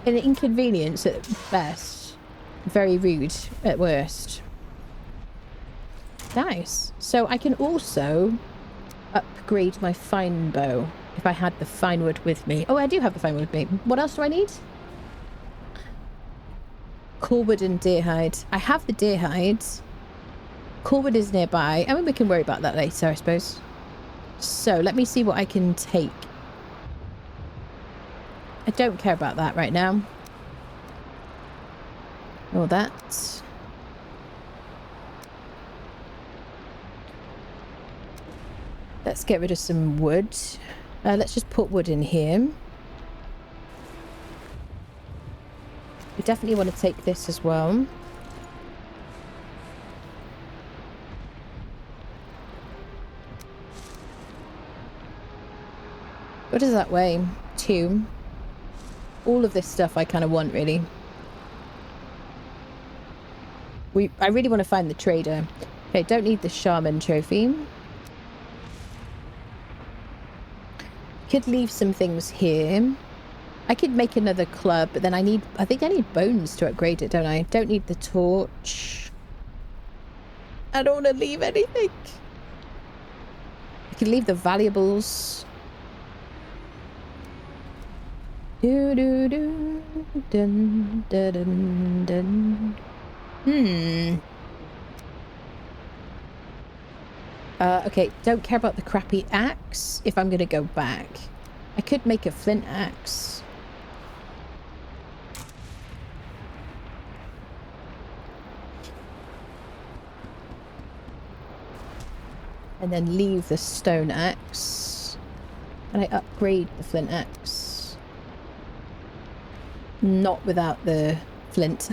inconvenience at best. Very rude at worst. Nice. So I can also upgrade my fine bow. If I had the fine wood with me. Oh, I do have the fine wood with me. What else do I need? Corewood and deer hide. I have the deer hides. Corewood is nearby. I mean, we can worry about that later, I suppose. So, let me see what I can take. I don't care about that right now. Or that. Let's get rid of some wood. Let's just put wood in here. We definitely want to take this as well. What does that weigh? 2. All of this stuff I kind of want, really. I really want to find the trader. Okay, don't need the shaman trophy. Could leave some things here. I could make another club, but then I think I need bones to upgrade it, don't I? Don't need the torch. I don't want to leave anything. I could leave the valuables. Do do do dun dun dun dun. Okay, don't care about the crappy axe if I'm gonna go back. I could make a flint axe. And then leave the stone axe. And I upgrade the flint axe. Not without the flint.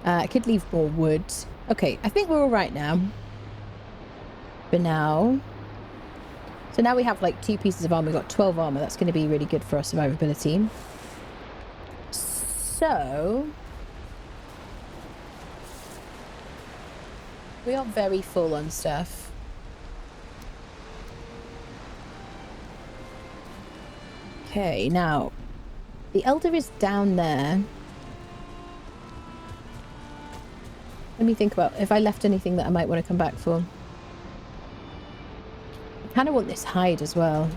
I could leave more wood. Okay, I think we're all right now. For now. So now we have like 2 pieces of armor. We've got 12 armor. That's going to be really good for our survivability. So we are very full on stuff. Okay, now the Elder is down there. Let me think about if I left anything that I might want to come back for. I kind of want this hide as well.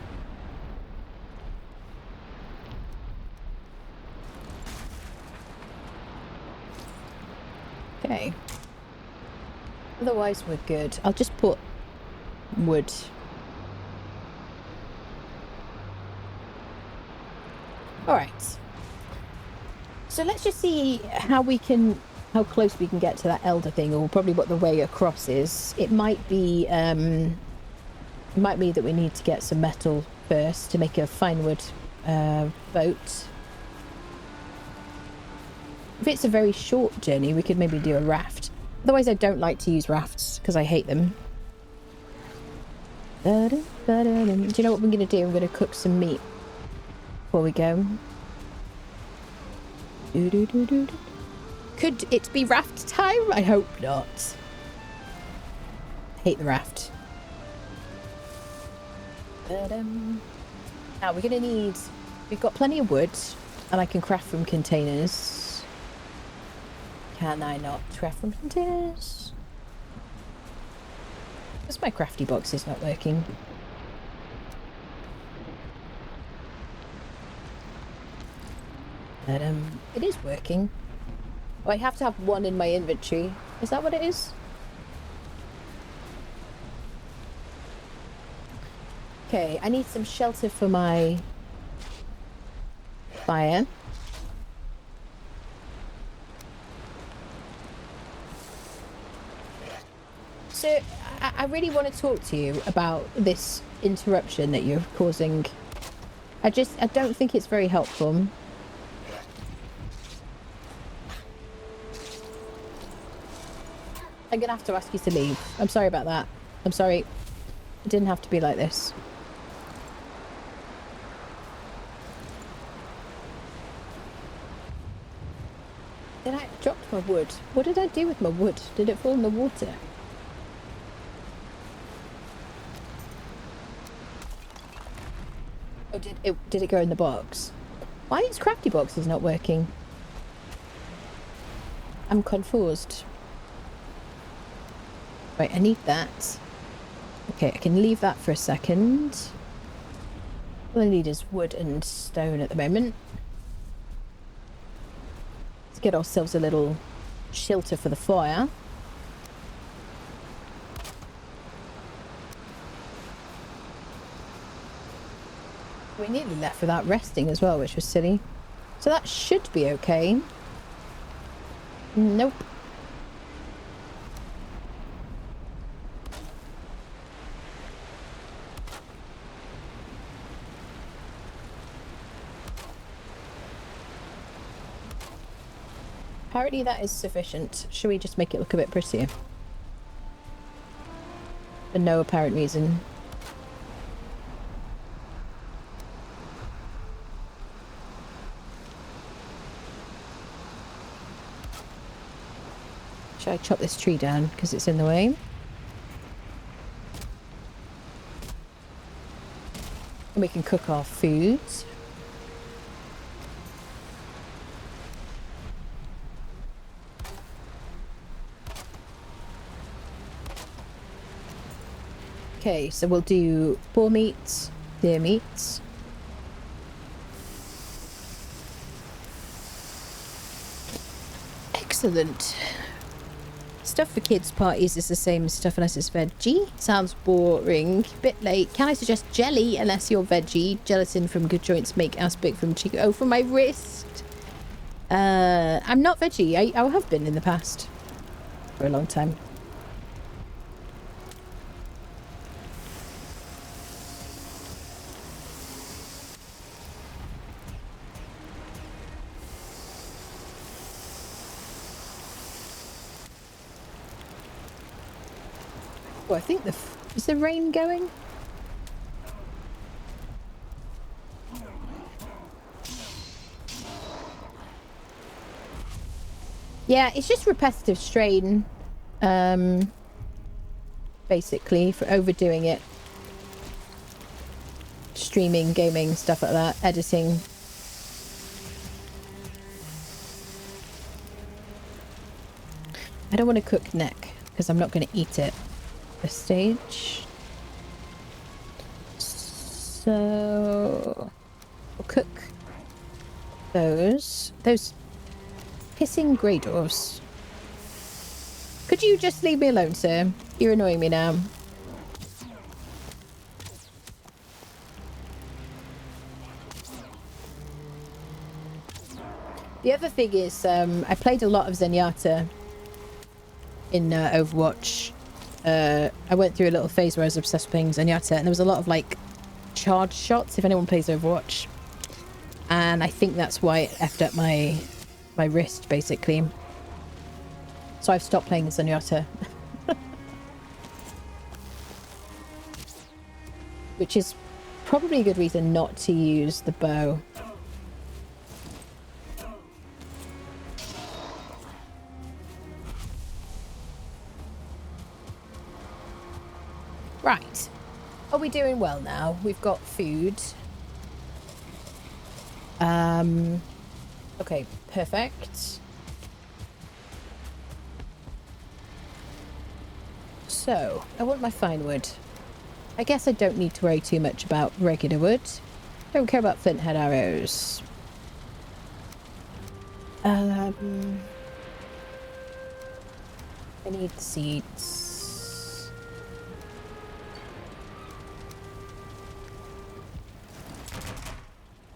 Okay. Otherwise, we're good. I'll just put wood. All right. So let's just see how close we can get to that Elder thing, or probably what the way across is. It might be that we need to get some metal first to make a fine wood boat. If it's a very short journey, we could maybe do a raft. Otherwise, I don't like to use rafts because I hate them. Do you know what we're going to do? I'm going to cook some meat before we go. Could it be raft time? I hope not. Hate the raft. Now we're going to need... We've got plenty of wood, and I can craft from containers. Can I not craft from containers? Because my crafty box is not working. It is working. Oh, I have to have one in my inventory. Is that what it is? Okay, I need some shelter for my fire. So, I really want to talk to you about this interruption that you're causing. I don't think it's very helpful. I'm gonna have to ask you to leave. I'm sorry about that. I'm sorry. It didn't have to be like this. Then I dropped my wood. What did I do with my wood? Did it fall in the water? Oh, did it go in the box? Why is crafty boxes not working? I'm confused. Right, I need that. Okay, I can leave that for a second. All I need is wood and stone at the moment. Let's get ourselves a little shelter for the fire. We nearly left without resting as well, which was silly. So that should be okay. Nope. Apparently that is sufficient. Should we just make it look a bit prettier? For no apparent reason. Should I chop this tree down because it's in the way? And we can cook our food. Okay, so we'll do boar meat, deer meat. Excellent. Stuff for kids' parties is the same stuff unless it's veggie. Sounds boring. Bit late. Can I suggest jelly unless you're veggie? Gelatin from good joints make aspic from chicken. Oh, from my wrist. I'm not veggie. I have been in the past. For a long time. Oh, I think is the rain going? Yeah, it's just repetitive strain. Basically, for overdoing it. Streaming, gaming, stuff like that. Editing. I don't want to cook neck because I'm not going to eat it. Stage. So we'll cook those pissing grey dwarfs. Could you just leave me alone, sir? You're annoying me now. The other thing is I played a lot of Zenyatta in Overwatch. I went through a little phase where I was obsessed with playing Zenyatta, and there was a lot of like charge shots if anyone plays Overwatch, and I think that's why it effed up my wrist basically. So I've stopped playing Zenyatta. Which is probably a good reason not to use the bow. Right. Are we doing well now? We've got food. Okay, perfect. So, I want my fine wood. I guess I don't need to worry too much about regular wood. Don't care about flint head arrows. I need seeds.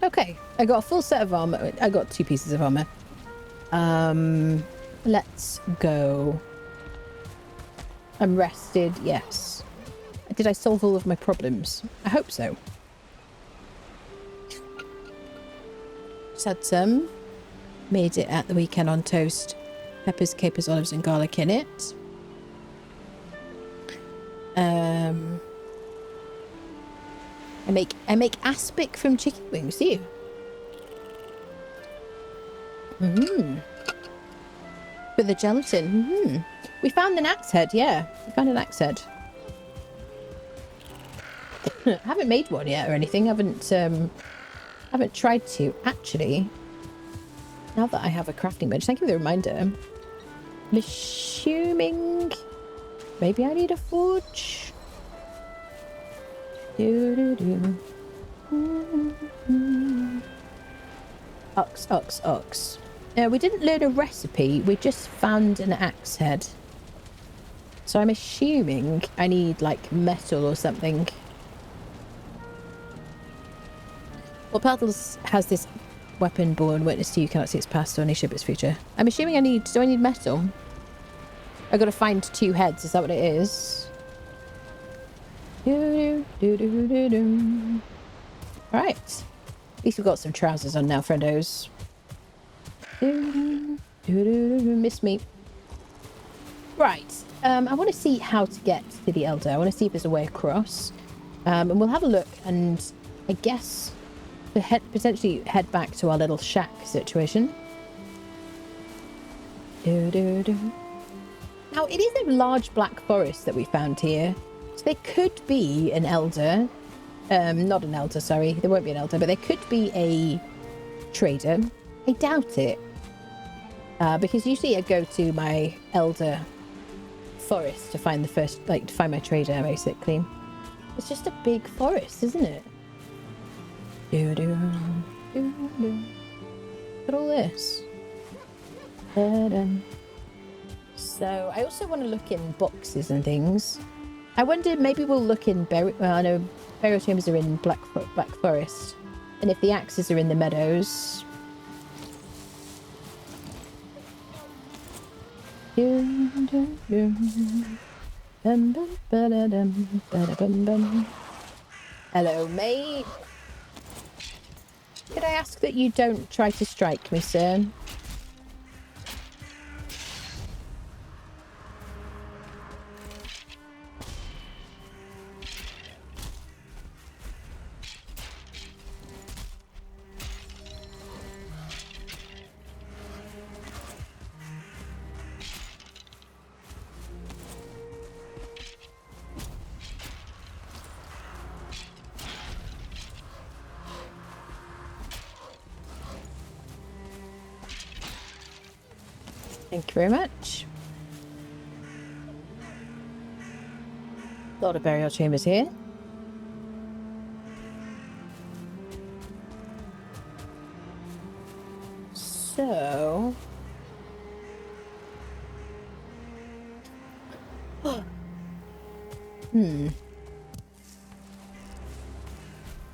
Okay, I got a full set of armor. I got 2 pieces of armor. Let's go. I'm rested, yes. Did I solve all of my problems? I hope so. Just had some. Made it at the weekend on toast. Peppers, capers, olives and garlic in it. I make aspic from chicken wings, do you? With the gelatin. We found an axe head, yeah. We found an axe head. Haven't made one yet or anything. Haven't tried to. Actually, now that I have a crafting bench, thank you for the reminder. I'm assuming maybe I need a forge. Ox. We didn't learn a recipe. We just found an axe head. So I'm assuming I need like metal or something. Well, Paddles has this weapon born witness to you cannot see its past or any ship its future. I'm assuming do I need metal? I gotta find 2 heads, is that what it is? Right. At least we've got some trousers on now, friendos. Miss me. Right. I want to see how to get to the Elder. I want to see if there's a way across. And we'll have a look and I guess potentially head back to our little shack situation. Now, it is a large black forest that we found here. So there could be an elder. Not an elder, sorry. There won't be an elder, but there could be a trader. I doubt it. Because usually I go to my elder forest to find to find my trader, basically. It's just a big forest, isn't it? Look at all this. So I also want to look in boxes and things. I wonder, maybe we'll look in well, I know burial chambers are in Black Forest, and if the axes are in the meadows. Hello, mate. Could I ask that you don't try to strike me, sir? Thank you very much. A lot of burial chambers here. So...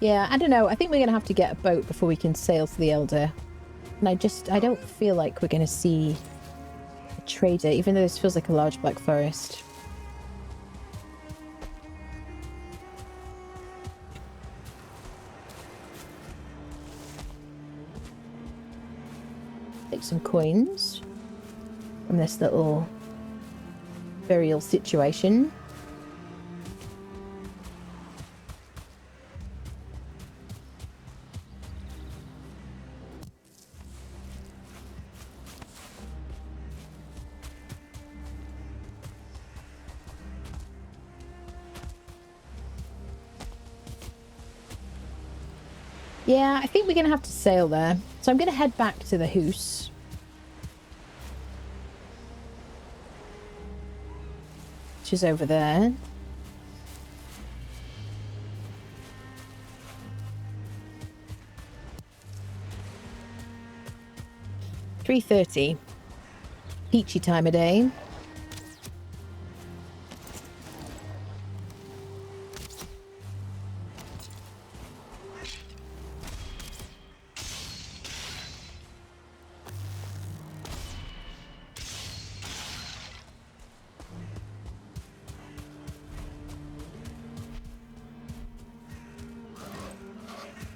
Yeah, I don't know. I think we're going to have to get a boat before we can sail to the Elder. And I don't feel like we're going to see a trader, even though this feels like a large black forest. Take some coins from this little burial situation. Yeah, I think we're going to have to sail there. So I'm going to head back to the house. Which is over there. $3:30. Peachy time of day.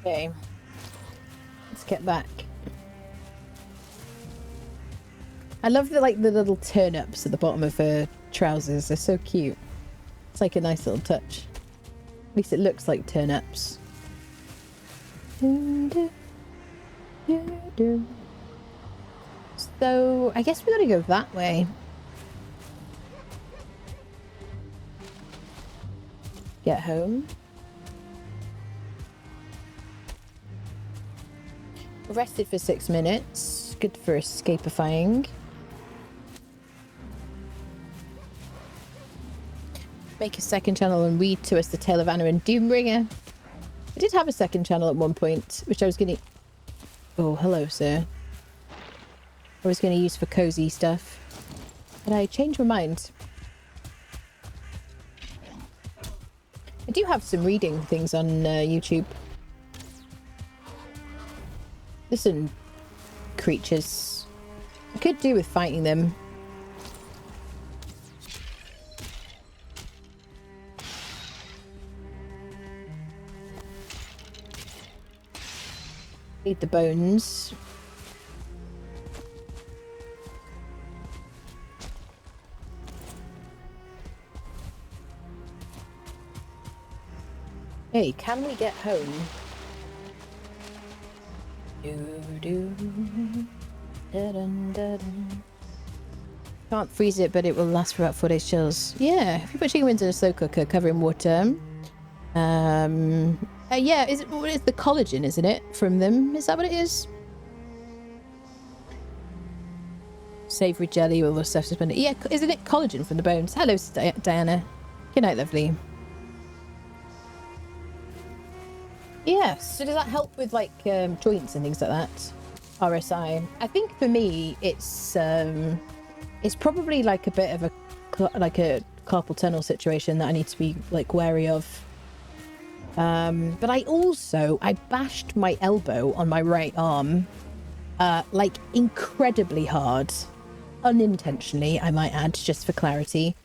Okay, let's get back. I love the the little turn-ups at the bottom of her trousers. They're so cute. It's like a nice little touch. At least it looks like turn-ups. So I guess we gotta go that way. Get home. Rested for 6 minutes. Good for escapifying. Make a second channel and read to us the tale of Anna and Doombringer. I did have a second channel at one point, which I was going to... Oh, hello, sir. I was going to use for cozy stuff. But I changed my mind. I do have some reading things on YouTube. Listen, creatures. I could do with fighting them. Need the bones. Hey, can we get home? Can't freeze it, but it will last for about 4 days chills. Yeah, if you put chicken wings in a slow cooker, cover in water. Yeah, what is the collagen, isn't it? From them, is that what it is? Savoury jelly, all the stuff suspended. Yeah, isn't it collagen from the bones? Hello, Diana. Good night, lovely. Yeah, so does that help with like joints and things like that? RSI. I think for me, it's It's probably like a bit of a carpal tunnel situation that I need to be like wary of. But I bashed my elbow on my right arm, like incredibly hard, unintentionally, I might add, just for clarity.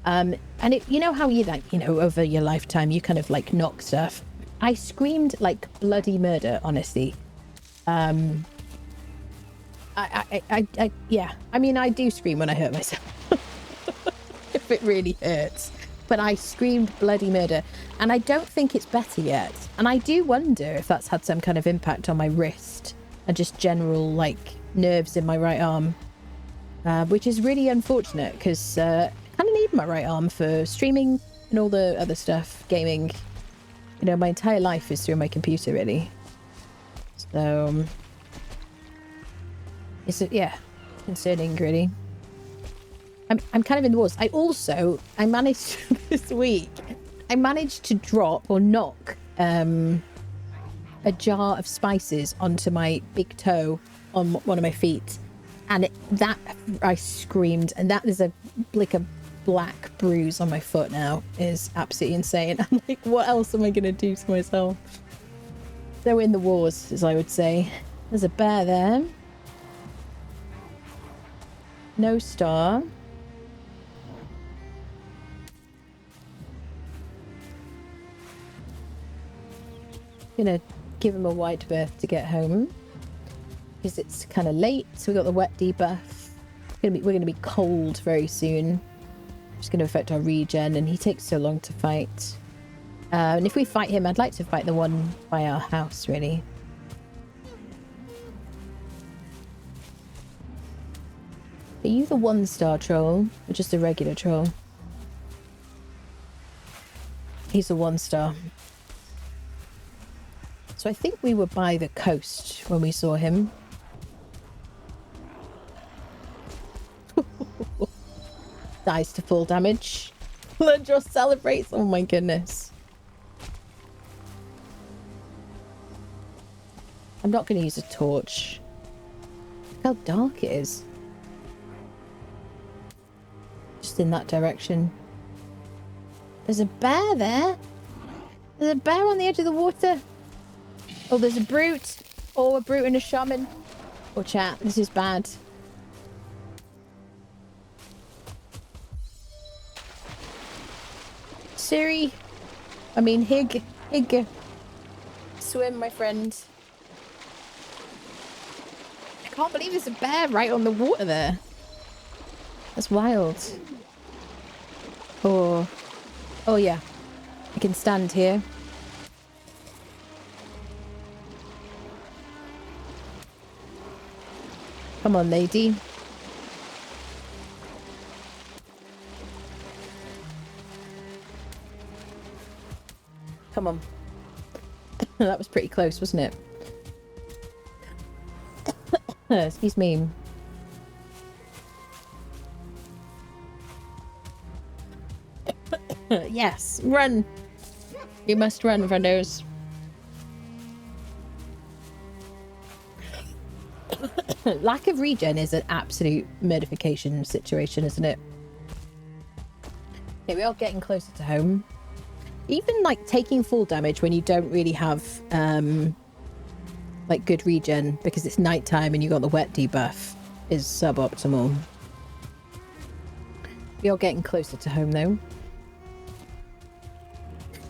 And it, you know how you like, you know, over your lifetime, you kind of like knock stuff. I screamed like bloody murder, honestly. Yeah. I mean, I do scream when I hurt myself. If it really hurts. But I screamed bloody murder. And I don't think it's better yet. And I do wonder if that's had some kind of impact on my wrist and just general, like, nerves in my right arm. Which is really unfortunate because I kind of need my right arm for streaming and all the other stuff, gaming. You know, my entire life is through my computer, really. So, it's, yeah, concerning, really. I'm kind of in the wars. I managed this week, I managed to drop or knock a jar of spices onto my big toe on one of my feet. And I screamed, and that is like a black bruise on my foot now. Is absolutely insane. I'm like, what else am I going to do to myself? So in the wars, as I would say. There's a bear there. No star. Gonna give him a wide berth to get home because it's kind of late, so we got the wet debuff. We're gonna be cold very soon. It's gonna affect our regen, and he takes so long to fight. And if we fight him, I'd like to fight the one by our house, really. Are you the 1-star troll or just a regular troll? He's a 1-star. So I think we were by the coast when we saw him. Dies to full damage. Ledros celebrates. Oh my goodness. I'm not going to use a torch. Look how dark it is. Just in that direction. There's a bear there. There's a bear on the edge of the water. Oh, there's a brute. Oh, a brute and a shaman. Oh, chat, this is bad. Siri. I mean, Hig. Swim, my friend. I can't believe there's a bear right on the water there. That's wild. Oh. Oh, yeah. I can stand here. Come on, lady. Come on. That was pretty close, wasn't it? Excuse me. Yes, run. You must run, friendos. Lack of regen is an absolute murdification situation, isn't it? Okay, we are getting closer to home. Even like taking full damage when you don't really have like good regen because it's nighttime and you got the wet debuff is suboptimal. We are getting closer to home though.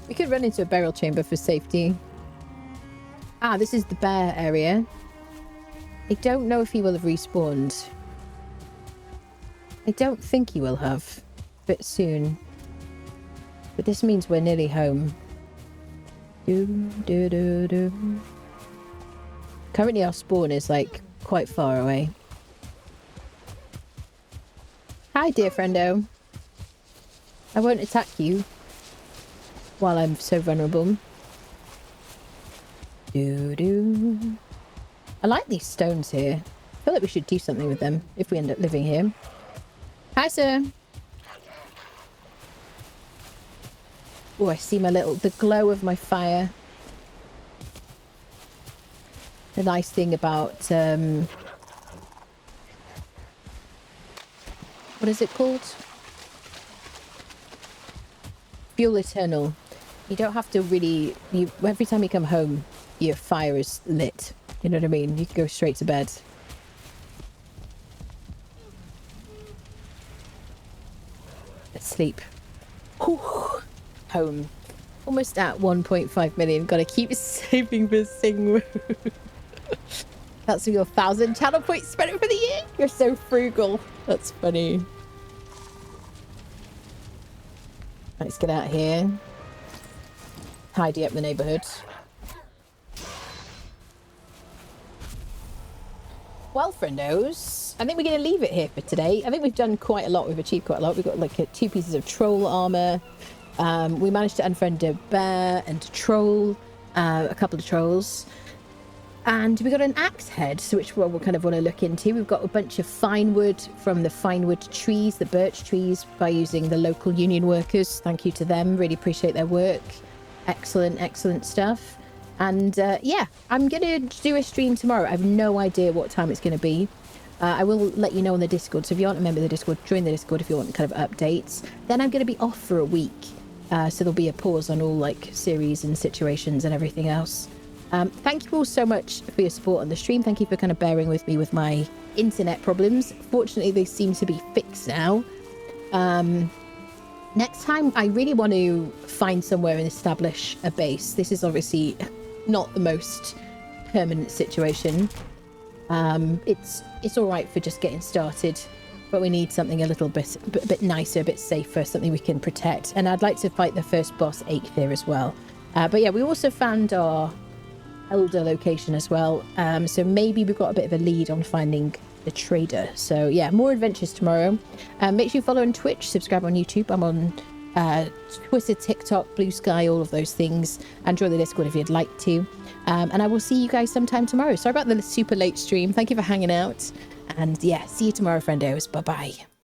We could run into a burial chamber for safety. Ah, this is the bear area. I don't know if he will have respawned. I don't think he will have. A bit soon. But this means we're nearly home. Currently our spawn is like quite far away. Hi dear friendo. I won't attack you while I'm so vulnerable. I like these stones here. I feel like we should do something with them if we end up living here. Hi, sir. Oh, I see the glow of my fire. The nice thing about What is it called? Fuel eternal. You don't have to really... every time you come home, your fire is lit. You know what I mean? You can go straight to bed. Let's sleep. Whew. Home. Almost at 1.5 million. Gotta keep saving this thing. That's your 1,000 channel points spent for the year. You're so frugal. That's funny. Let's get out here. Tidy up the neighborhood. Well, friendos, I think we're going to leave it here for today. I think we've done quite a lot. We've achieved quite a lot. We've got like 2 pieces of troll armor. We managed to unfriend a bear and a troll, a couple of trolls. And we got an axe head, which we'll kind of want to look into. We've got a bunch of fine wood from the fine wood trees, the birch trees, by using the local union workers. Thank you to them. Really appreciate their work. Excellent, excellent stuff. And yeah, I'm going to do a stream tomorrow. I have no idea what time it's going to be. I will let you know on the Discord. So if you aren't a member of the Discord, join the Discord if you want kind of updates. Then I'm going to be off for a week. So there'll be a pause on all like series and situations and everything else. Thank you all so much for your support on the stream. Thank you for kind of bearing with me with my internet problems. Fortunately, they seem to be fixed now. Next time, I really want to find somewhere and establish a base. This is obviously not the most permanent situation. It's all right for just getting started, but we need something a little bit nicer, a bit safer, something we can protect. And I'd like to fight the first boss, Aether, as well. But yeah, we also found our elder location as well. So maybe we've got a bit of a lead on finding the trader. So yeah, more adventures tomorrow. Make sure you follow on Twitch, subscribe on YouTube. I'm on Twitter, TikTok, Blue Sky, all of those things. And join the Discord if you'd like to. And I will see you guys sometime tomorrow. Sorry about the super late stream. Thank you for hanging out. And yeah, see you tomorrow, friendos. Bye-bye.